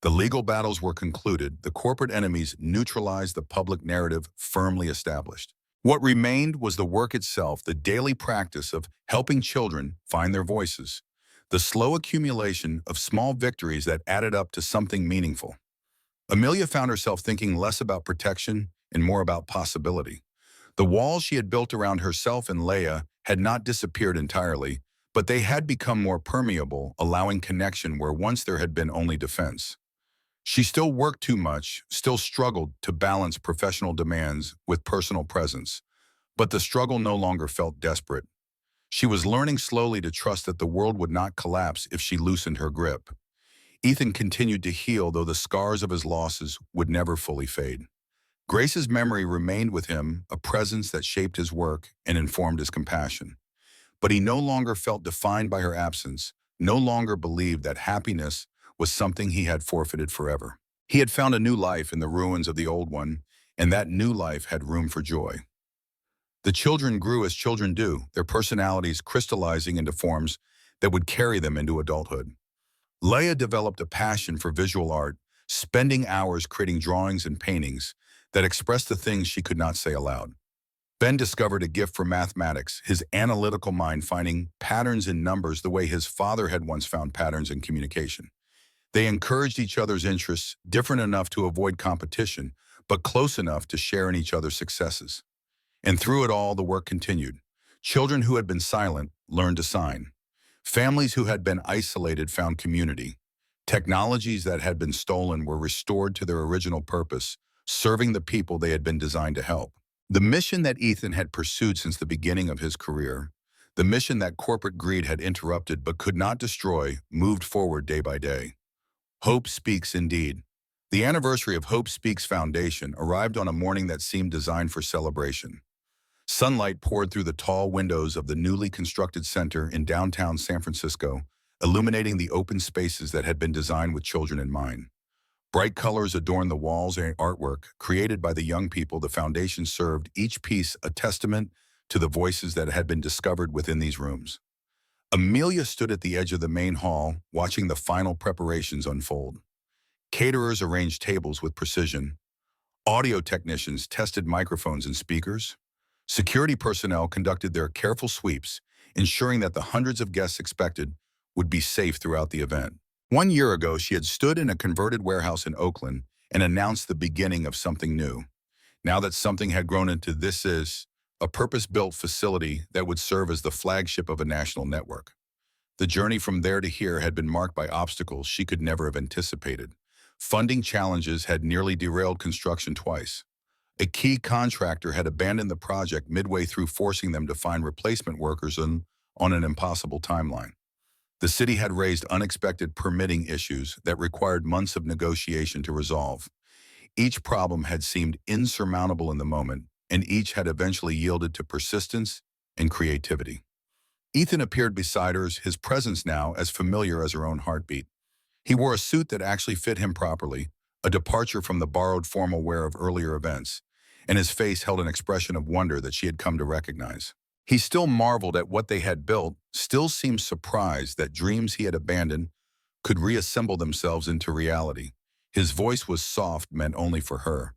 The legal battles were concluded, the corporate enemies neutralized, the public narrative firmly established. What remained was the work itself, the daily practice of helping children find their voices, the slow accumulation of small victories that added up to something meaningful. Amelia found herself thinking less about protection and more about possibility. The walls she had built around herself and Leia had not disappeared entirely, but they had become more permeable, allowing connection where once there had been only defense. She still worked too much, still struggled to balance professional demands with personal presence, but the struggle no longer felt desperate. She was learning slowly to trust that the world would not collapse if she loosened her grip. Ethan continued to heal, though the scars of his losses would never fully fade. Grace's memory remained with him, a presence that shaped his work and informed his compassion. But he no longer felt defined by her absence, no longer believed that happiness was something he had forfeited forever. He had found a new life in the ruins of the old one, and that new life had room for joy. The children grew as children do, their personalities crystallizing into forms that would carry them into adulthood. Leia developed a passion for visual art, spending hours creating drawings and paintings that expressed the things she could not say aloud. Ben discovered a gift for mathematics, his analytical mind finding patterns in numbers the way his father had once found patterns in communication. They encouraged each other's interests, different enough to avoid competition, but close enough to share in each other's successes. And through it all, the work continued. Children who had been silent learned to sign. Families who had been isolated found community. Technologies that had been stolen were restored to their original purpose, serving the people they had been designed to help. The mission that Ethan had pursued since the beginning of his career, the mission that corporate greed had interrupted but could not destroy, moved forward day by day. Hope Speaks indeed. The anniversary of Hope Speaks Foundation arrived on a morning that seemed designed for celebration. Sunlight poured through the tall windows of the newly constructed center in downtown San Francisco, illuminating the open spaces that had been designed with children in mind. Bright colors adorned the walls and artwork created by the young people the foundation served, each piece a testament to the voices that had been discovered within these rooms. Amelia stood at the edge of the main hall, watching the final preparations unfold. Caterers arranged tables with precision. Audio technicians tested microphones and speakers. Security personnel conducted their careful sweeps, ensuring that the hundreds of guests expected would be safe throughout the event. 1 year ago, she had stood in a converted warehouse in Oakland and announced the beginning of something new. Now that something had grown into this is a purpose-built facility that would serve as the flagship of a national network. The journey from there to here had been marked by obstacles she could never have anticipated. Funding challenges had nearly derailed construction twice. A key contractor had abandoned the project midway through, forcing them to find replacement workers on an impossible timeline. The city had raised unexpected permitting issues that required months of negotiation to resolve. Each problem had seemed insurmountable in the moment, and each had eventually yielded to persistence and creativity. Ethan appeared beside her, his presence now as familiar as her own heartbeat. He wore a suit that actually fit him properly, a departure from the borrowed formal wear of earlier events, and his face held an expression of wonder that she had come to recognize. He still marveled at what they had built, still seemed surprised that dreams he had abandoned could reassemble themselves into reality. His voice was soft, meant only for her.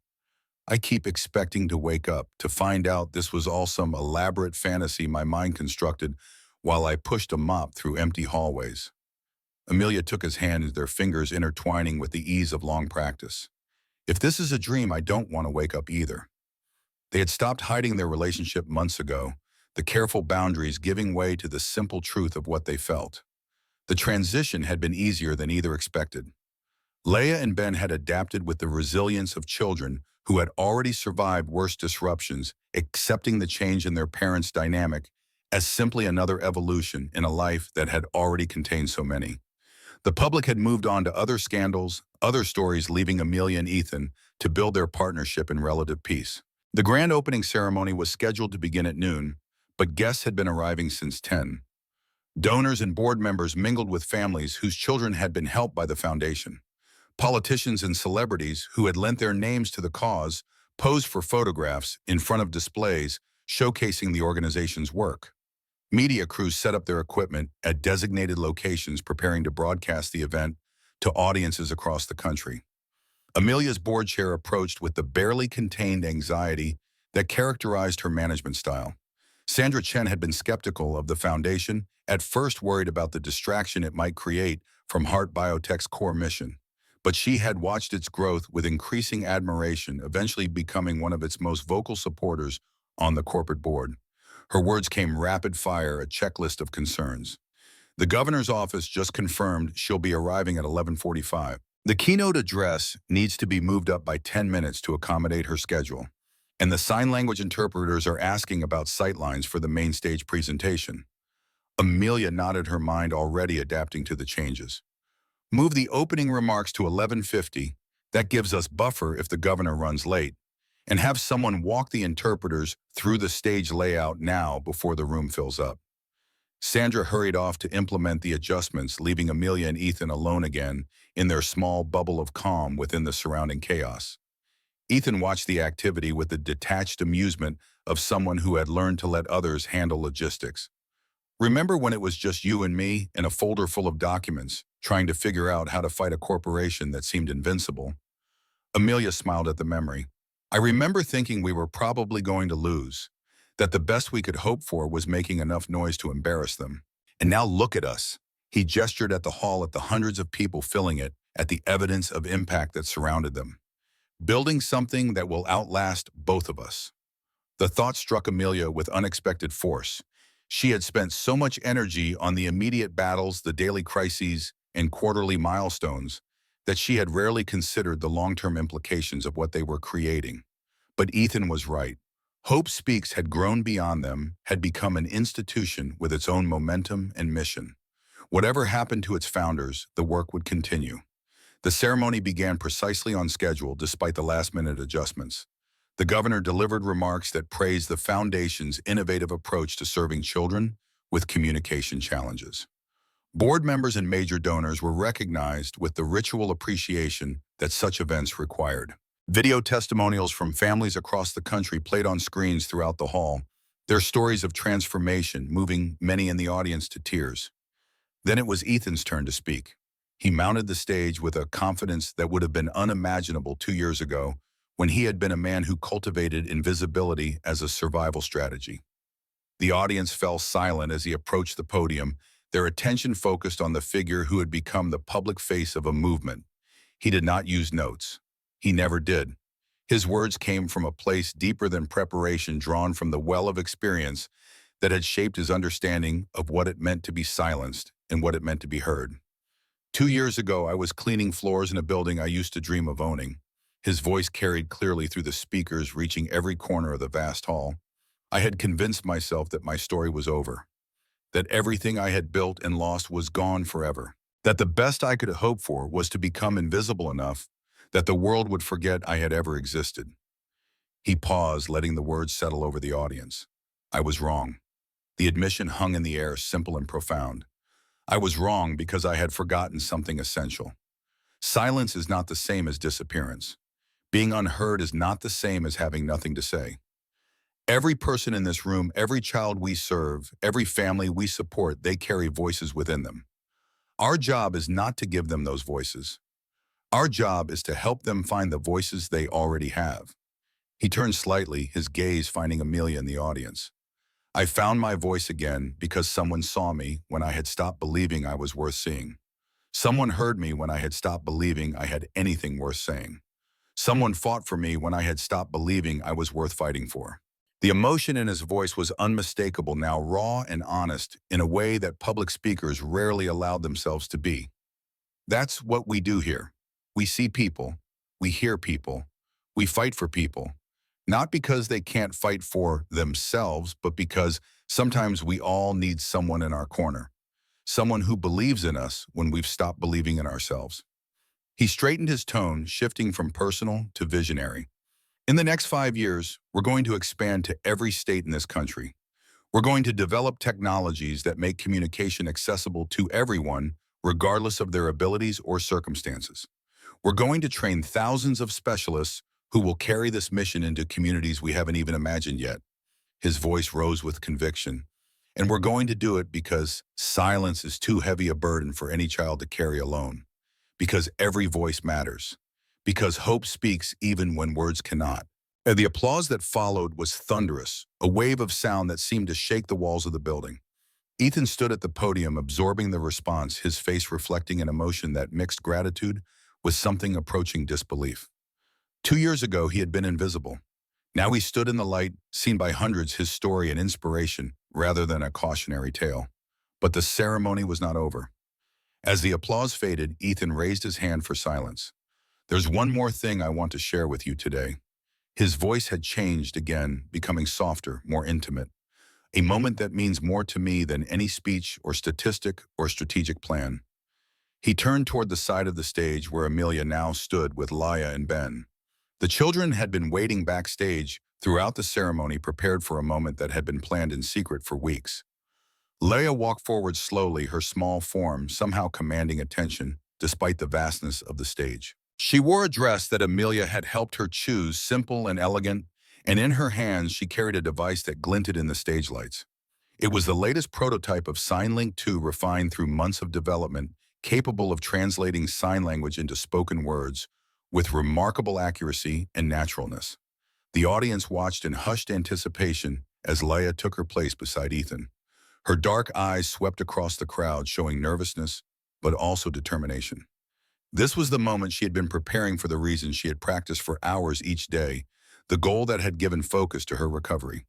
I keep expecting to wake up, to find out this was all some elaborate fantasy my mind constructed while I pushed a mop through empty hallways. Amelia took his hand, their fingers intertwining with the ease of long practice. If this is a dream, I don't want to wake up either. They had stopped hiding their relationship months ago, the careful boundaries giving way to the simple truth of what they felt. The transition had been easier than either expected. Leia and Ben had adapted with the resilience of children who had already survived worse disruptions, accepting the change in their parents' dynamic as simply another evolution in a life that had already contained so many. The public had moved on to other scandals, other stories, leaving Amelia and Ethan to build their partnership in relative peace. The grand opening ceremony was scheduled to begin at noon, but guests had been arriving since 10. Donors and board members mingled with families whose children had been helped by the foundation. Politicians and celebrities who had lent their names to the cause posed for photographs in front of displays showcasing the organization's work. Media crews set up their equipment at designated locations, preparing to broadcast the event to audiences across the country. Amelia's board chair approached with the barely contained anxiety that characterized her management style. Sandra Chen had been skeptical of the foundation, at first worried about the distraction it might create from Heart Biotech's core mission. But she had watched its growth with increasing admiration, eventually becoming one of its most vocal supporters on the corporate board. Her words came rapid fire, a checklist of concerns. The governor's office just confirmed she'll be arriving at 11:45. The keynote address needs to be moved up by 10 minutes to accommodate her schedule, and the sign language interpreters are asking about sightlines for the main stage presentation. Amelia nodded, her mind already adapting to the changes. Move the opening remarks to 11:50, that gives us buffer if the governor runs late, and have someone walk the interpreters through the stage layout now before the room fills up. Sandra hurried off to implement the adjustments, leaving Amelia and Ethan alone again in their small bubble of calm within the surrounding chaos. Ethan watched the activity with the detached amusement of someone who had learned to let others handle logistics. Remember when it was just you and me in a folder full of documents, trying to figure out how to fight a corporation that seemed invincible? Amelia smiled at the memory. I remember thinking we were probably going to lose, that the best we could hope for was making enough noise to embarrass them. And now look at us. He gestured at the hall, at the hundreds of people filling it, at the evidence of impact that surrounded them. Building something that will outlast both of us. The thought struck Amelia with unexpected force. She had spent so much energy on the immediate battles, the daily crises, and quarterly milestones, that she had rarely considered the long-term implications of what they were creating. But Ethan was right. Hope Speaks had grown beyond them, had become an institution with its own momentum and mission. Whatever happened to its founders, the work would continue. The ceremony began precisely on schedule despite the last-minute adjustments. The governor delivered remarks that praised the foundation's innovative approach to serving children with communication challenges. Board members and major donors were recognized with the ritual appreciation that such events required. Video testimonials from families across the country played on screens throughout the hall, their stories of transformation moving many in the audience to tears. Then it was Ethan's turn to speak. He mounted the stage with a confidence that would have been unimaginable 2 years ago, when he had been a man who cultivated invisibility as a survival strategy. The audience fell silent as he approached the podium, their attention focused on the figure who had become the public face of a movement. He did not use notes. He never did. His words came from a place deeper than preparation, drawn from the well of experience that had shaped his understanding of what it meant to be silenced and what it meant to be heard. 2 years ago, I was cleaning floors in a building I used to dream of owning. His voice carried clearly through the speakers, reaching every corner of the vast hall. I had convinced myself that my story was over, that everything I had built and lost was gone forever, that the best I could hope for was to become invisible enough that the world would forget I had ever existed. He paused, letting the words settle over the audience. I was wrong. The admission hung in the air, simple and profound. I was wrong because I had forgotten something essential. Silence is not the same as disappearance. Being unheard is not the same as having nothing to say. Every person in this room, every child we serve, every family we support, they carry voices within them. Our job is not to give them those voices. Our job is to help them find the voices they already have. He turned slightly, his gaze finding Amelia in the audience. I found my voice again because someone saw me when I had stopped believing I was worth seeing. Someone heard me when I had stopped believing I had anything worth saying. Someone fought for me when I had stopped believing I was worth fighting for. The emotion in his voice was unmistakable now, raw and honest, in a way that public speakers rarely allowed themselves to be. That's what we do here. We see people, we hear people, we fight for people, not because they can't fight for themselves, but because sometimes we all need someone in our corner, someone who believes in us when we've stopped believing in ourselves. He straightened his tone, shifting from personal to visionary. In the next 5 years, we're going to expand to every state in this country. We're going to develop technologies that make communication accessible to everyone, regardless of their abilities or circumstances. We're going to train thousands of specialists who will carry this mission into communities we haven't even imagined yet. His voice rose with conviction. And we're going to do it because silence is too heavy a burden for any child to carry alone. Because every voice matters. Because hope speaks even when words cannot. And the applause that followed was thunderous, a wave of sound that seemed to shake the walls of the building. Ethan stood at the podium, absorbing the response, his face reflecting an emotion that mixed gratitude with something approaching disbelief. 2 years ago, he had been invisible. Now he stood in the light, seen by hundreds, his story an inspiration rather than a cautionary tale. But the ceremony was not over. As the applause faded, Ethan raised his hand for silence. There's one more thing I want to share with you today. His voice had changed again, becoming softer, more intimate. A moment that means more to me than any speech or statistic or strategic plan. He turned toward the side of the stage where Amelia now stood with Laya and Ben. The children had been waiting backstage throughout the ceremony, prepared for a moment that had been planned in secret for weeks. Leia walked forward slowly, her small form somehow commanding attention despite the vastness of the stage. She wore a dress that Amelia had helped her choose, simple and elegant, and in her hands she carried a device that glinted in the stage lights. It was the latest prototype of SignLink 2, refined through months of development, capable of translating sign language into spoken words with remarkable accuracy and naturalness. The audience watched in hushed anticipation as Leia took her place beside Ethan. Her dark eyes swept across the crowd, showing nervousness, but also determination. This was the moment she had been preparing for, the reason she had practiced for hours each day, the goal that had given focus to her recovery.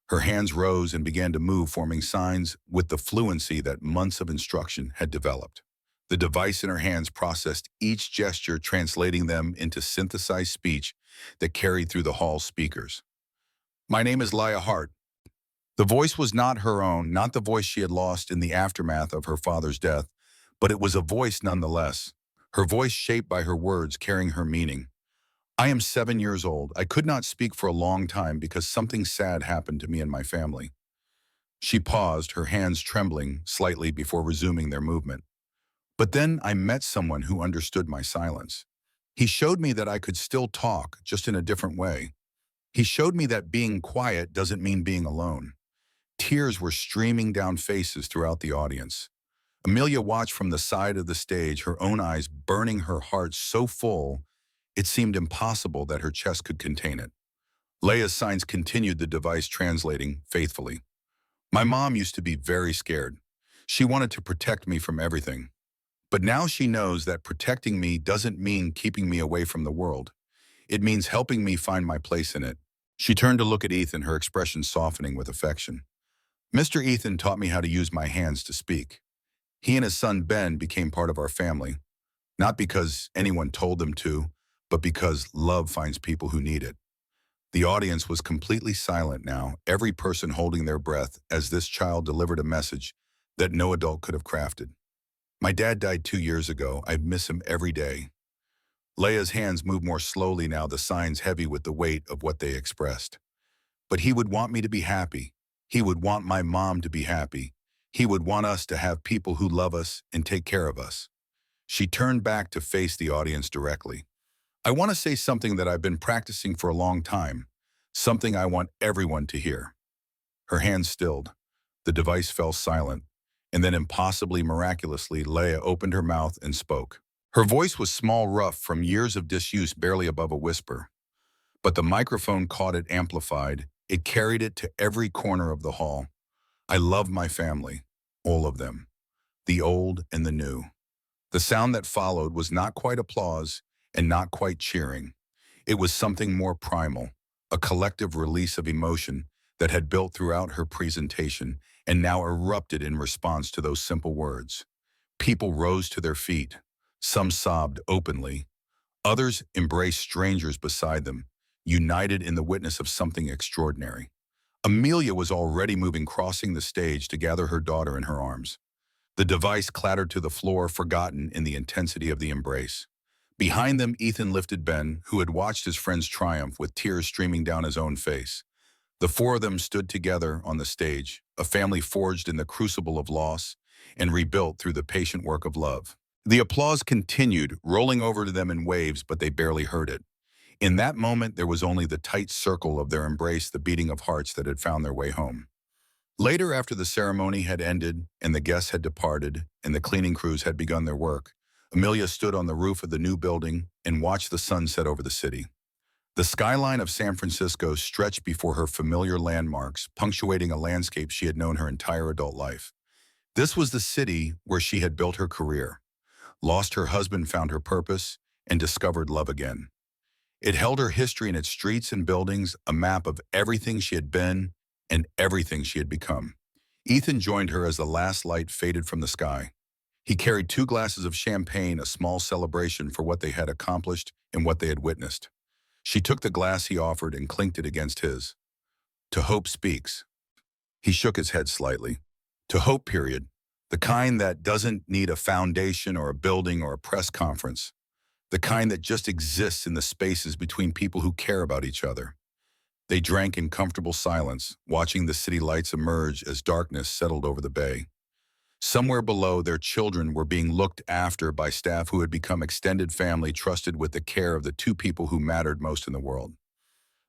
Her hands rose and began to move, forming signs with the fluency that months of instruction had developed. The device in her hands processed each gesture, translating them into synthesized speech that carried through the hall's speakers. My name is Laya Hart. The voice was not her own, not the voice she had lost in the aftermath of her father's death, but it was a voice nonetheless. Her voice shaped by her words, carrying her meaning. I am 7 years old. I could not speak for a long time because something sad happened to me and my family. She paused, her hands trembling slightly before resuming their movement. But then I met someone who understood my silence. He showed me that I could still talk, just in a different way. He showed me that being quiet doesn't mean being alone. Tears were streaming down faces throughout the audience. Amelia watched from the side of the stage, her own eyes burning, her heart so full it seemed impossible that her chest could contain it. Leia's signs continued, the device translating faithfully. My mom used to be very scared. She wanted to protect me from everything. But now she knows that protecting me doesn't mean keeping me away from the world. It means helping me find my place in it. She turned to look at Ethan, her expression softening with affection. Mr. Ethan taught me how to use my hands to speak. He and his son Ben became part of our family, not because anyone told them to, but because love finds people who need it. The audience was completely silent now, every person holding their breath as this child delivered a message that no adult could have crafted. My dad died 2 years ago. I miss him every day. Leia's hands moved more slowly now, the signs heavy with the weight of what they expressed. But he would want me to be happy. He would want my mom to be happy. He would want us to have people who love us and take care of us. She turned back to face the audience directly. I want to say something that I've been practicing for a long time, something I want everyone to hear. Her hands stilled. The device fell silent, and then impossibly miraculously, Leia opened her mouth and spoke. Her voice was small, rough, from years of disuse, barely above a whisper. But the microphone caught it, amplified. It carried it to every corner of the hall. I love my family, all of them, the old and the new. The sound that followed was not quite applause and not quite cheering. It was something more primal, a collective release of emotion that had built throughout her presentation and now erupted in response to those simple words. People rose to their feet. Some sobbed openly. Others embraced strangers beside them, united in the witness of something extraordinary. Amelia was already moving, crossing the stage to gather her daughter in her arms. The device clattered to the floor, forgotten in the intensity of the embrace. Behind them, Ethan lifted Ben, who had watched his friend's triumph with tears streaming down his own face. The four of them stood together on the stage, a family forged in the crucible of loss and rebuilt through the patient work of love. The applause continued, rolling over to them in waves, but they barely heard it. In that moment, there was only the tight circle of their embrace, the beating of hearts that had found their way home. Later, after the ceremony had ended and the guests had departed and the cleaning crews had begun their work, Amelia stood on the roof of the new building and watched the sun set over the city. The skyline of San Francisco stretched before her, familiar landmarks, punctuating a landscape she had known her entire adult life. This was the city where she had built her career, lost her husband, found her purpose, and discovered love again. It held her history in its streets and buildings, a map of everything she had been and everything she had become. Ethan joined her as the last light faded from the sky. He carried 2 glasses of champagne, a small celebration for what they had accomplished and what they had witnessed. She took the glass he offered and clinked it against his. To hope speaks. He shook his head slightly. To hope, period. The kind that doesn't need a foundation or a building or a press conference. The kind that just exists in the spaces between people who care about each other. They drank in comfortable silence, watching the city lights emerge as darkness settled over the bay. Somewhere below, their children were being looked after by staff who had become extended family, trusted with the care of the 2 people who mattered most in the world.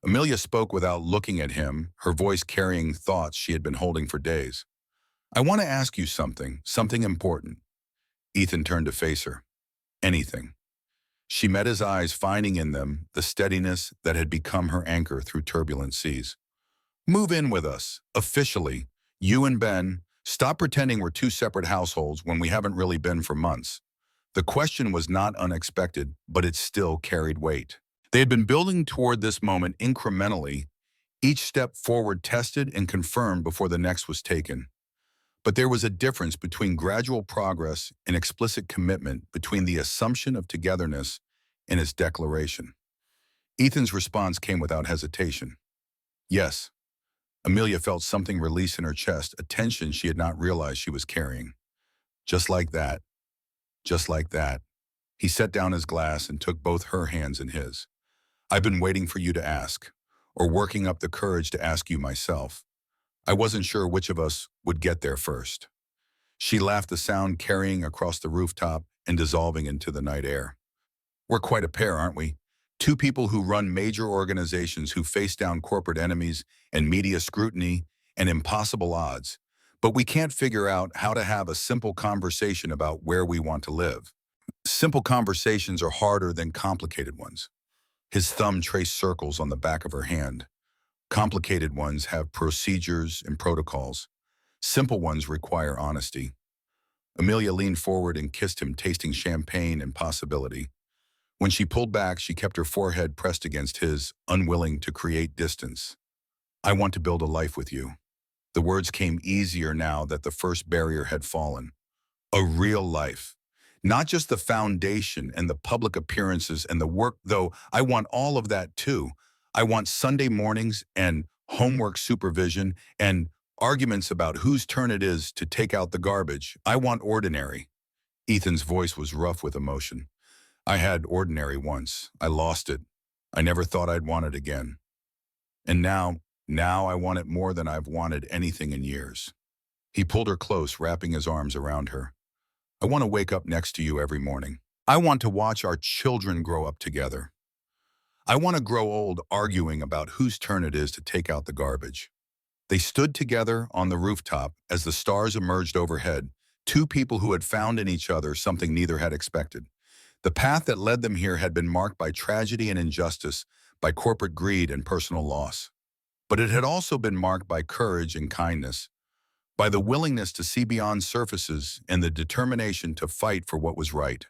Amelia spoke without looking at him, her voice carrying thoughts she had been holding for days. I want to ask you something important. Ethan turned to face her. Anything. She met his eyes, finding in them the steadiness that had become her anchor through turbulent seas. Move in with us, officially. You and Ben. Stop pretending we're 2 separate households when we haven't really been for months. The question was not unexpected, but it still carried weight. They had been building toward this moment incrementally, each step forward tested and confirmed before the next was taken. But there was a difference between gradual progress and explicit commitment, between the assumption of togetherness and its declaration. Ethan's response came without hesitation. Yes. Amelia felt something release in her chest, a tension she had not realized she was carrying. Just like that. Just like that. He set down his glass and took both her hands in his. I've been waiting for you to ask, or working up the courage to ask you myself. I wasn't sure which of us would get there first. She laughed, the sound carrying across the rooftop and dissolving into the night air. We're quite a pair, aren't we? Two people who run major organizations, who face down corporate enemies and media scrutiny and impossible odds. But we can't figure out how to have a simple conversation about where we want to live. Simple conversations are harder than complicated ones. His thumb traced circles on the back of her hand. Complicated ones have procedures and protocols. Simple ones require honesty. Amelia leaned forward and kissed him, tasting champagne and possibility. When she pulled back, she kept her forehead pressed against his, unwilling to create distance. I want to build a life with you. The words came easier now that the first barrier had fallen. A real life. Not just the foundation and the public appearances and the work, though I want all of that too. I want Sunday mornings and homework supervision and arguments about whose turn it is to take out the garbage. I want ordinary. Ethan's voice was rough with emotion. I had ordinary once. I lost it. I never thought I'd want it again. And now I want it more than I've wanted anything in years. He pulled her close, wrapping his arms around her. I want to wake up next to you every morning. I want to watch our children grow up together. I want to grow old arguing about whose turn it is to take out the garbage. They stood together on the rooftop as the stars emerged overhead, two people who had found in each other something neither had expected. The path that led them here had been marked by tragedy and injustice, by corporate greed and personal loss. But it had also been marked by courage and kindness, by the willingness to see beyond surfaces and the determination to fight for what was right.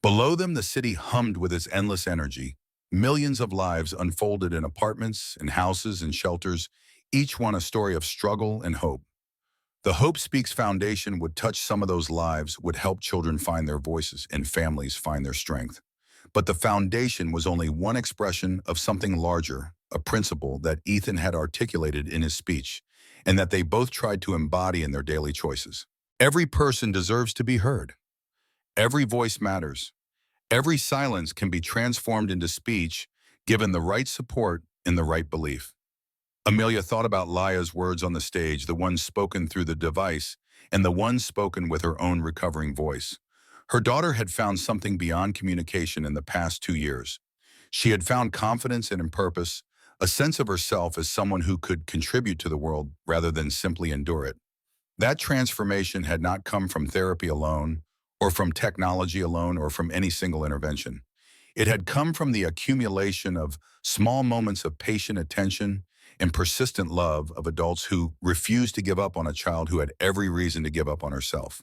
Below them, the city hummed with its endless energy. Millions of lives unfolded in apartments and houses and shelters, each one a story of struggle and hope. The Hope Speaks Foundation would touch some of those lives, would help children find their voices and families find their strength. But the foundation was only one expression of something larger, a principle that Ethan had articulated in his speech, and that they both tried to embody in their daily choices. Every person deserves to be heard. Every voice matters. Every silence can be transformed into speech, given the right support and the right belief. Amelia thought about Laya's words on the stage, the ones spoken through the device, and the ones spoken with her own recovering voice. Her daughter had found something beyond communication in the past 2 years. She had found confidence and purpose, a sense of herself as someone who could contribute to the world rather than simply endure it. That transformation had not come from therapy alone, or from technology alone, or from any single intervention. It had come from the accumulation of small moments of patient attention and persistent love of adults who refused to give up on a child who had every reason to give up on herself.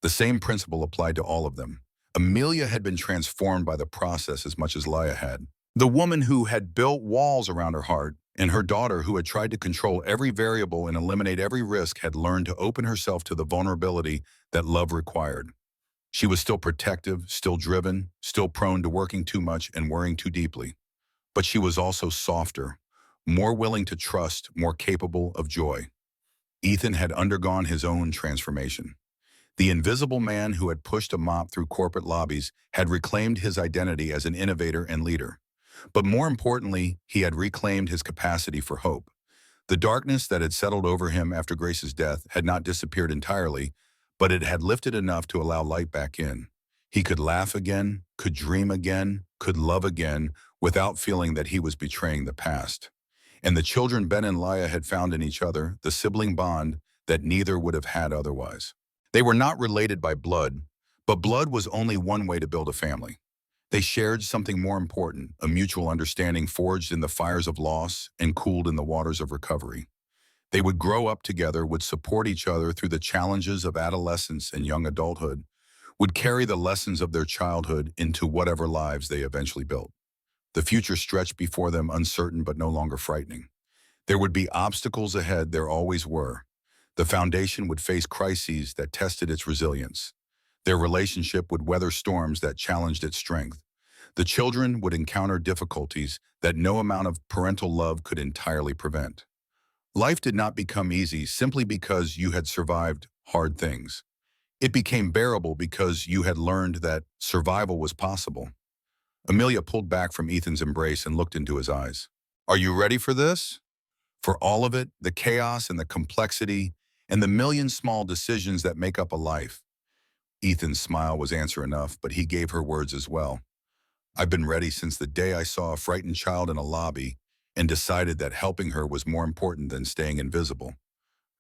The same principle applied to all of them. Amelia had been transformed by the process as much as Laya had. The woman who had built walls around her heart, and her daughter who had tried to control every variable and eliminate every risk, had learned to open herself to the vulnerability that love required. She was still protective, still driven, still prone to working too much and worrying too deeply. But she was also softer, more willing to trust, more capable of joy. Ethan had undergone his own transformation. The invisible man who had pushed a mop through corporate lobbies had reclaimed his identity as an innovator and leader. But more importantly, he had reclaimed his capacity for hope. The darkness that had settled over him after Grace's death had not disappeared entirely, but it had lifted enough to allow light back in. He could laugh again, could dream again, could love again, without feeling that he was betraying the past. And the children Ben and Laya had found in each other the sibling bond that neither would have had otherwise. They were not related by blood, but blood was only one way to build a family. They shared something more important, a mutual understanding forged in the fires of loss and cooled in the waters of recovery. They would grow up together, would support each other through the challenges of adolescence and young adulthood, would carry the lessons of their childhood into whatever lives they eventually built. The future stretched before them, uncertain but no longer frightening. There would be obstacles ahead, there always were. The foundation would face crises that tested its resilience. Their relationship would weather storms that challenged its strength. The children would encounter difficulties that no amount of parental love could entirely prevent. Life did not become easy simply because you had survived hard things. It became bearable because you had learned that survival was possible. Amelia pulled back from Ethan's embrace and looked into his eyes. "Are you ready for this?" For all of it, the chaos and the complexity and the million small decisions that make up a life. Ethan's smile was answer enough, but he gave her words as well. I've been ready since the day I saw a frightened child in a lobby and decided that helping her was more important than staying invisible.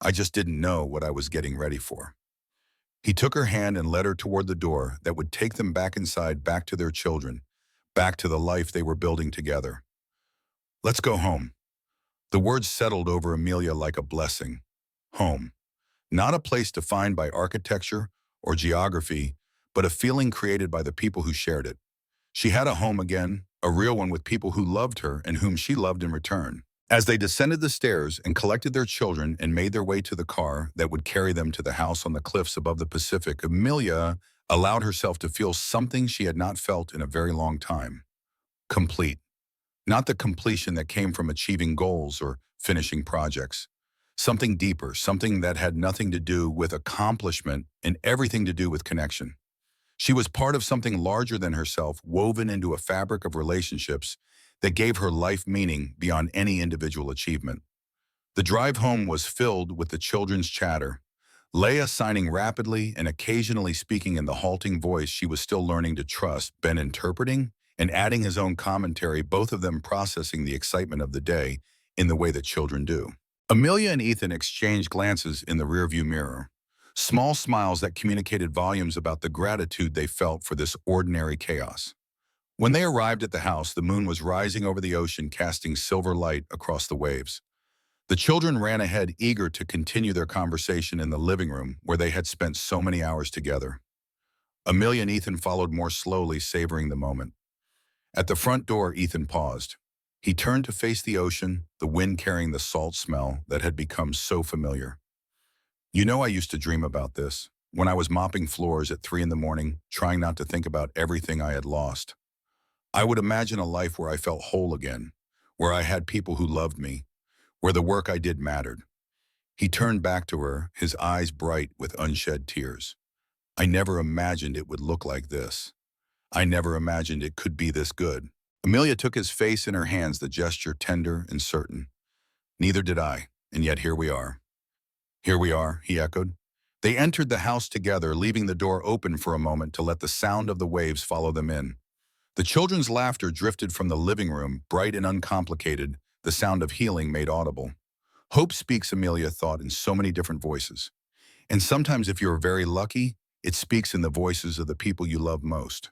I just didn't know what I was getting ready for. He took her hand and led her toward the door that would take them back inside, back to their children, back to the life they were building together. Let's go home. The words settled over Amelia like a blessing. Home. Not a place defined by architecture or geography, but a feeling created by the people who shared it. She had a home again, a real one with people who loved her and whom she loved in return. As they descended the stairs and collected their children and made their way to the car that would carry them to the house on the cliffs above the Pacific, Amelia allowed herself to feel something she had not felt in a very long time. Complete. Not the completion that came from achieving goals or finishing projects. Something deeper, something that had nothing to do with accomplishment and everything to do with connection. She was part of something larger than herself, woven into a fabric of relationships that gave her life meaning beyond any individual achievement. The drive home was filled with the children's chatter, Leia signing rapidly and occasionally speaking in the halting voice she was still learning to trust, Ben interpreting and adding his own commentary, both of them processing the excitement of the day in the way that children do. Amelia and Ethan exchanged glances in the rearview mirror, small smiles that communicated volumes about the gratitude they felt for this ordinary chaos. When they arrived at the house, the moon was rising over the ocean, casting silver light across the waves. The children ran ahead, eager to continue their conversation in the living room where they had spent so many hours together. Amelia and Ethan followed more slowly, savoring the moment. At the front door, Ethan paused. He turned to face the ocean, the wind carrying the salt smell that had become so familiar. You know, I used to dream about this, when I was mopping floors at 3 in the morning, trying not to think about everything I had lost. I would imagine a life where I felt whole again, where I had people who loved me, where the work I did mattered. He turned back to her, his eyes bright with unshed tears. I never imagined it would look like this. I never imagined it could be this good. Amelia took his face in her hands, the gesture tender and certain. Neither did I, and yet here we are. Here we are, he echoed. They entered the house together, leaving the door open for a moment to let the sound of the waves follow them in. The children's laughter drifted from the living room, bright and uncomplicated, the sound of healing made audible. Hope speaks, Amelia thought, in so many different voices. And sometimes, if you're very lucky, it speaks in the voices of the people you love most.